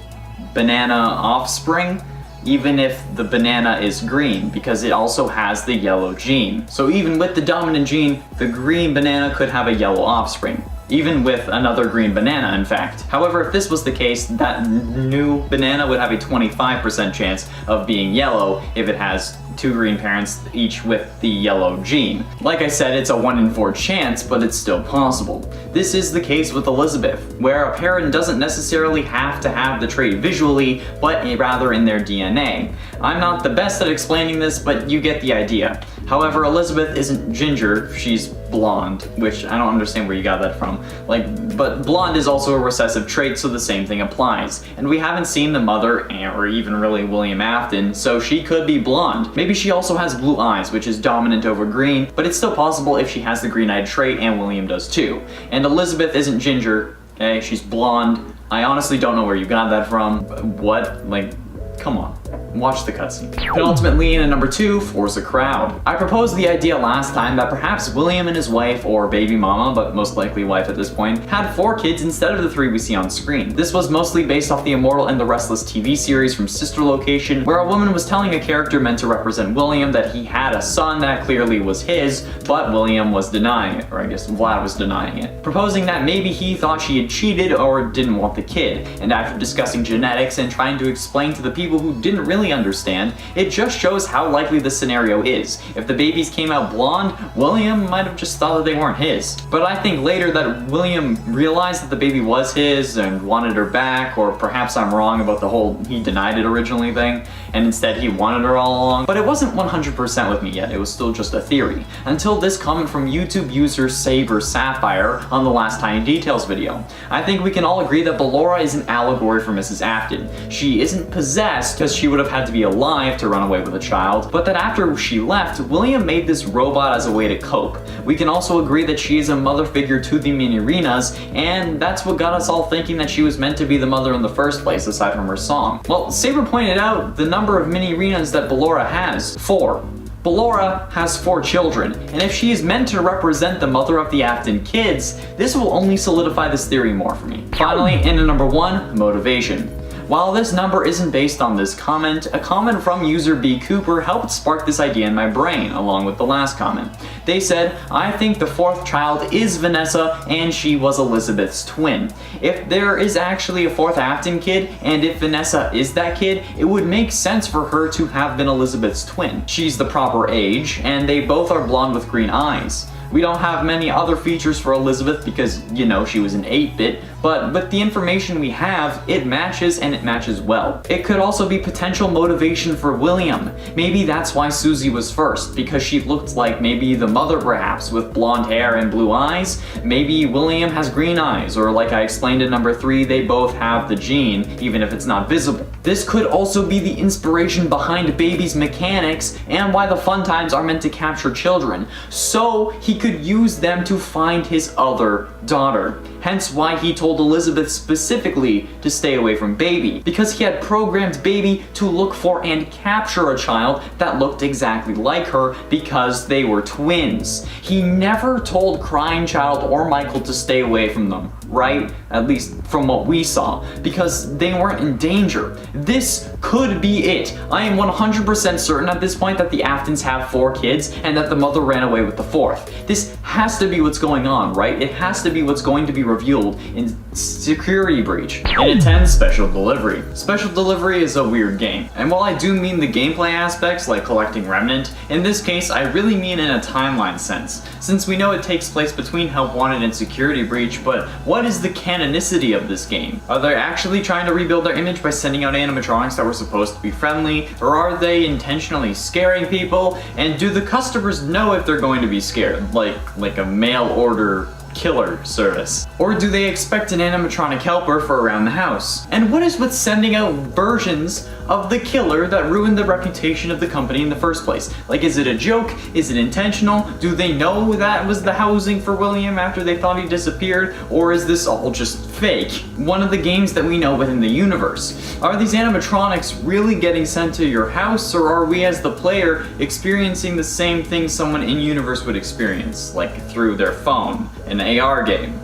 banana offspring, even if the banana is green, because it also has the yellow gene. So even with the dominant gene, the green banana could have a yellow offspring. Even with another green banana, in fact. However, if this was the case, that new banana would have a 25% chance of being yellow if it has 2 green parents, each with the yellow gene. Like I said, it's a 1 in 4 chance, but it's still possible. This is the case with Elizabeth, where a parent doesn't necessarily have to have the trait visually, but rather in their DNA. I'm not the best at explaining this, but you get the idea. However, Elizabeth isn't ginger, she's blonde, which I don't understand where you got that from. But blonde is also a recessive trait, so the same thing applies. And we haven't seen the mother, or even really William Afton, so she could be blonde. Maybe she also has blue eyes, which is dominant over green, but it's still possible if she has the green-eyed trait, and William does too. And Elizabeth isn't ginger, okay? She's blonde. I honestly don't know where you got that from. What? Like, come on. Watch the cutscene. Penultimately, in at number 2, force a crowd. I proposed the idea last time that perhaps William and his wife, or baby mama, but most likely wife at this point, had 4 kids instead of the 3 we see on screen. This was mostly based off the Immortal and the Restless TV series from Sister Location, where a woman was telling a character meant to represent William that he had a son that clearly was his, but William was denying it, or I guess Vlad was denying it, proposing that maybe he thought she had cheated or didn't want the kid. And after discussing genetics and trying to explain to the people who didn't really understand, it just shows how likely the scenario is. If the babies came out blonde, William might have just thought that they weren't his. But I think later that William realized that the baby was his and wanted her back, or perhaps I'm wrong about the whole he denied it originally thing, and instead he wanted her all along. But it wasn't 100% with me yet, it was still just a theory. Until this comment from YouTube user Saber Sapphire on the last Tiny Details video. I think we can all agree that Ballora is an allegory for Mrs. Afton. She isn't possessed, because she would have had to be alive to run away with a child, but that after she left, William made this robot as a way to cope. We can also agree that she is a mother figure to the Minirinas, and that's what got us all thinking that she was meant to be the mother in the first place, aside from her song. Well, Saber pointed out the number of Minirinas that Ballora has: 4. Ballora has 4 children, and if she is meant to represent the mother of the Afton kids, this will only solidify this theory more for me. Finally, in at number 1, motivation. While this number isn't based on this comment, a comment from user B Cooper helped spark this idea in my brain, along with the last comment. They said, I think the 4th child is Vanessa, and she was Elizabeth's twin. If there is actually a 4th Afton kid, and if Vanessa is that kid, it would make sense for her to have been Elizabeth's twin. She's the proper age, and they both are blonde with green eyes. We don't have many other features for Elizabeth because, you know, she was an 8-bit, but with the information we have, it matches, and it matches well. It could also be potential motivation for William. Maybe that's why Susie was first, because she looked like maybe the mother perhaps, with blonde hair and blue eyes. Maybe William has green eyes, or like I explained in number 3, they both have the gene, even if it's not visible. This could also be the inspiration behind Baby's mechanics and why the fun times are meant to capture children, so he could use them to find his other daughter. Hence why he told Elizabeth specifically to stay away from Baby, because he had programmed Baby to look for and capture a child that looked exactly like her because they were twins. He never told Crying Child or Michael to stay away from them, right? At least from what we saw, because they weren't in danger. This could be it. I am 100% certain at this point that the Aftons have 4 kids and that the mother ran away with the 4th. This has to be what's going on, right? It has to be what's going to be revealed in Security Breach. In a 10, Special Delivery. Special Delivery is a weird game, and while I do mean the gameplay aspects like collecting Remnant, in this case I really mean in a timeline sense, since we know it takes place between Help Wanted and Security Breach, but what is the canonicity of this game? Are they actually trying to rebuild their image by sending out animatronics that were supposed to be friendly, or are they intentionally scaring people? And do the customers know if they're going to be scared, like a mail order killer service? Or do they expect an animatronic helper for around the house? And what is with sending out versions of the killer that ruined the reputation of the company in the first place? Like, is it a joke? Is it intentional? Do they know that was the housing for William after they thought he disappeared? Or is this all just fake? One of the games that we know within the universe. Are these animatronics really getting sent to your house, or are we as the player experiencing the same thing someone in universe would experience, like through their phone, an AR game?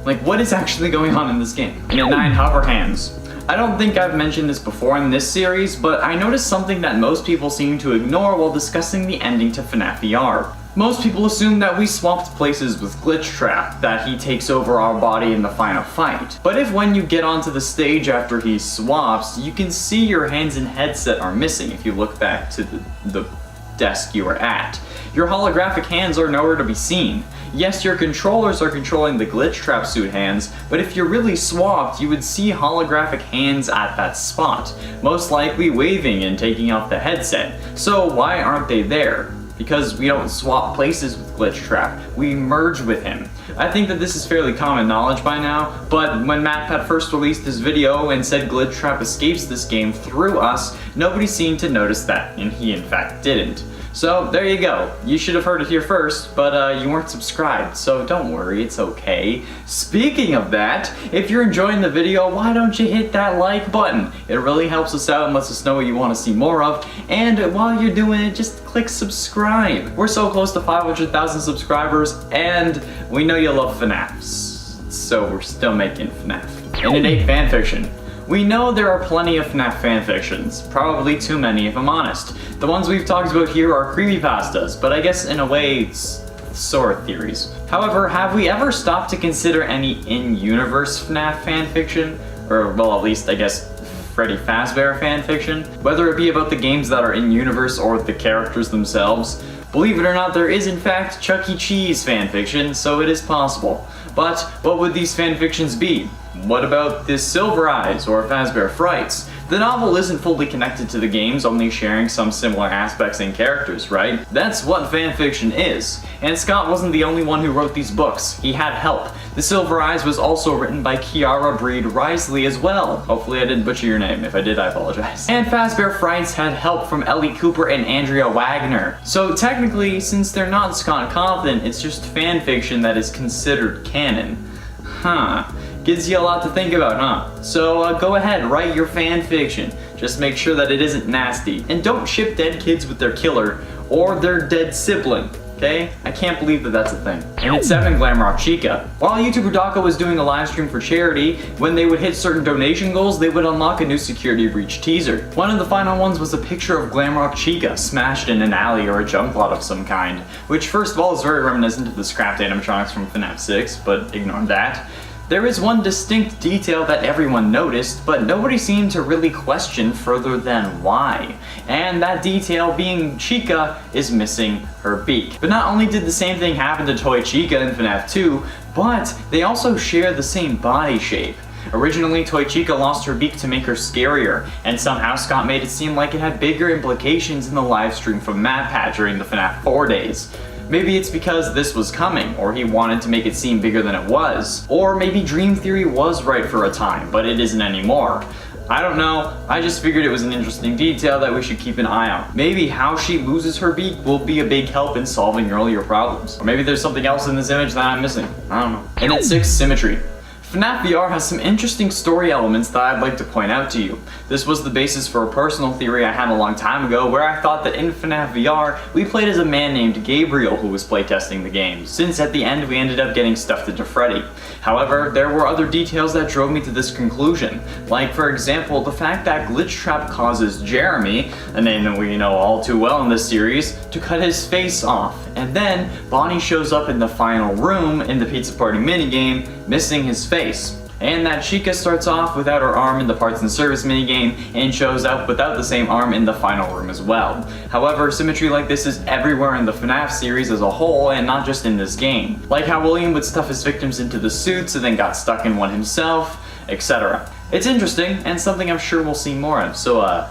Like, what is actually going on in this game? In a 9, Hover Hands. I don't think I've mentioned this before in this series, but I noticed something that most people seem to ignore while discussing the ending to FNAF VR. Most people assume that we swapped places with Glitchtrap, that he takes over our body in the final fight. But if when you get onto the stage after he swaps, you can see your hands and headset are missing if you look back to the desk you were at. Your holographic hands are nowhere to be seen. Yes, your controllers are controlling the Glitchtrap suit hands, but if you're really swapped, you would see holographic hands at that spot, most likely waving and taking off the headset. So why aren't they there? Because we don't swap places with Glitchtrap, we merge with him. I think that this is fairly common knowledge by now, but when MatPat first released this video and said Glitchtrap escapes this game through us, nobody seemed to notice that, and he in fact didn't. So there you go. You should have heard it here first, but you weren't subscribed, so don't worry, it's okay. Speaking of that, if you're enjoying the video, why don't you hit that like button? It really helps us out and lets us know what you want to see more of, and while you're doing it, just click subscribe. We're so close to 500,000 subscribers, and we know you love FNAFs, so we're still making FNAF. In an 8 fanfiction. We know there are plenty of FNAF fanfictions, probably too many if I'm honest. The ones we've talked about here are creepypastas, but I guess in a way it's sort of theories. However, have we ever stopped to consider any in-universe FNAF fanfiction? Or, well, at least I guess Freddy Fazbear fanfiction? Whether it be about the games that are in-universe or the characters themselves. Believe it or not, there is in fact Chuck E. Cheese fanfiction, so it is possible. But what would these fanfictions be? What about this Silver Eyes or Fazbear Frights? The novel isn't fully connected to the games, only sharing some similar aspects and characters, right? That's what fanfiction is. And Scott wasn't the only one who wrote these books. He had help. The Silver Eyes was also written by Kiara Breed Risley as well. Hopefully I didn't butcher your name. If I did, I apologize. And Fazbear Frights had help from Ellie Cooper and Andrea Wagner. So technically, since they're not Scott Cawthon, it's just fanfiction that is considered canon. Huh. Gives you a lot to think about, huh? So go ahead, write your fan fiction. Just make sure that it isn't nasty. And don't ship dead kids with their killer or their dead sibling, okay? I can't believe that that's a thing. And it's 7, Glamrock Chica. While YouTuber Daka was doing a live stream for charity, when they would hit certain donation goals, they would unlock a new Security Breach teaser. One of the final ones was a picture of Glamrock Chica smashed in an alley or a junk lot of some kind, which first of all is very reminiscent of the scrapped animatronics from FNAF 6, but ignore that. There is one distinct detail that everyone noticed, but nobody seemed to really question further than why. And that detail being Chica is missing her beak. But not only did the same thing happen to Toy Chica in FNAF 2, but they also share the same body shape. Originally, Toy Chica lost her beak to make her scarier, and somehow Scott made it seem like it had bigger implications in the livestream from MatPat during the FNAF 4 days. Maybe it's because this was coming, or he wanted to make it seem bigger than it was. Or maybe Dream Theory was right for a time, but it isn't anymore. I don't know, I just figured it was an interesting detail that we should keep an eye on. Maybe how she loses her beak will be a big help in solving earlier problems. Or maybe there's something else in this image that I'm missing. I don't know. And at 6, symmetry. FNAF VR has some interesting story elements that I'd like to point out to you. This was the basis for a personal theory I had a long time ago where I thought that in FNAF VR, we played as a man named Gabriel who was playtesting the game, since at the end we ended up getting stuffed into Freddy. However, there were other details that drove me to this conclusion, like for example, the fact that Glitchtrap causes Jeremy, a name that we know all too well in this series, to cut his face off, and then Bonnie shows up in the final room in the Pizza Party minigame, missing his face. And that Chica starts off without her arm in the parts and service minigame and shows up without the same arm in the final room as well. However, symmetry like this is everywhere in the FNAF series as a whole and not just in this game. Like how William would stuff his victims into the suits and then got stuck in one himself, etc. It's interesting and something I'm sure we'll see more of, so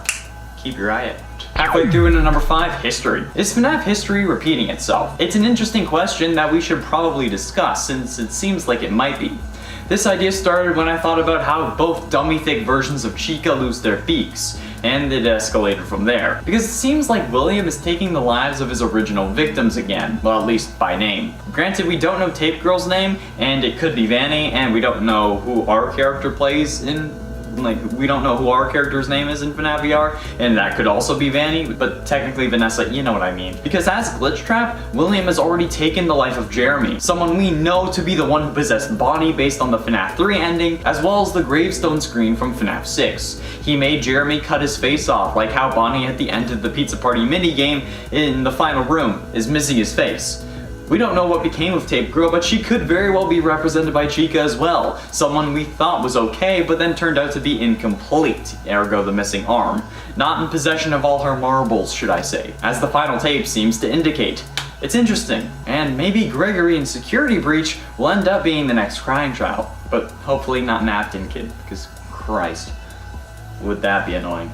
keep your eye out. Halfway through into number 5, history. Is FNAF history repeating itself? It's an interesting question that we should probably discuss since it seems like it might be. This idea started when I thought about how both dummy-thick versions of Chica lose their beaks, and it escalated from there. Because it seems like William is taking the lives of his original victims again, well at least by name. Granted, we don't know Tape Girl's name, and it could be Vanny, and we don't know who our character plays in we don't know who our character's name is in FNAF VR, and that could also be Vanny, but technically Vanessa, you know what I mean. Because as Glitchtrap, William has already taken the life of Jeremy, someone we know to be the one who possessed Bonnie based on the FNAF 3 ending, as well as the gravestone screen from FNAF 6. He made Jeremy cut his face off, like how Bonnie at the end of the Pizza Party minigame in the final room is missing his face. We don't know what became of Tape Girl, but she could very well be represented by Chica as well, someone we thought was okay, but then turned out to be incomplete, ergo the missing arm. Not in possession of all her marbles, should I say, as the final tape seems to indicate. It's interesting, and maybe Gregory in Security Breach will end up being the next crying child, but hopefully not Napkin Kid, because Christ, would that be annoying.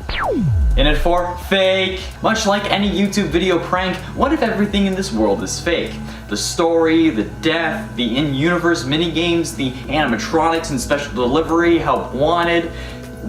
In at 4, fake. Much like any YouTube video prank, what if everything in this world is fake? The story, the death, the in-universe minigames, the animatronics and special delivery, help wanted.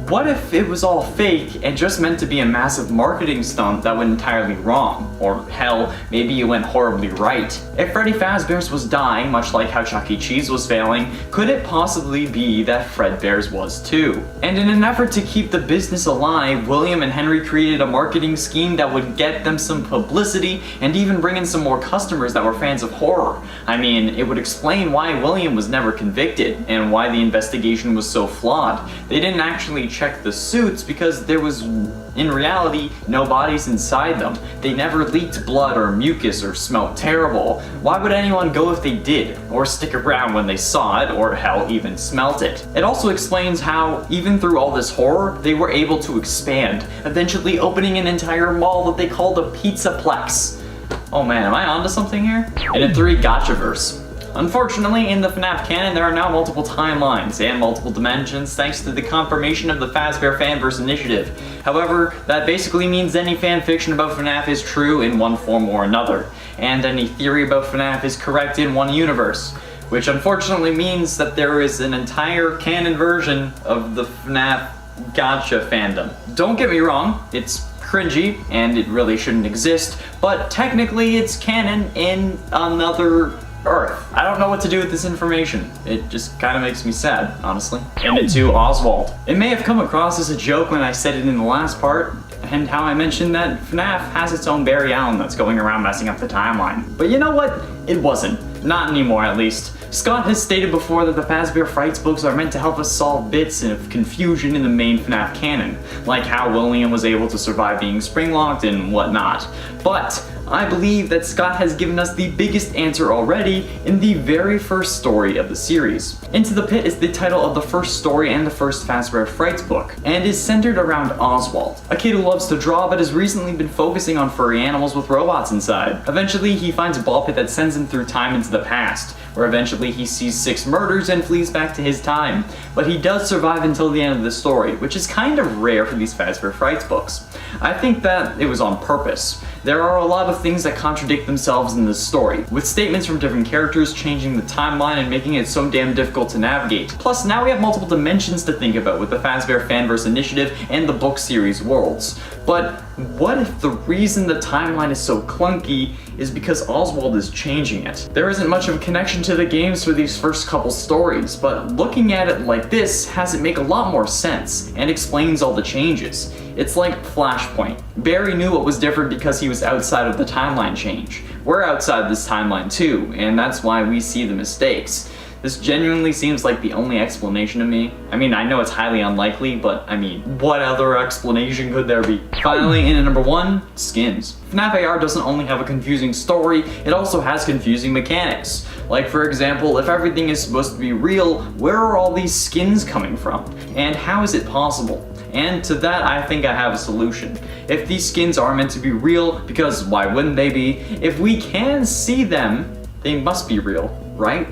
What if it was all fake and just meant to be a massive marketing stunt that went entirely wrong? Or hell, maybe it went horribly right. If Freddy Fazbear's was dying, much like how Chuck E. Cheese was failing, could it possibly be that Fredbear's was too? And in an effort to keep the business alive, William and Henry created a marketing scheme that would get them some publicity and even bring in some more customers that were fans of horror. I mean, it would explain why William was never convicted and why the investigation was so flawed. They didn't actually check the suits because there was, in reality, no bodies inside them. They never leaked blood or mucus or smelled terrible. Why would anyone go if they did? Or stick around when they saw it, or hell, even smelt it? It also explains how, even through all this horror, they were able to expand, eventually opening an entire mall that they called a Pizzaplex. Oh man, am I onto something here? And at 3, Goa-verse. Unfortunately, in the FNAF canon, there are now multiple timelines and multiple dimensions thanks to the confirmation of the Fazbear Fanverse initiative. However, that basically means any fanfiction about FNAF is true in one form or another, and any theory about FNAF is correct in one universe, which unfortunately means that there is an entire canon version of the FNAF Gotcha fandom. Don't get me wrong, it's cringy and it really shouldn't exist, but technically it's canon in another Earth. I don't know what to do with this information. It just kind of makes me sad, honestly. And at 2, Oswald. It may have come across as a joke when I said it in the last part, and how I mentioned that FNAF has its own Barry Allen that's going around messing up the timeline. But you know what? It wasn't. Not anymore, at least. Scott has stated before that the Fazbear Frights books are meant to help us solve bits of confusion in the main FNAF canon, like how William was able to survive being springlocked and whatnot. But I believe that Scott has given us the biggest answer already in the very first story of the series. Into the Pit is the title of the first story and the first Fazbear Frights book, and is centered around Oswald, a kid who loves to draw but has recently been focusing on furry animals with robots inside. Eventually, he finds a ball pit that sends him through time into the past, where eventually he sees 6 murders and flees back to his time. but he does survive until the end of the story, which is kind of rare for these Fazbear Frights books. I think that it was on purpose. There are a lot of things that contradict themselves in this story, with statements from different characters changing the timeline and making it so damn difficult to navigate. Plus, now we have multiple dimensions to think about with the Fazbear Fanverse initiative and the book series worlds. But what if the reason the timeline is so clunky is because Oswald is changing it? There isn't much of a connection to the games for these first couple stories, but looking at it like this has it make a lot more sense and explains all the changes. It's like Flashpoint. Barry knew what was different because he was outside of the timeline change. We're outside this timeline too, and that's why we see the mistakes. This genuinely seems like the only explanation to me. I mean, I know it's highly unlikely, but I mean, what other explanation could there be? Finally, in at number 1, skins. FNAF AR doesn't only have a confusing story, it also has confusing mechanics. Like, for example, if everything is supposed to be real, where are all these skins coming from? And how is it possible? And to that, I think I have a solution. If these skins are meant to be real, because why wouldn't they be? If we can see them, they must be real, right?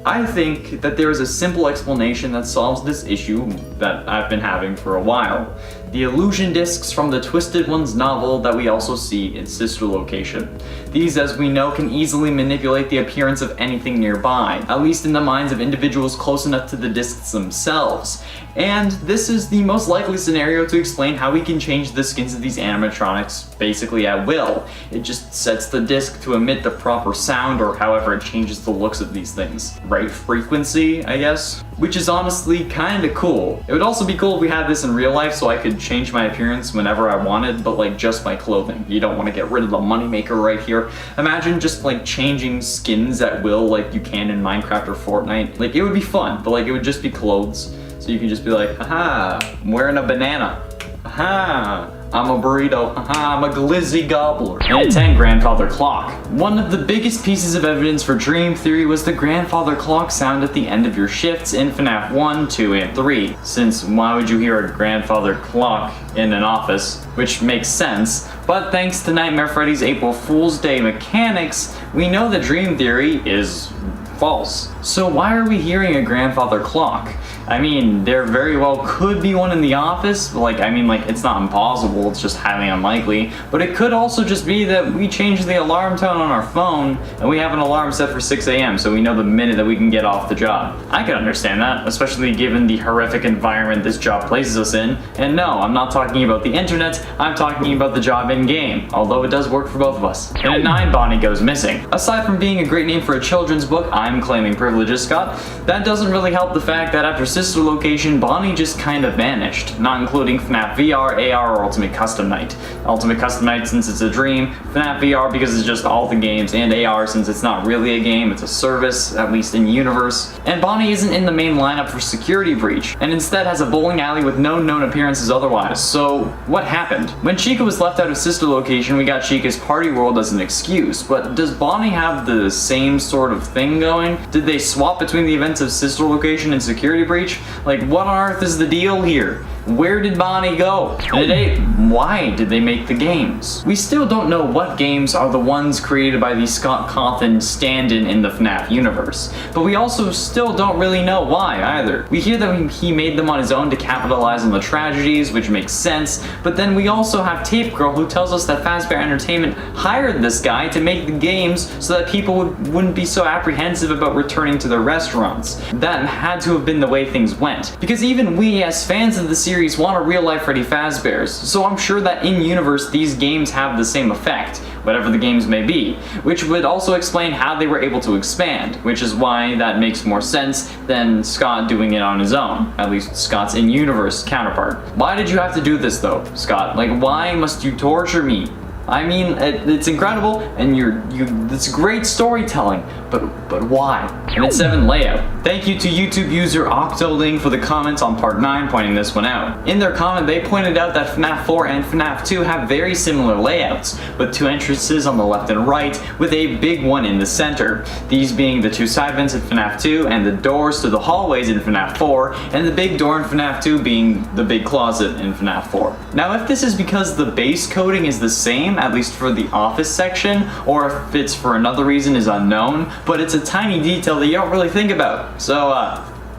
I think that there is a simple explanation that solves this issue that I've been having for a while. The illusion discs from the Twisted Ones novel that we also see in Sister Location. These, as we know, can easily manipulate the appearance of anything nearby, at least in the minds of individuals close enough to the discs themselves. And this is the most likely scenario to explain how we can change the skins of these animatronics basically at will. It just sets the disc to emit the proper sound, or however it changes the looks of these things. Right frequency, I guess? Which is honestly kinda cool. It would also be cool if we had this in real life so I could change my appearance whenever I wanted, but like just my clothing. You don't want to get rid of the moneymaker right here. Imagine just like changing skins at will like you can in Minecraft or Fortnite. Like, it would be fun, but like it would just be clothes. So you can just be like, haha, I'm wearing a banana. Haha, I'm a burrito. Haha, I'm a glizzy gobbler. And at 10, grandfather clock. One of the biggest pieces of evidence for dream theory was the grandfather clock sound at the end of your shifts in FNAF 1, 2, and 3. Since why would you hear a grandfather clock in an office? Which makes sense, but thanks to Nightmare Freddy's April Fool's Day mechanics, we know that dream theory is false. So why are we hearing a grandfather clock? I mean, there very well could be one in the office, but like, I mean, like, it's not impossible, it's just highly unlikely. But it could also just be that we change the alarm tone on our phone, and we have an alarm set for 6 AM, so we know the minute that we can get off the job. I can understand that, especially given the horrific environment this job places us in. And no, I'm not talking about the internet, I'm talking about the job in-game, although it does work for both of us. And at 9, Bonnie goes missing. Aside from being a great name for a children's book, I'm claiming privileges, Scott, that doesn't really help the fact that after Sister Location, Bonnie just kind of vanished, not including FNAF VR, AR, or Ultimate Custom Night. Ultimate Custom Night since it's a dream, FNAF VR because it's just all the games, and AR since it's not really a game, it's a service, at least in universe. And Bonnie isn't in the main lineup for Security Breach, and instead has a bowling alley with no known appearances otherwise. So, what happened? When Chica was left out of Sister Location, we got Chica's Party World as an excuse, but does Bonnie have the same sort of thing going? Did they swap between the events of Sister Location and Security Breach? Like, what on earth is the deal here? Where did Bonnie go? And why did they make the games? We still don't know what games are the ones created by the Scott Cawthon stand-in in the FNAF universe, but we also still don't really know why either. We hear that he made them on his own to capitalize on the tragedies, which makes sense, but then we also have Tape Girl who tells us that Fazbear Entertainment hired this guy to make the games so that people wouldn't be so apprehensive about returning to their restaurants. That had to have been the way things went, because even we as fans of the series want a real-life Freddy Fazbear's, so I'm sure that in-universe these games have the same effect, whatever the games may be, which would also explain how they were able to expand, which is why that makes more sense than Scott doing it on his own, at least Scott's in-universe counterpart. Why did you have to do this though, Scott? Like, why must you torture me? I mean, it's incredible, and it's great storytelling, but why? And it's 7 layout. Thank you to YouTube user Octoling for the comments on part 9 pointing this one out. In their comment, they pointed out that FNAF 4 and FNAF 2 have very similar layouts, with 2 entrances on the left and right, with a big one in the center. These being the 2 side vents in FNAF 2, and the doors to the hallways in FNAF 4, and the big door in FNAF 2 being the big closet in FNAF 4. Now, if this is because the base coding is the same, at least for the office section, or if it's for another reason is unknown, but it's a tiny detail that you don't really think about. So,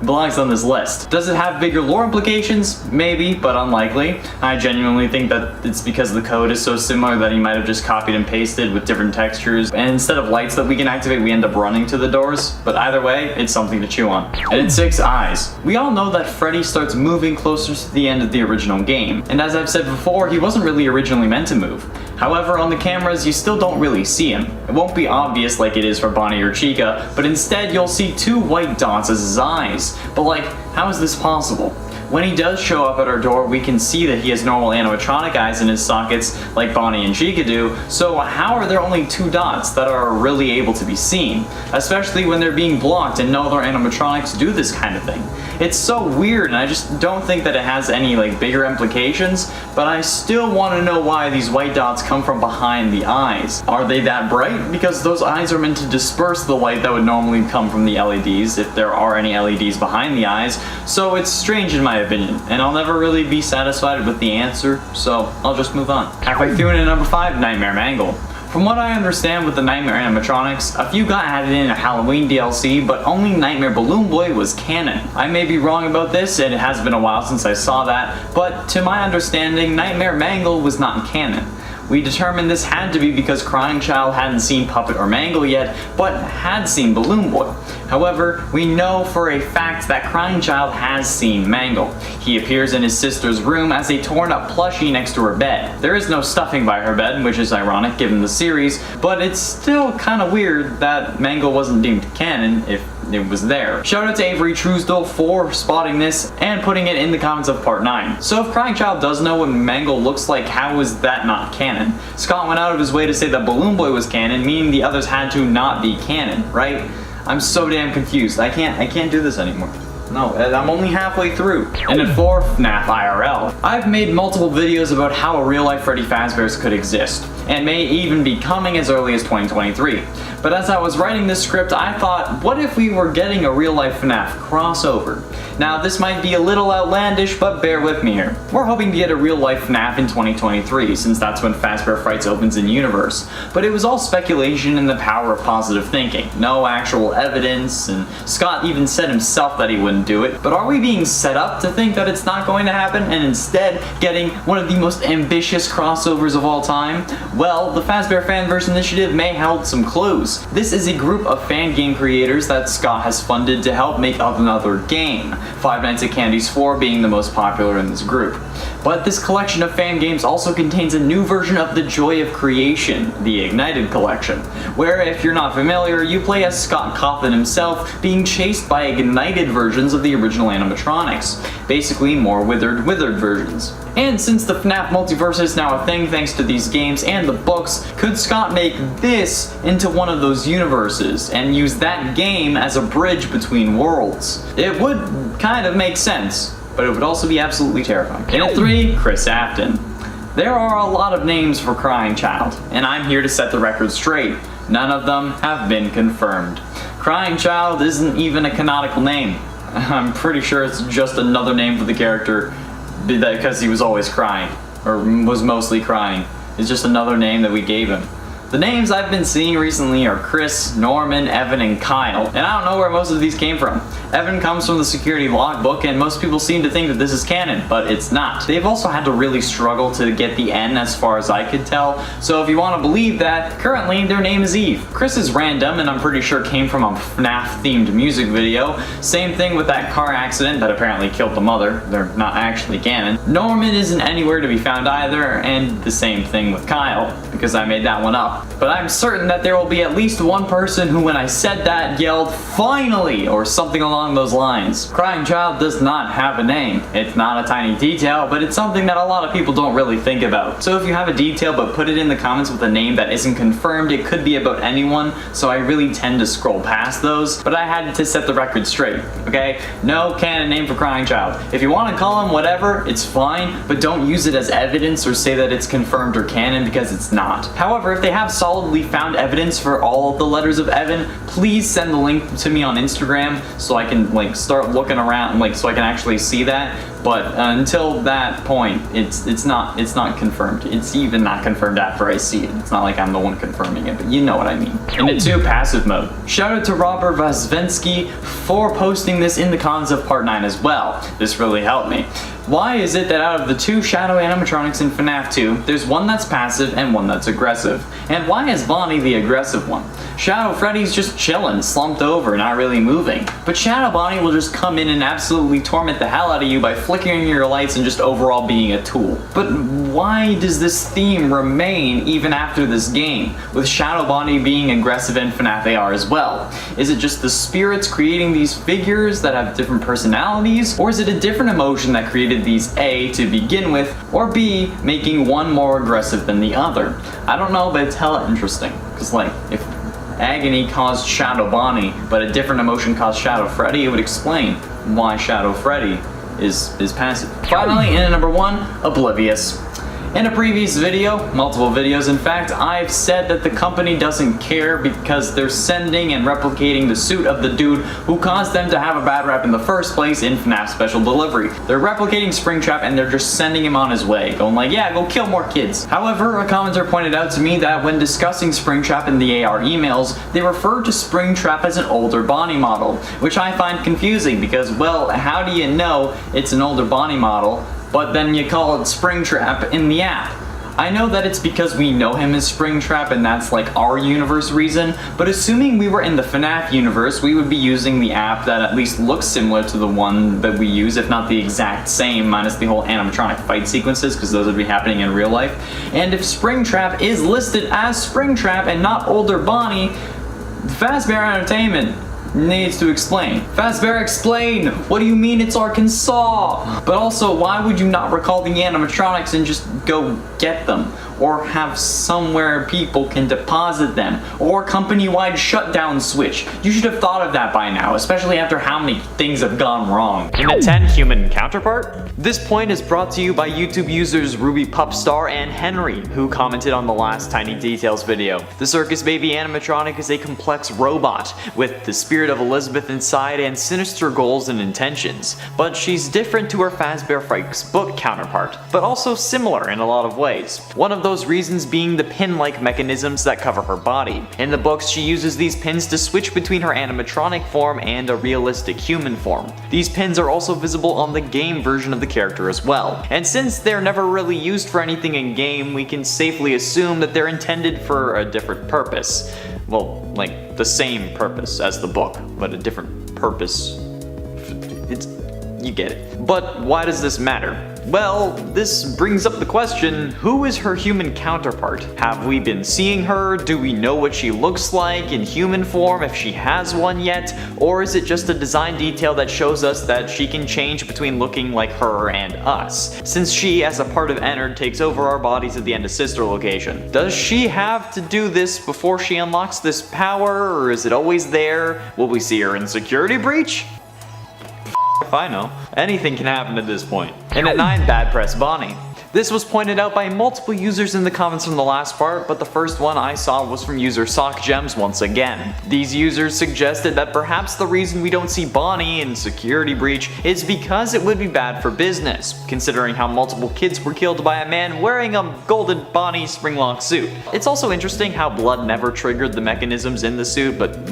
belongs on this list. Does it have bigger lore implications? Maybe, but unlikely. I genuinely think that it's because the code is so similar that he might have just copied and pasted with different textures, and instead of lights that we can activate, we end up running to the doors. But either way, it's something to chew on. And it's 6 eyes. We all know that Freddy starts moving closer to the end of the original game, and as I've said before, he wasn't really originally meant to move. However, on the cameras, you still don't really see him. It won't be obvious like it is for Vanny or Chica, but instead you'll see 2 white dots as his eyes. But like, how is this possible? When he does show up at our door, we can see that he has normal animatronic eyes in his sockets like Vanny and Chica do, so how are there only 2 dots that are really able to be seen? Especially when they're being blocked and no other animatronics do this kind of thing. It's so weird, and I just don't think that it has any like bigger implications, but I still want to know why these white dots come from behind the eyes. Are they that bright? Because those eyes are meant to disperse the light that would normally come from the LEDs, if there are any LEDs behind the eyes, so it's strange in my opinion, and I'll never really be satisfied with the answer, so I'll just move on. Halfway through into number 5, Nightmare Mangle. From what I understand with the Nightmare animatronics, a few got added in a Halloween DLC, but only Nightmare Balloon Boy was canon. I may be wrong about this, and it has been a while since I saw that, but to my understanding, Nightmare Mangle was not canon. We determined this had to be because Crying Child hadn't seen Puppet or Mangle yet, but had seen Balloon Boy. However, we know for a fact that Crying Child has seen Mangle. He appears in his sister's room as a torn up plushie next to her bed. There is no stuffing by her bed, which is ironic given the series, but it's still kinda weird that Mangle wasn't deemed canon if it was there. Shout out to Avery Truesdale for spotting this and putting it in the comments of part 9. So if Crying Child does know what Mangle looks like, how is that not canon? Scott went out of his way to say that Balloon Boy was canon, meaning the others had to not be canon, right? I'm so damn confused. I can't do this anymore. No, I'm only halfway through. And at 4, FNAF IRL. I've made multiple videos about how a real-life Freddy Fazbear's could exist, and may even be coming as early as 2023. But as I was writing this script, I thought, what if we were getting a real-life FNAF crossover? Now, this might be a little outlandish, but bear with me here. We're hoping to get a real-life FNAF in 2023, since that's when Fazbear Frights opens in universe. But it was all speculation and the power of positive thinking. No actual evidence, and Scott even said himself that he wouldn't do it. But are we being set up to think that it's not going to happen, and instead getting one of the most ambitious crossovers of all time? Well, the Fazbear Fanverse initiative may hold some clues. This is a group of fan game creators that Scott has funded to help make another game, Five Nights at Candy's 4 being the most popular in this group. But this collection of fan games also contains a new version of the Joy of Creation, the Ignited Collection, where if you're not familiar, you play as Scott Cawthon himself being chased by ignited versions of the original animatronics, basically more withered versions. And since the FNAF Multiverse is now a thing thanks to these games and the books, could Scott make this into one of those universes and use that game as a bridge between worlds? It would kind of make sense, but it would also be absolutely terrifying. And at 3, Chris Afton. There are a lot of names for Crying Child, and I'm here to set the record straight. None of them have been confirmed. Crying Child isn't even a canonical name. I'm pretty sure it's just another name for the character because he was always crying, or was mostly crying. It's just another name that we gave him. The names I've been seeing recently are Chris, Norman, Evan, and Kyle, and I don't know where most of these came from. Evan comes from the security logbook, and most people seem to think that this is canon, but it's not. They've also had to really struggle to get the N as far as I could tell, so if you want to believe that, currently their name is Eve. Chris is random, and I'm pretty sure came from a FNAF-themed music video. Same thing with that car accident that apparently killed the mother. They're not actually canon. Norman isn't anywhere to be found either, and the same thing with Kyle, because I made that one up. But I'm certain that there will be at least one person who, when I said that, yelled, "Finally!" or something along those lines. Crying Child does not have a name. It's not a tiny detail, but it's something that a lot of people don't really think about. So if you have a detail but put it in the comments with a name that isn't confirmed, it could be about anyone, so I really tend to scroll past those, but I had to set the record straight, okay? No canon name for Crying Child. If you want to call him whatever, it's fine, but don't use it as evidence or say that it's confirmed or canon, because it's not. not. However, if they have solidly found evidence for all of the letters of Evan, please send the link to me on Instagram so I can like start looking around, like so I can actually see that. But until that point, it's not confirmed. It's even not confirmed after I see it. It's not like I'm the one confirming it, but you know what I mean. Into 2, passive mode. Shout out to Robert Vasvensky for posting this in the comments of part 9 as well. This really helped me. Why is it that out of the 2 shadow animatronics in FNAF 2, there's one that's passive and one that's aggressive? And why is Vanny the aggressive one? Shadow Freddy's just chilling, slumped over, not really moving. But Shadow Bonnie will just come in and absolutely torment the hell out of you by flickering your lights and just overall being a tool. But why does this theme remain even after this game, with Shadow Bonnie being aggressive in FNAF AR as well? Is it just the spirits creating these figures that have different personalities? Or is it a different emotion that created these A to begin with, or B, making one more aggressive than the other? I don't know, but it's hella interesting. Because like, if agony caused Shadow Bonnie, but a different emotion caused Shadow Freddy, it would explain why Shadow Freddy is passive. Finally, in at number 1, Oblivious. In a previous video, multiple videos in fact, I've said that the company doesn't care because they're sending and replicating the suit of the dude who caused them to have a bad rap in the first place in FNAF Special Delivery. They're replicating Springtrap and they're just sending him on his way, going like, yeah, go kill more kids. However, a commenter pointed out to me that when discussing Springtrap in the AR emails, they refer to Springtrap as an older Bonnie model, which I find confusing because, well, how do you know it's an older Bonnie model, but then you call it Springtrap in the app? I know that it's because we know him as Springtrap and that's like our universe reason, but assuming we were in the FNAF universe, we would be using the app that at least looks similar to the one that we use, if not the exact same, minus the whole animatronic fight sequences, because those would be happening in real life. And if Springtrap is listed as Springtrap and not older Bonnie, Fazbear Entertainment needs to explain. Fazbear, explain! What do you mean it's Arkansas? But also, why would you not recall the animatronics and just go get them? Or have somewhere people can deposit them? Or company-wide shutdown switch? You should have thought of that by now, especially after how many things have gone wrong. In a 10 human counterpart? This point is brought to you by YouTube users Ruby Pupstar and Henry, who commented on the last Tiny Details video. The Circus Baby animatronic is a complex robot with the spirit of Elizabeth inside and sinister goals and intentions, but she's different to her Fazbear Frike's book counterpart, but also similar in a lot of ways. One of those reasons being the pin-like mechanisms that cover her body. In the books, she uses these pins to switch between her animatronic form and a realistic human form. These pins are also visible on the game version of the character as well, and since they're never really used for anything in game, we can safely assume that they're intended for a different purpose. Well, like the same purpose as the book, but a different purpose. You get it. But why does this matter? Well, this brings up the question, who is her human counterpart? Have we been seeing her? Do we know what she looks like in human form, if she has one yet? Or is it just a design detail that shows us that she can change between looking like her and us, since she, as a part of Ennard, takes over our bodies at the end of Sister Location? Does she have to do this before she unlocks this power, or is it always there? Will we see her in Security Breach? If I know. Anything can happen at this point. And at 9, Bad Press Bonnie. This was pointed out by multiple users in the comments from the last part, but the first one I saw was from user SockGems once again. These users suggested that perhaps the reason we don't see Bonnie in Security Breach is because it would be bad for business, considering how multiple kids were killed by a man wearing a golden Bonnie springlock suit. It's also interesting how blood never triggered the mechanisms in the suit, but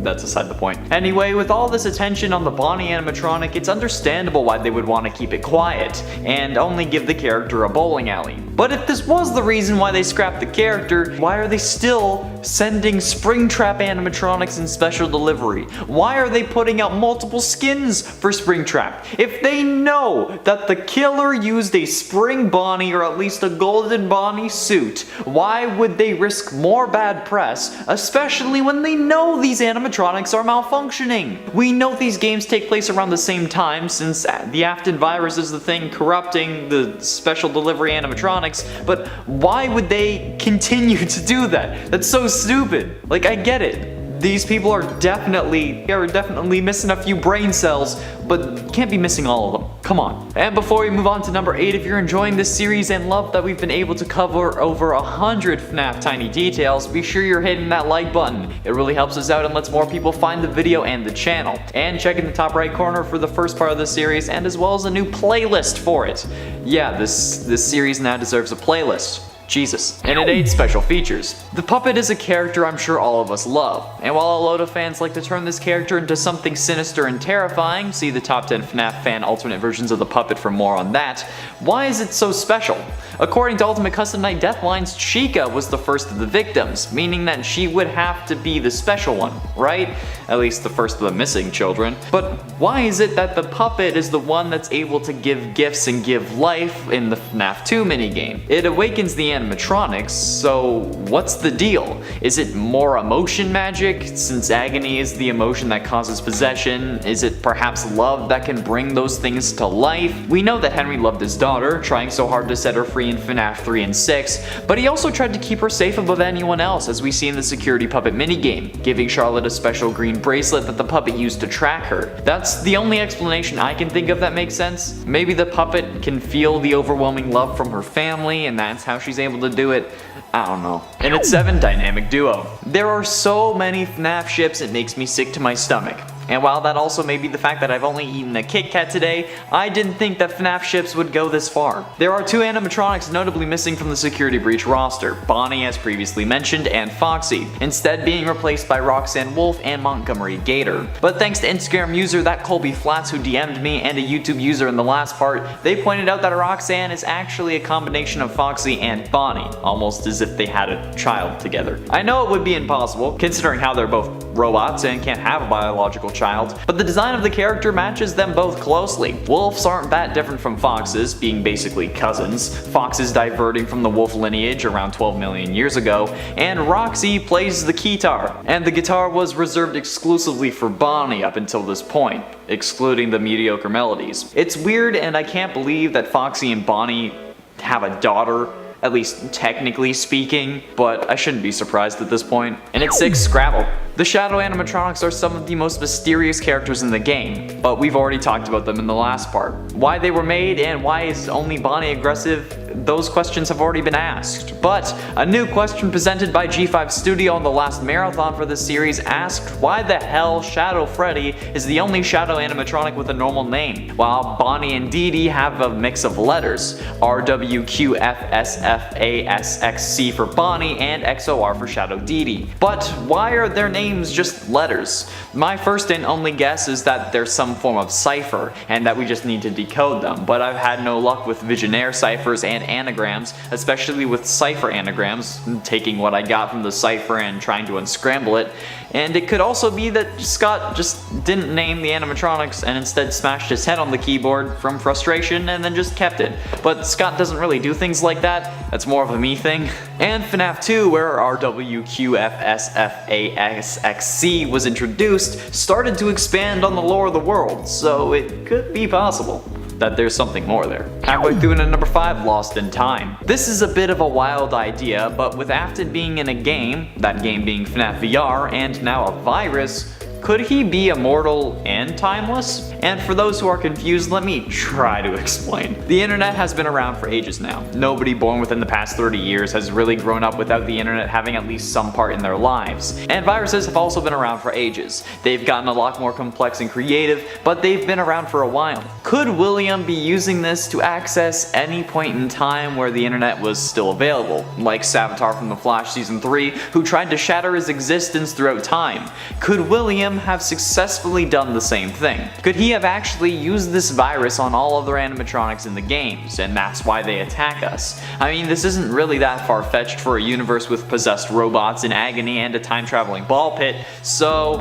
that's aside the point. Anyway, with all this attention on the Bonnie animatronic, it's understandable why they would want to keep it quiet, and only give the character a bowling alley. But if this was the reason why they scrapped the character, why are they still sending Springtrap animatronics in special delivery? Why are they putting out multiple skins for Springtrap? If they know that the killer used a Spring Bonnie or at least a Golden Bonnie suit, why would they risk more bad press, especially when they know these animatronics are malfunctioning? We know these games take place around the same time, since the Afton virus is the thing corrupting the special delivery animatronics, but why would they continue to do that? That's so stupid. Like, I get it. These people are definitely missing a few brain cells, but can't be missing all of them. Come on. And before we move on to number 8, if you're enjoying this series and love that we've been able to cover over 100 FNAF tiny details, be sure you're hitting that like button. It really helps us out and lets more people find the video and the channel. And check in the top right corner for the first part of the series, and as well as a new playlist for it. Yeah, this series now deserves a playlist. Jesus. And it aids special features. The puppet is a character I'm sure all of us love, and while a load of fans like to turn this character into something sinister and terrifying, see the top 10 FNAF fan alternate versions of the puppet for more on that, why is it so special? According to Ultimate Custom Night Deathlines, Chica was the first of the victims, meaning that she would have to be the special one, right? At least the first of the missing children. But why is it that the puppet is the one that's able to give gifts and give life in the FNAF 2 minigame? It awakens the animatronics, so what's the deal? Is it more emotion magic, since agony is the emotion that causes possession? Is it perhaps love that can bring those things to life? We know that Henry loved his daughter, trying so hard to set her free in FNAF 3 and 6, but he also tried to keep her safe above anyone else, as we see in the security puppet minigame, giving Charlotte a special green bracelet that the puppet used to track her. That's the only explanation I can think of that makes sense. Maybe the puppet can feel the overwhelming love from her family, and that's how she's able to do it. I don't know. And it's 7, dynamic duo. There are so many FNAF ships it makes me sick to my stomach. And while that also may be the fact that I've only eaten a Kit Kat today, I didn't think that FNAF ships would go this far. There are 2 animatronics notably missing from the security breach roster, Bonnie as previously mentioned, and Foxy, instead being replaced by Roxanne Wolf and Montgomery Gator. But thanks to Instagram user that Colby Flats who DM'd me and a YouTube user in the last part, they pointed out that Roxanne is actually a combination of Foxy and Bonnie, almost as if they had a child together. I know it would be impossible, considering how they're both robots and can't have a biological child, but the design of the character matches them both closely. Wolves aren't that different from foxes, being basically cousins, foxes diverting from the wolf lineage around 12 million years ago, and Roxy plays the guitar, and the guitar was reserved exclusively for Bonnie up until this point, excluding the mediocre melodies. It's weird, and I can't believe that Foxy and Bonnie have a daughter, at least technically speaking, but I shouldn't be surprised at this point. And it's 6, Scrabble. The shadow animatronics are some of the most mysterious characters in the game, but we've already talked about them in the last part. Why they were made and why is only Bonnie aggressive, those questions have already been asked. But a new question presented by G5 Studio on the last marathon for this series asked why the hell Shadow Freddy is the only shadow animatronic with a normal name, while Bonnie and Dee Dee have a mix of letters, RWQFSFASXC for Bonnie and XOR for Shadow Dee Dee. But why are their names just letters? My first and only guess is that there's some form of cipher and that we just need to decode them, but I've had no luck with Visionaire ciphers and anagrams, especially with cipher anagrams, taking what I got from the cipher and trying to unscramble it. And it could also be that Scott just didn't name the animatronics and instead smashed his head on the keyboard from frustration and then just kept it. But Scott doesn't really do things like that, that's more of a me thing. And FNAF 2, where RWQFSFASXC was introduced, started to expand on the lore of the world, so it could be possible that there's something more there. Halfway through into number 5, Lost in Time. This is a bit of a wild idea, but with Afton being in a game, that game being FNAF VR, and now a virus, could he be immortal and timeless? And for those who are confused, let me try to explain. The internet has been around for ages now. Nobody born within the past 30 years has really grown up without the internet having at least some part in their lives. And viruses have also been around for ages. They've gotten a lot more complex and creative, but they've been around for a while. Could William be using this to access any point in time where the internet was still available, like Savitar from The Flash Season 3, who tried to shatter his existence throughout time? Could William have successfully done the same thing? Could he have actually used this virus on all other animatronics in the games, and that's why they attack us? I mean, this isn't really that far-fetched for a universe with possessed robots in agony and a time-traveling ball pit, so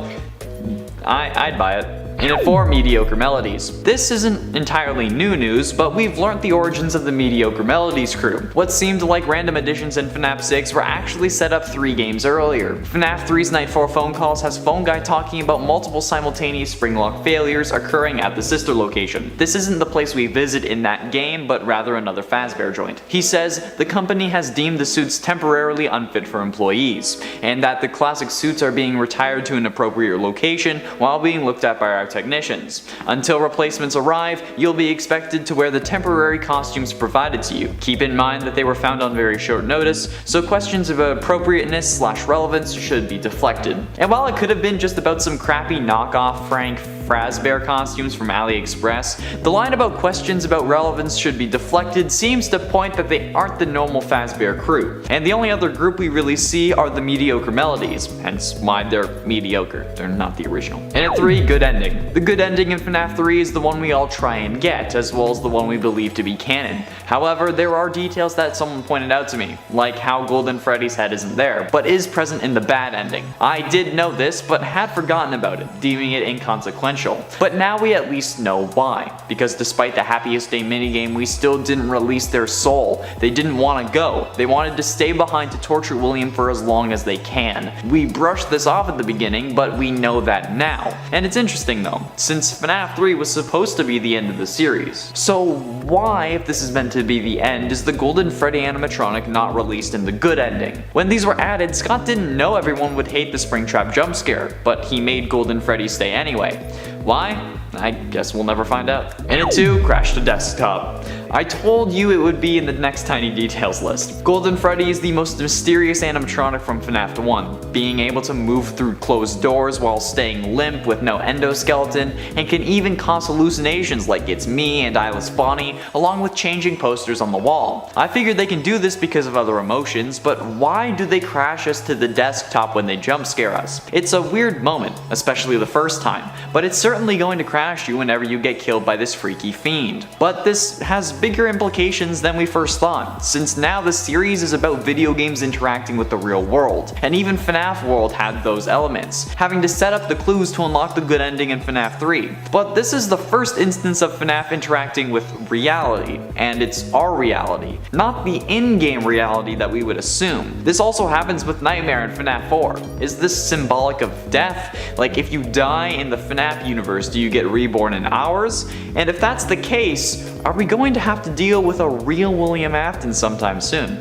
I'd buy it. And at 4, mediocre melodies. This isn't entirely new news, but we've learned the origins of the mediocre melodies crew. What seemed like random additions in FNAF 6 were actually set up 3 games earlier. FNAF 3's Night 4 phone calls has Phone Guy talking about multiple simultaneous spring lock failures occurring at the sister location. This isn't the place we visit in that game, but rather another Fazbear joint. He says the company has deemed the suits temporarily unfit for employees, and that the classic suits are being retired to an appropriate location while being looked at by our technicians. Until replacements arrive, you'll be expected to wear the temporary costumes provided to you. Keep in mind that they were found on very short notice, so questions of appropriateness/relevance should be deflected. And while it could have been just about some crappy knockoff Frank Fazbear costumes from AliExpress, the line about questions about relevance should be deflected seems to point that they aren't the normal Fazbear crew. And the only other group we really see are the mediocre melodies, hence why they're mediocre. They're not the original. And at 3, good ending. The good ending in FNAF 3 is the one we all try and get, as well as the one we believe to be canon. However, there are details that someone pointed out to me, like how Golden Freddy's head isn't there, but is present in the bad ending. I did know this, but had forgotten about it, deeming it inconsequential. But now we at least know why, because despite the Happiest Day minigame, we still didn't release their soul. They didn't want to go. They wanted to stay behind to torture William for as long as they can. We brushed this off at the beginning, but we know that now. And it's interesting though, since FNAF 3 was supposed to be the end of the series. So why, if this is meant to be the end, is the Golden Freddy animatronic not released in the good ending? When these were added, Scott didn't know everyone would hate the Springtrap jump scare, but he made Golden Freddy stay anyway. Why? I guess we'll never find out. And at 2, crash to desktop. I told you it would be in the next tiny details list. Golden Freddy is the most mysterious animatronic from FNAF 1, being able to move through closed doors while staying limp with no endoskeleton, and can even cause hallucinations like It's Me and Eyeless Bonnie, along with changing posters on the wall. I figured they can do this because of other emotions, but why do they crash us to the desktop when they jump scare us? It's a weird moment, especially the first time, but it's certainly going to crash you whenever you get killed by this freaky fiend. But this has bigger implications than we first thought, since now the series is about video games interacting with the real world, and even FNAF World had those elements, having to set up the clues to unlock the good ending in FNAF 3. But this is the first instance of FNAF interacting with reality, and it's our reality, not the in-game reality that we would assume. This also happens with Nightmare in FNAF 4. Is this symbolic of death? Like, if you die in the FNAF universe, do you get reborn in ours? And if that's the case, are we going to have to deal with a real William Afton sometime soon?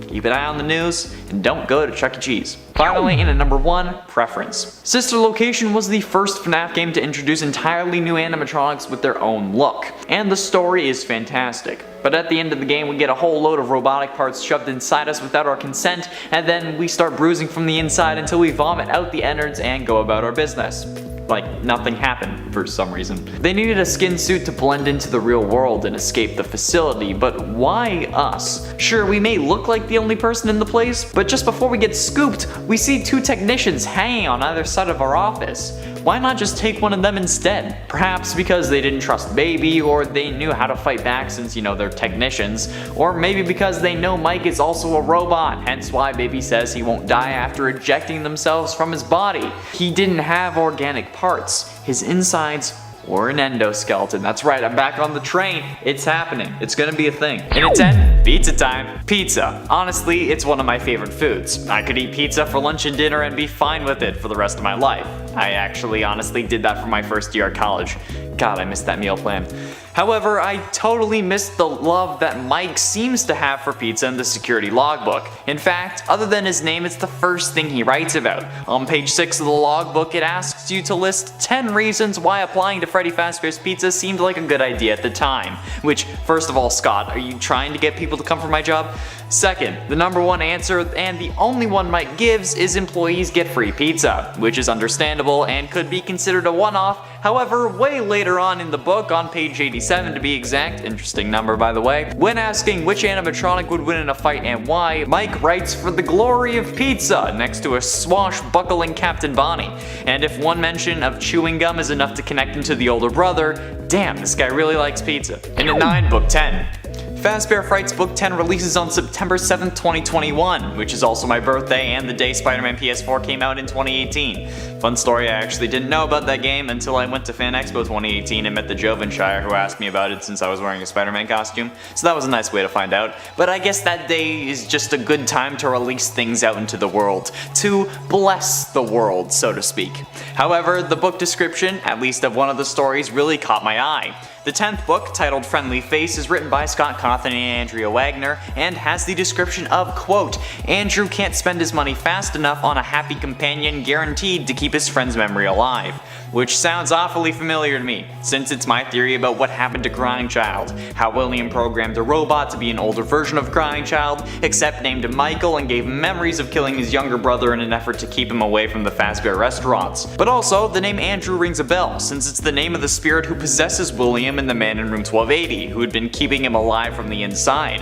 Keep an eye on the news, and don't go to Chuck E. Cheese. Finally, in at number 1, preference. Sister Location was the first FNAF game to introduce entirely new animatronics with their own look, and the story is fantastic. But at the end of the game, we get a whole load of robotic parts shoved inside us without our consent, and then we start bruising from the inside until we vomit out the innards and go about our business. Like nothing happened for some reason. They needed a skin suit to blend into the real world and escape the facility, but why us? Sure, we may look like the only person in the place, but just before we get scooped, we see 2 technicians hanging on either side of our office. Why not just take one of them instead? Perhaps because they didn't trust Baby, or they knew how to fight back since, they're technicians, or maybe because they know Mike is also a robot, hence why Baby says he won't die after ejecting themselves from his body. He didn't have organic parts. His insides were an endoskeleton. That's right, I'm back on the train. It's happening. It's gonna be a thing. And at 10, pizza time. Pizza. Honestly, it's one of my favorite foods. I could eat pizza for lunch and dinner and be fine with it for the rest of my life. I actually honestly did that for my first year at college. God, I missed that meal plan. However, I totally missed the love that Mike seems to have for pizza in the security logbook. In fact, other than his name, it's the first thing he writes about. On page 6 of the logbook, it asks you to list 10 reasons why applying to Freddy Fazbear's Pizza seemed like a good idea at the time. Which, first of all, Scott, are you trying to get people to come for my job? Second, the number 1 answer, and the only one Mike gives, is employees get free pizza, which is understandable and could be considered a one-off. However, way later on in the book, on page 87 to be exact, interesting number by the way, when asking which animatronic would win in a fight and why, Mike writes for the glory of pizza next to a swashbuckling Captain Bonnie. And if one mention of chewing gum is enough to connect him to the older brother, damn, this guy really likes pizza. And at 9, book 10. Fazbear Frights Book 10 releases on September 7th, 2021, which is also my birthday and the day Spider-Man PS4 came out in 2018. Fun story, I actually didn't know about that game until I went to Fan Expo 2018 and met the Jovenshire who asked me about it since I was wearing a Spider-Man costume, so that was a nice way to find out. But I guess that day is just a good time to release things out into the world, to bless the world, so to speak. However, the book description, at least of one of the stories, really caught my eye. The 10th book, titled Friendly Face, is written by Scott Cawthon and Andrea Wagner, and has the description of, quote, Andrew can't spend his money fast enough on a happy companion guaranteed to keep his friend's memory alive. Which sounds awfully familiar to me, since it's my theory about what happened to Crying Child, how William programmed a robot to be an older version of Crying Child, except named him Michael and gave him memories of killing his younger brother in an effort to keep him away from the Fazbear restaurants. But also, the name Andrew rings a bell, since it's the name of the spirit who possesses William and the man in room 1280, who had been keeping him alive from the inside.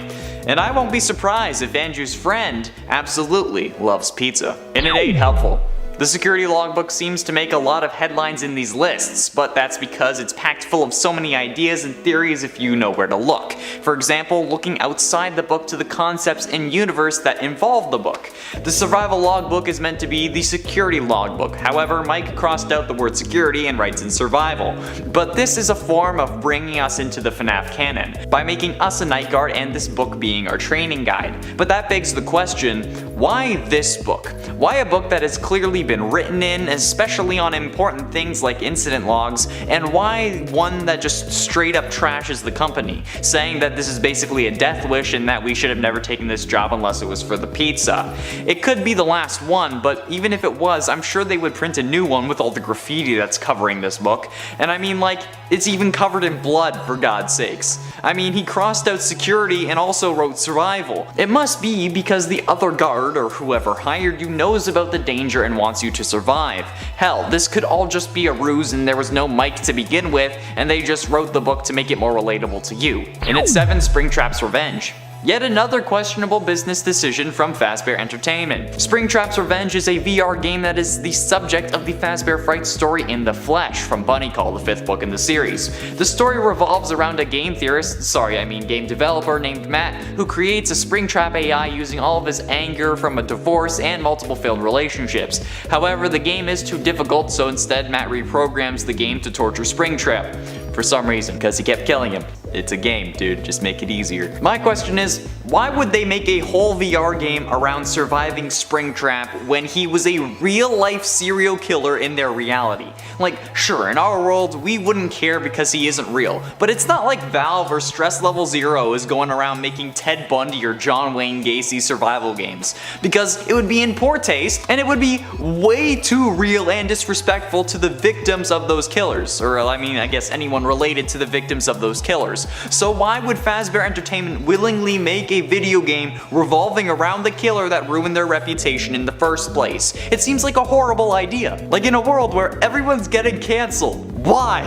And I won't be surprised if Andrew's friend absolutely loves pizza. And it ain't helpful. The security logbook seems to make a lot of headlines in these lists, but that's because it's packed full of so many ideas and theories if you know where to look. For example, looking outside the book to the concepts and universe that involve the book. The survival logbook is meant to be the security logbook, however Mike crossed out the word security and writes in survival. But this is a form of bringing us into the FNAF canon, by making us a night guard and this book being our training guide. But that begs the question, why this book? Why a book that has clearly been written in, especially on important things like incident logs, and why one that just straight up trashes the company, saying that this is basically a death wish and that we should have never taken this job unless it was for the pizza. It could be the last one, but even if it was, I'm sure they would print a new one with all the graffiti that's covering this book, and I mean, like, it's even covered in blood, for God's sakes. I mean, he crossed out security and also wrote survival. It must be because the other guard, or whoever hired you, knows about the danger and wants you to survive. Hell, this could all just be a ruse and there was no Mike to begin with, and they just wrote the book to make it more relatable to you. And at 7, Springtrap's Revenge. Yet another questionable business decision from Fazbear Entertainment. Springtrap's Revenge is a VR game that is the subject of the Fazbear Frights story in the flesh from Bunny Call, the 5th book in the series. The story revolves around a game game developer named Matt, who creates a Springtrap AI using all of his anger from a divorce and multiple failed relationships. However, the game is too difficult, so instead Matt reprograms the game to torture Springtrap. For some reason, because he kept killing him. It's a game, dude, just make it easier. My question is, why would they make a whole VR game around surviving Springtrap when he was a real-life serial killer in their reality? Like, sure, in our world, we wouldn't care because he isn't real, but it's not like Valve or Stress Level Zero is going around making Ted Bundy or John Wayne Gacy survival games, because it would be in poor taste, and it would be way too real and disrespectful to the victims of those killers, or I mean, I guess anyone related to the victims of those killers. So why would Fazbear Entertainment willingly make a video game revolving around the killer that ruined their reputation in the first place? It seems like a horrible idea. Like in a world where everyone's getting cancelled. Why?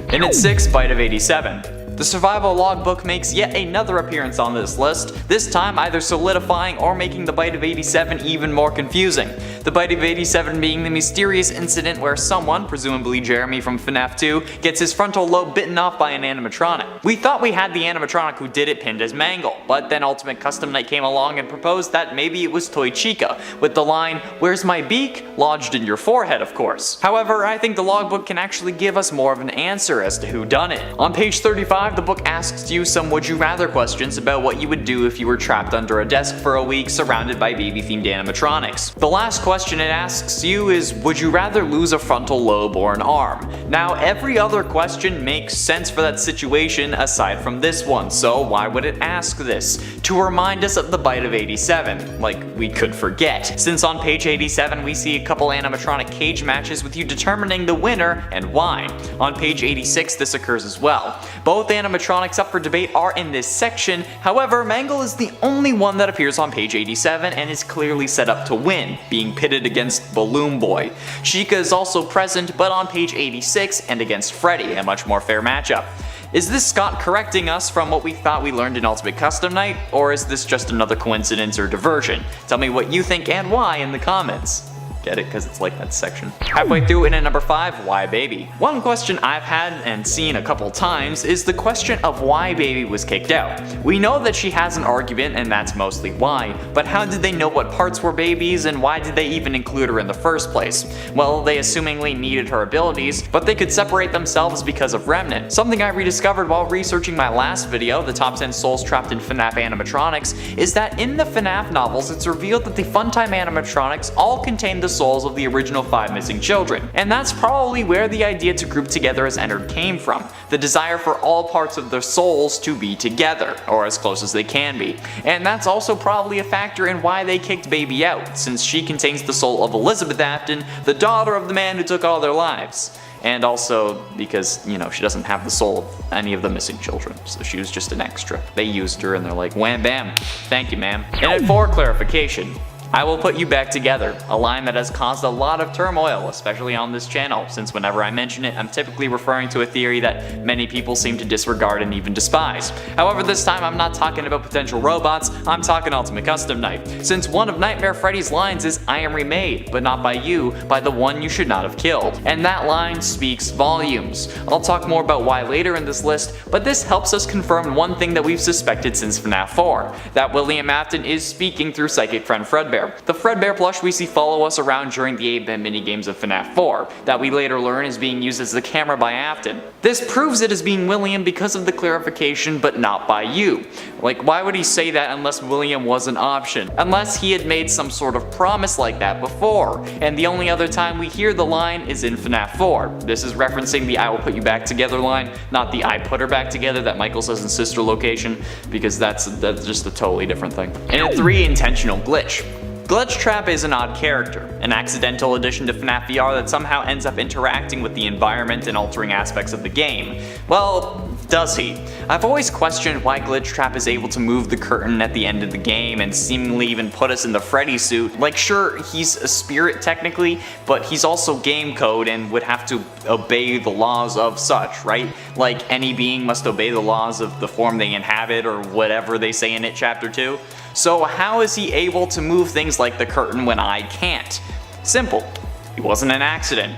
And at 6, Bite of 87. The survival logbook makes yet another appearance on this list, this time either solidifying or making the Bite of 87 even more confusing. The Bite of 87 being the mysterious incident where someone, presumably Jeremy from FNAF 2, gets his frontal lobe bitten off by an animatronic. We thought we had the animatronic who did it pinned as Mangle, but then Ultimate Custom Night came along and proposed that maybe it was Toy Chica, with the line, "Where's my beak?" lodged in your forehead, of course. However, I think the logbook can actually give us more of an answer as to who done it. On page 35, the book asks you some would you rather questions about what you would do if you were trapped under a desk for a week surrounded by baby-themed animatronics. The last question it asks you is, would you rather lose a frontal lobe or an arm? Now, every other question makes sense for that situation aside from this one, so why would it ask this? To remind us of the Bite of 87, like we could forget, since on page 87 we see a couple animatronic cage matches with you determining the winner and why. On page 86 this occurs as well. Both animatronics up for debate are in this section, however Mangle is the only one that appears on page 87 and is clearly set up to win, being pitted against Balloon Boy. Chica is also present but on page 86 and against Freddy, a much more fair matchup. Is this Scott correcting us from what we thought we learned in Ultimate Custom Night, or is this just another coincidence or diversion? Tell me what you think and why in the comments. Get it? Because it's like that section. Halfway through, in at number 5, why Baby? One question I've had and seen a couple times is the question of why Baby was kicked out. We know that she has an argument and that's mostly why, but how did they know what parts were Baby's and why did they even include her in the first place? Well, they assumingly needed her abilities, but they could separate themselves because of remnant. Something I rediscovered while researching my last video, the top 10 souls trapped in FNAF animatronics, is that in the FNAF novels it's revealed that the Funtime animatronics all contain the souls of the original 5 missing children. And that's probably where the idea to group together as entered came from. The desire for all parts of their souls to be together, or as close as they can be. And that's also probably a factor in why they kicked Baby out, since she contains the soul of Elizabeth Afton, the daughter of the man who took all their lives. And also because, you know, she doesn't have the soul of any of the missing children, so she was just an extra. They used her and they're like, wham bam, thank you ma'am. And at 4, clarification. I will put you back together, a line that has caused a lot of turmoil, especially on this channel, since whenever I mention it, I'm typically referring to a theory that many people seem to disregard and even despise. However, this time I'm not talking about potential robots, I'm talking Ultimate Custom Night, since one of Nightmare Freddy's lines is, I am remade, but not by you, by the one you should not have killed. And that line speaks volumes. I'll talk more about why later in this list, but this helps us confirm one thing that we've suspected since FNAF 4, that William Afton is speaking through psychic friend Fredbear. The Fredbear plush we see follow us around during the 8-bit minigames of FNAF 4, that we later learn is being used as the camera by Afton. This proves it as being William because of the clarification, but not by you. Like, why would he say that unless William was an option? Unless he had made some sort of promise like that before, and the only other time we hear the line is in FNAF 4. This is referencing the I will put you back together line, not the I put her back together that Michael says in Sister Location, because that's just a totally different thing. And at 3, intentional glitch. Glitchtrap is an odd character, an accidental addition to FNAF VR that somehow ends up interacting with the environment and altering aspects of the game. Well, does he? I've always questioned why Glitchtrap is able to move the curtain at the end of the game and seemingly even put us in the Freddy suit. Like, sure, he's a spirit technically, but he's also game code and would have to obey the laws of such, right? Like, any being must obey the laws of the form they inhabit or whatever they say in it, chapter 2. So how is he able to move things like the curtain when I can't? Simple. He wasn't an accident.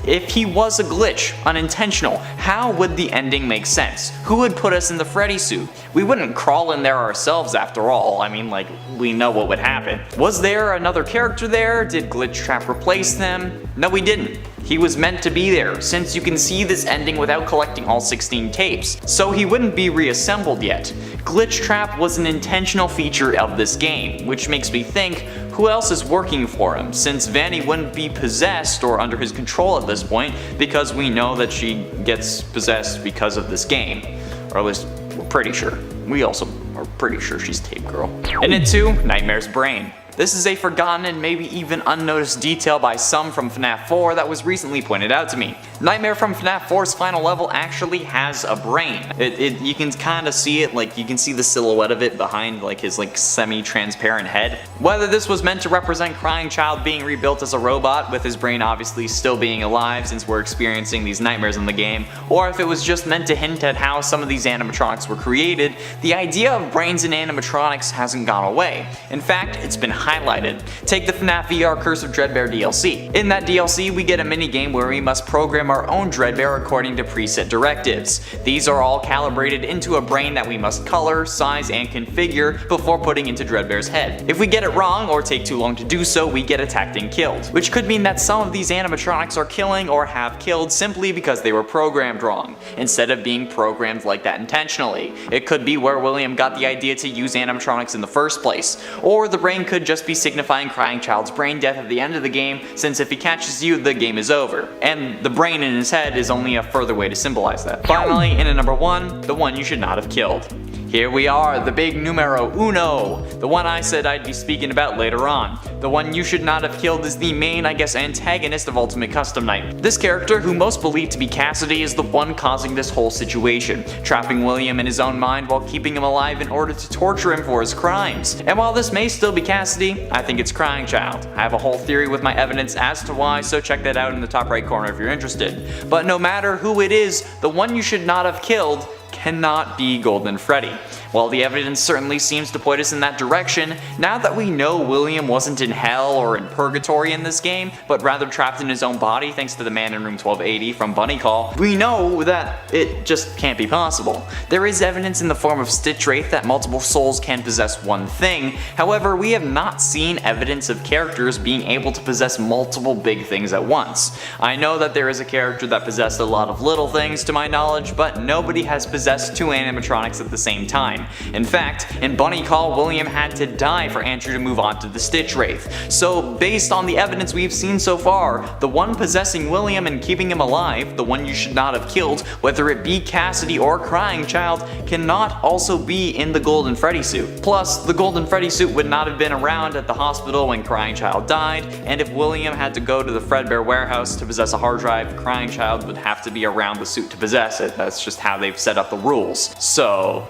If he was a glitch, unintentional, how would the ending make sense? Who would put us in the Freddy suit? We wouldn't crawl in there ourselves after all. I mean, like, we know what would happen. Was there another character there? Did Glitchtrap replace them? No, he didn't. He was meant to be there, since you can see this ending without collecting all 16 tapes, so he wouldn't be reassembled yet. Glitchtrap was an intentional feature of this game, which makes me think, who else is working for him, since Vanny wouldn't be possessed or under his control at this point, because we know that she gets possessed because of this game. Or at least, we're pretty sure. We also are pretty sure she's Tape Girl. And at 2, Nightmare's brain. This is a forgotten and maybe even unnoticed detail by some from FNAF 4 that was recently pointed out to me. Nightmare from FNAF 4's final level actually has a brain. You can kind of see it, like you can see the silhouette of it behind like his like semi-transparent head. Whether this was meant to represent Crying Child being rebuilt as a robot with his brain obviously still being alive since we're experiencing these nightmares in the game, or if it was just meant to hint at how some of these animatronics were created, the idea of brains in animatronics hasn't gone away. In fact, it's been highlighted. Take the FNAF VR Curse of Dreadbear DLC. In that DLC, we get a minigame where we must program our own Dreadbear according to preset directives. These are all calibrated into a brain that we must color, size, and configure before putting into Dreadbear's head. If we get it wrong or take too long to do so, we get attacked and killed, which could mean that some of these animatronics are killing or have killed simply because they were programmed wrong, instead of being programmed like that intentionally. It could be where William got the idea to use animatronics in the first place, or the brain could just be signifying Crying Child's brain death at the end of the game, since if he catches you, the game is over. And the brain in his head is only a further way to symbolize that. Finally, in at number 1, the one you should not have killed. Here we are, the big numero uno, the one I said I'd be speaking about later on. The one you should not have killed is the main, I guess, antagonist of Ultimate Custom Night. This character, who most believe to be Cassidy, is the one causing this whole situation, trapping William in his own mind while keeping him alive in order to torture him for his crimes. And while this may still be Cassidy, I think it's Crying Child. I have a whole theory with my evidence as to why, so check that out in the top right corner if you're interested. But no matter who it is, the one you should not have killed cannot be Golden Freddy. While the evidence certainly seems to point us in that direction, now that we know William wasn't in hell or in purgatory in this game, but rather trapped in his own body thanks to the man in room 1280 from Bunny Call, we know that it just can't be possible. There is evidence in the form of Stitch Wraith that multiple souls can possess one thing, however we have not seen evidence of characters being able to possess multiple big things at once. I know that there is a character that possessed a lot of little things to my knowledge, but nobody has possessed two animatronics at the same time. In fact, in Bunny Call, William had to die for Andrew to move on to the Stitch Wraith. So based on the evidence we've seen so far, the one possessing William and keeping him alive, the one you should not have killed, whether it be Cassidy or Crying Child, cannot also be in the Golden Freddy suit. Plus, the Golden Freddy suit would not have been around at the hospital when Crying Child died, and if William had to go to the Fredbear warehouse to possess a hard drive, Crying Child would have to be around the suit to possess it. That's just how they've set up the rules. So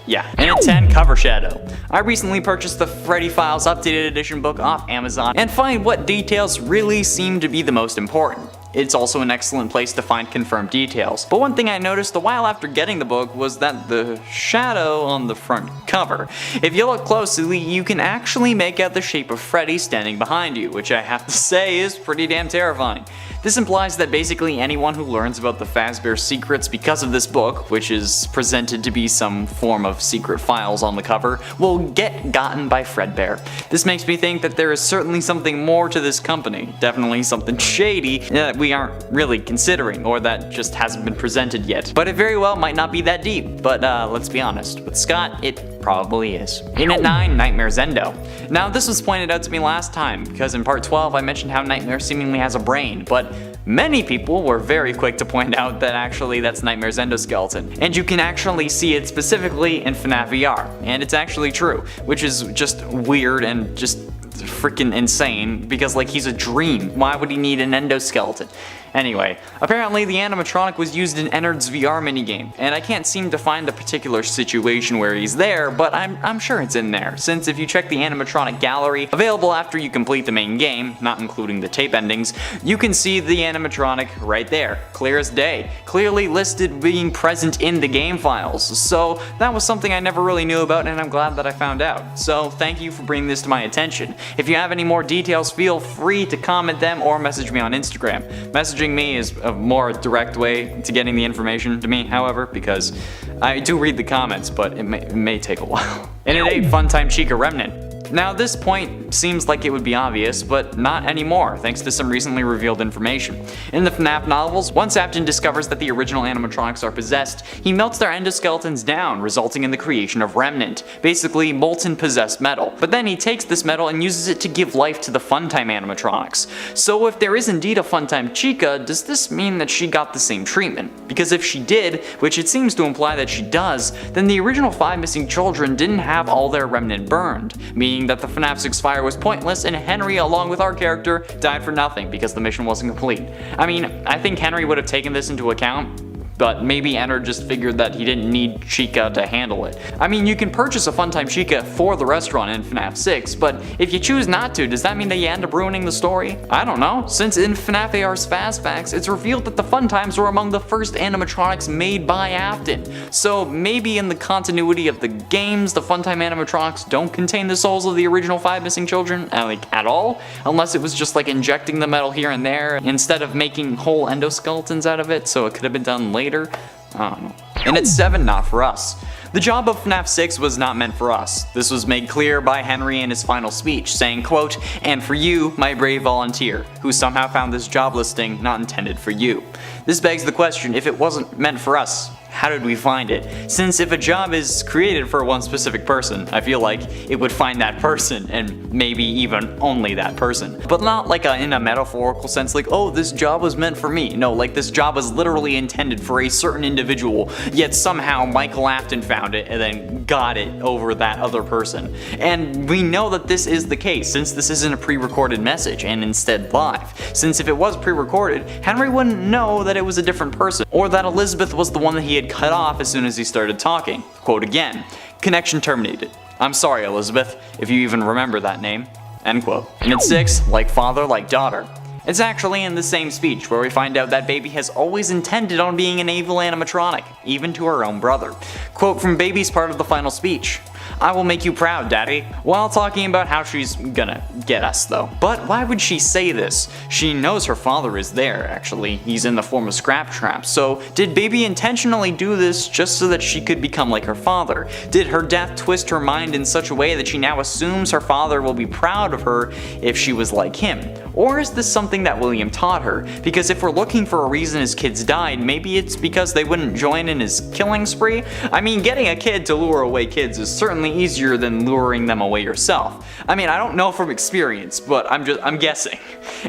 yeah. And at 10, Cover Shadow. I recently purchased the Freddy Files Updated Edition book off Amazon and find what details really seem to be the most important. It's also an excellent place to find confirmed details. But one thing I noticed a while after getting the book was that the shadow on the front cover. If you look closely, you can actually make out the shape of Freddy standing behind you, which I have to say is pretty damn terrifying. This implies that basically anyone who learns about the Fazbear secrets because of this book, which is presented to be some form of secret files on the cover, will get gotten by Fredbear. This makes me think that there is certainly something more to this company, definitely something shady that we aren't really considering, or that just hasn't been presented yet. But it very well might not be that deep, but let's be honest, with Scott, it probably is. In at 9, Nightmare Zendo. Now this was pointed out to me last time, because in part 12 I mentioned how Nightmare seemingly has a brain, but many people were very quick to point out that actually that's Nightmare's endoskeleton, and you can actually see it specifically in FNAF VR, and it's actually true, which is just weird and just freaking insane, because like he's a dream. Why would he need an endoskeleton? Anyway, apparently the animatronic was used in Ennard's VR minigame, and I can't seem to find a particular situation where he's there, but I'm sure it's in there, since if you check the animatronic gallery, available after you complete the main game, not including the tape endings, you can see the animatronic right there, clear as day, clearly listed being present in the game files. So that was something I never really knew about, and I'm glad that I found out. So thank you for bringing this to my attention. If you have any more details, feel free to comment them or message me on Instagram. Messaging me is a more direct way to getting the information to me, however, because I do read the comments, but it may take a while. And at 8, Funtime Chica Remnant. Now this point seems like it would be obvious, but not anymore, thanks to some recently revealed information. In the FNAF novels, once Afton discovers that the original animatronics are possessed, he melts their endoskeletons down, resulting in the creation of Remnant, basically molten possessed metal. But then he takes this metal and uses it to give life to the Funtime animatronics. So if there is indeed a Funtime Chica, does this mean that she got the same treatment? Because if she did, which it seems to imply that she does, then the original 5 missing children didn't have all their Remnant burned, meaning that the FNAF 6 fire was pointless and Henry, along with our character, died for nothing because the mission wasn't complete. I mean, I think Henry would have taken this into account, but maybe Ennard just figured that he didn't need Chica to handle it. I mean, you can purchase a Funtime Chica for the restaurant in FNAF 6, but if you choose not to, does that mean that you end up ruining the story? I don't know, since in FNAF AR's Fast Facts, it's revealed that the Funtimes were among the first animatronics made by Afton. So maybe in the continuity of the games, the Funtime animatronics don't contain the souls of the original 5 missing children, like at all, unless it was just like injecting the metal here and there instead of making whole endoskeletons out of it, so it could have been done later. I don't know. And at 7, Not For Us. The job of FNAF 6 was not meant for us. This was made clear by Henry in his final speech, saying, quote, "And for you, my brave volunteer, who somehow found this job listing not intended for you." This begs the question, if it wasn't meant for us, how did we find it? Since if a job is created for one specific person, I feel like it would find that person, and maybe even only that person. But not like in a metaphorical sense, like, oh, this job was meant for me. No, like this job was literally intended for a certain individual, yet somehow Michael Afton found it and then got it over that other person. And we know that this is the case, since this isn't a pre-recorded message, and instead live. Since if it was pre-recorded, Henry wouldn't know that it was a different person, or that Elizabeth was the one that he had cut off as soon as he started talking. Quote again, "Connection terminated. I'm sorry, Elizabeth, if you even remember that name." End quote. And at 6, Like Father, Like Daughter. It's actually in the same speech where we find out that Baby has always intended on being an evil animatronic, even to her own brother. Quote from Baby's part of the final speech: "I will make you proud, Daddy," while talking about how she's gonna get us though. But why would she say this? She knows her father is there, actually. He's in the form of Springtrap. So did Baby intentionally do this just so that she could become like her father? Did her death twist her mind in such a way that she now assumes her father will be proud of her if she was like him? Or is this something that William taught her? Because if we're looking for a reason his kids died, maybe it's because they wouldn't join in his killing spree? I mean, getting a kid to lure away kids is certainly easier than luring them away yourself. I mean, I don't know from experience, but I'm guessing.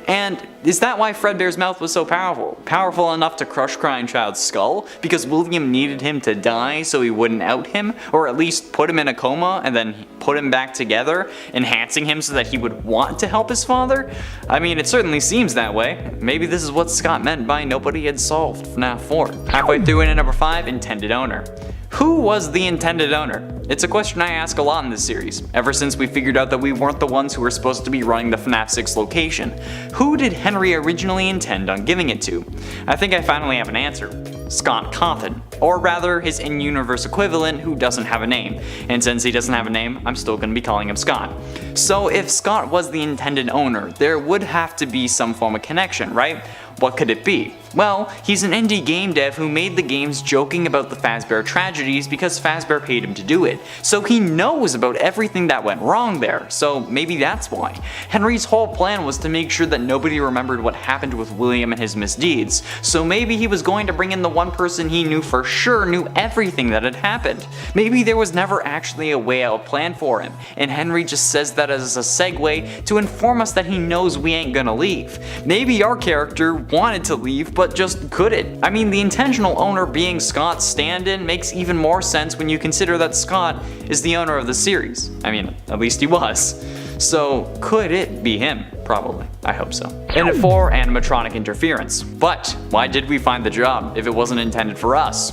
And is that why Fredbear's mouth was so powerful? Powerful enough to crush Crying Child's skull? Because William needed him to die so he wouldn't out him? Or at least put him in a coma and then put him back together, enhancing him so that he would want to help his father? I mean, it certainly seems that way. Maybe this is what Scott meant by nobody had solved FNAF 4. Halfway through in at number 5, intended owner. Who was the intended owner? It's a question I ask a lot in this series, ever since we figured out that we weren't the ones who were supposed to be running the FNAF 6 location. Who did Henry originally intend on giving it to? I think I finally have an answer. Scott Cawthon, or rather his in-universe equivalent who doesn't have a name, and since he doesn't have a name, I'm still going to be calling him Scott. So if Scott was the intended owner, there would have to be some form of connection, right? What could it be? Well, he's an indie game dev who made the games joking about the Fazbear tragedies because Fazbear paid him to do it. So he knows about everything that went wrong there, so maybe that's why. Henry's whole plan was to make sure that nobody remembered what happened with William and his misdeeds, so maybe he was going to bring in the one person he knew for sure knew everything that had happened. Maybe there was never actually a way out plan for him, and Henry just says that as a segue to inform us that he knows we ain't gonna leave. Maybe our character wanted to leave, but just couldn't. I mean, the intentional owner being Scott's stand-in makes even more sense when you consider that Scott is the owner of the series. I mean, at least he was. So, could it be him? Probably. I hope so. And at 4, animatronic interference. But, why did we find the job if it wasn't intended for us?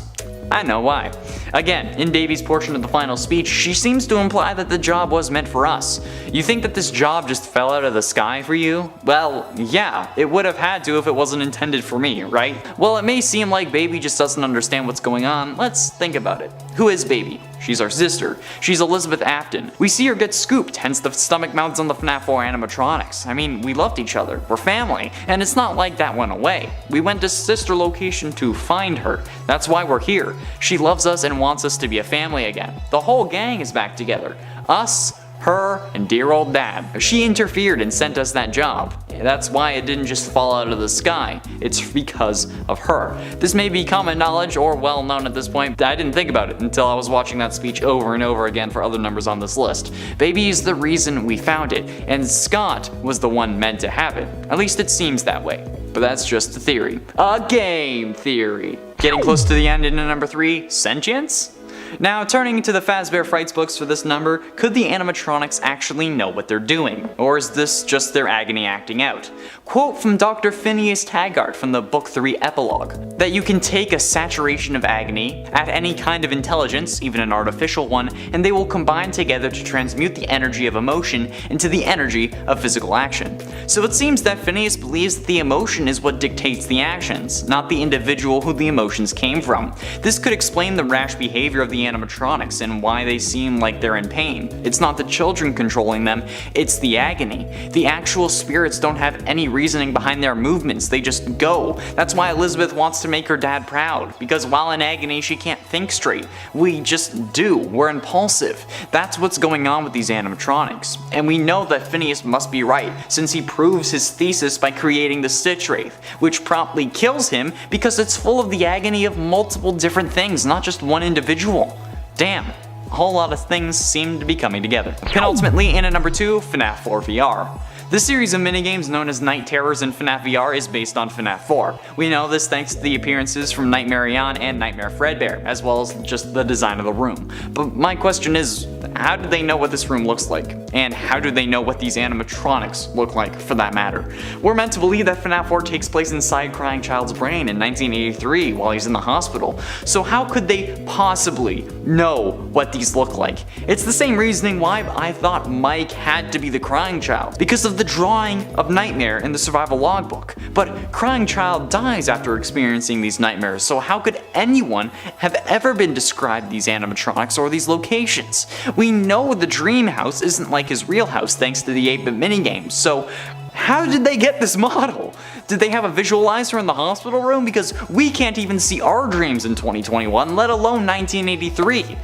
I know why. Again, in Baby's portion of the final speech, she seems to imply that the job was meant for us. You think that this job just fell out of the sky for you? Well, yeah, it would have had to if it wasn't intended for me, right? Well, it may seem like Baby just doesn't understand what's going on. Let's think about it. Who is Baby? She's our sister. She's Elizabeth Afton. We see her get scooped, hence the stomach mounts on the FNAF 4 animatronics. I mean, we loved each other. We're family. And it's not like that went away. We went to sister location to find her. That's why we're here. She loves us and wants us to be a family again. The whole gang is back together. Us, her, and dear old Dad. She interfered and sent us that job. That's why it didn't just fall out of the sky. It's because of her. This may be common knowledge or well known at this point, but I didn't think about it until I was watching that speech over and over again for other numbers on this list. Baby is the reason we found it, and Scott was the one meant to have it. At least it seems that way. But that's just a theory. A game theory. Getting close to the end in number 3, Sentience? Now, turning to the Fazbear Frights books for this number, could the animatronics actually know what they're doing? Or is this just their agony acting out? Quote from Dr. Phineas Taggart from the Book 3 epilogue, that you can take a saturation of agony, add any kind of intelligence, even an artificial one, and they will combine together to transmute the energy of emotion into the energy of physical action. So it seems that Phineas believes that the emotion is what dictates the actions, not the individual who the emotions came from. This could explain the rash behavior of the animatronics and why they seem like they're in pain. It's not the children controlling them, it's the agony. The actual spirits don't have any reasoning behind their movements, they just go. That's why Elizabeth wants to make her dad proud, because while in agony she can't think straight. We just do, we're impulsive. That's what's going on with these animatronics. And we know that Phineas must be right, since he proves his thesis by creating the Stitch Wraith, which promptly kills him because it's full of the agony of multiple different things, not just one individual. Damn, a whole lot of things seem to be coming together. Penultimately, in at number 2, FNAF 4 VR. The series of minigames known as Night Terrors in FNAF VR is based on FNAF 4. We know this thanks to the appearances from Nightmare Eon and Nightmare Fredbear, as well as just the design of the room. But my question is, how did they know what this room looks like? And how do they know what these animatronics look like, for that matter? We're meant to believe that FNAF World takes place inside Crying Child's brain in 1983 while he's in the hospital. So how could they possibly know what these look like? It's the same reasoning why I thought Mike had to be the Crying Child, because of the drawing of Nightmare in the survival logbook. But Crying Child dies after experiencing these nightmares, so how could anyone have ever been described these animatronics or these locations? We know the dream house isn't like his real house thanks to the 8-bit minigames, so how did they get this model? Did they have a visualizer in the hospital room? Because we can't even see our dreams in 2021, let alone 1983.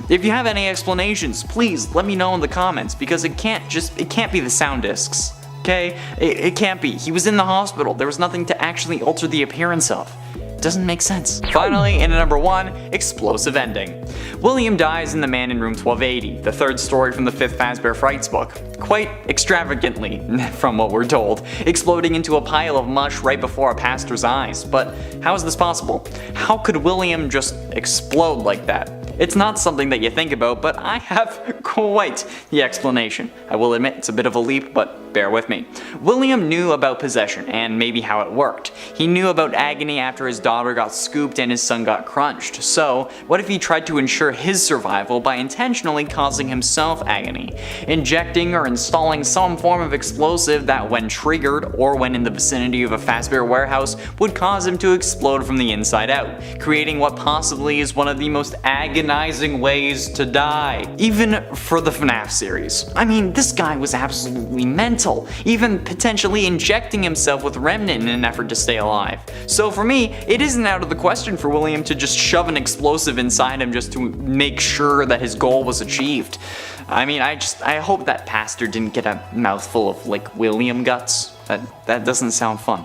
If you have any explanations, please let me know in the comments, because it can't be the sound discs. Okay? It can't be. He was in the hospital. There was nothing to actually alter the appearance of. Doesn't make sense. Finally, in number 1, explosive ending. William dies in The Man in Room 1280, the third story from the 5th Fazbear Frights book, quite extravagantly, from what we're told, exploding into a pile of mush right before a pastor's eyes. But how is this possible? How could William just explode like that? It's not something that you think about, but I have quite the explanation. I will admit it's a bit of a leap, but bear with me. William knew about possession and maybe how it worked. He knew about agony after his daughter got scooped and his son got crunched. So what if he tried to ensure his survival by intentionally causing himself agony, injecting or installing some form of explosive that when triggered or when in the vicinity of a Fazbear warehouse would cause him to explode from the inside out, creating what possibly is one of the most agonizing ways to die, even for the FNAF series. I mean, this guy was absolutely mental, even potentially injecting himself with remnant in an effort to stay alive. So for me, it isn't out of the question for William to just shove an explosive inside him just to make sure that his goal was achieved. I mean, I hope that pastor didn't get a mouthful of, like, William guts. That doesn't sound fun.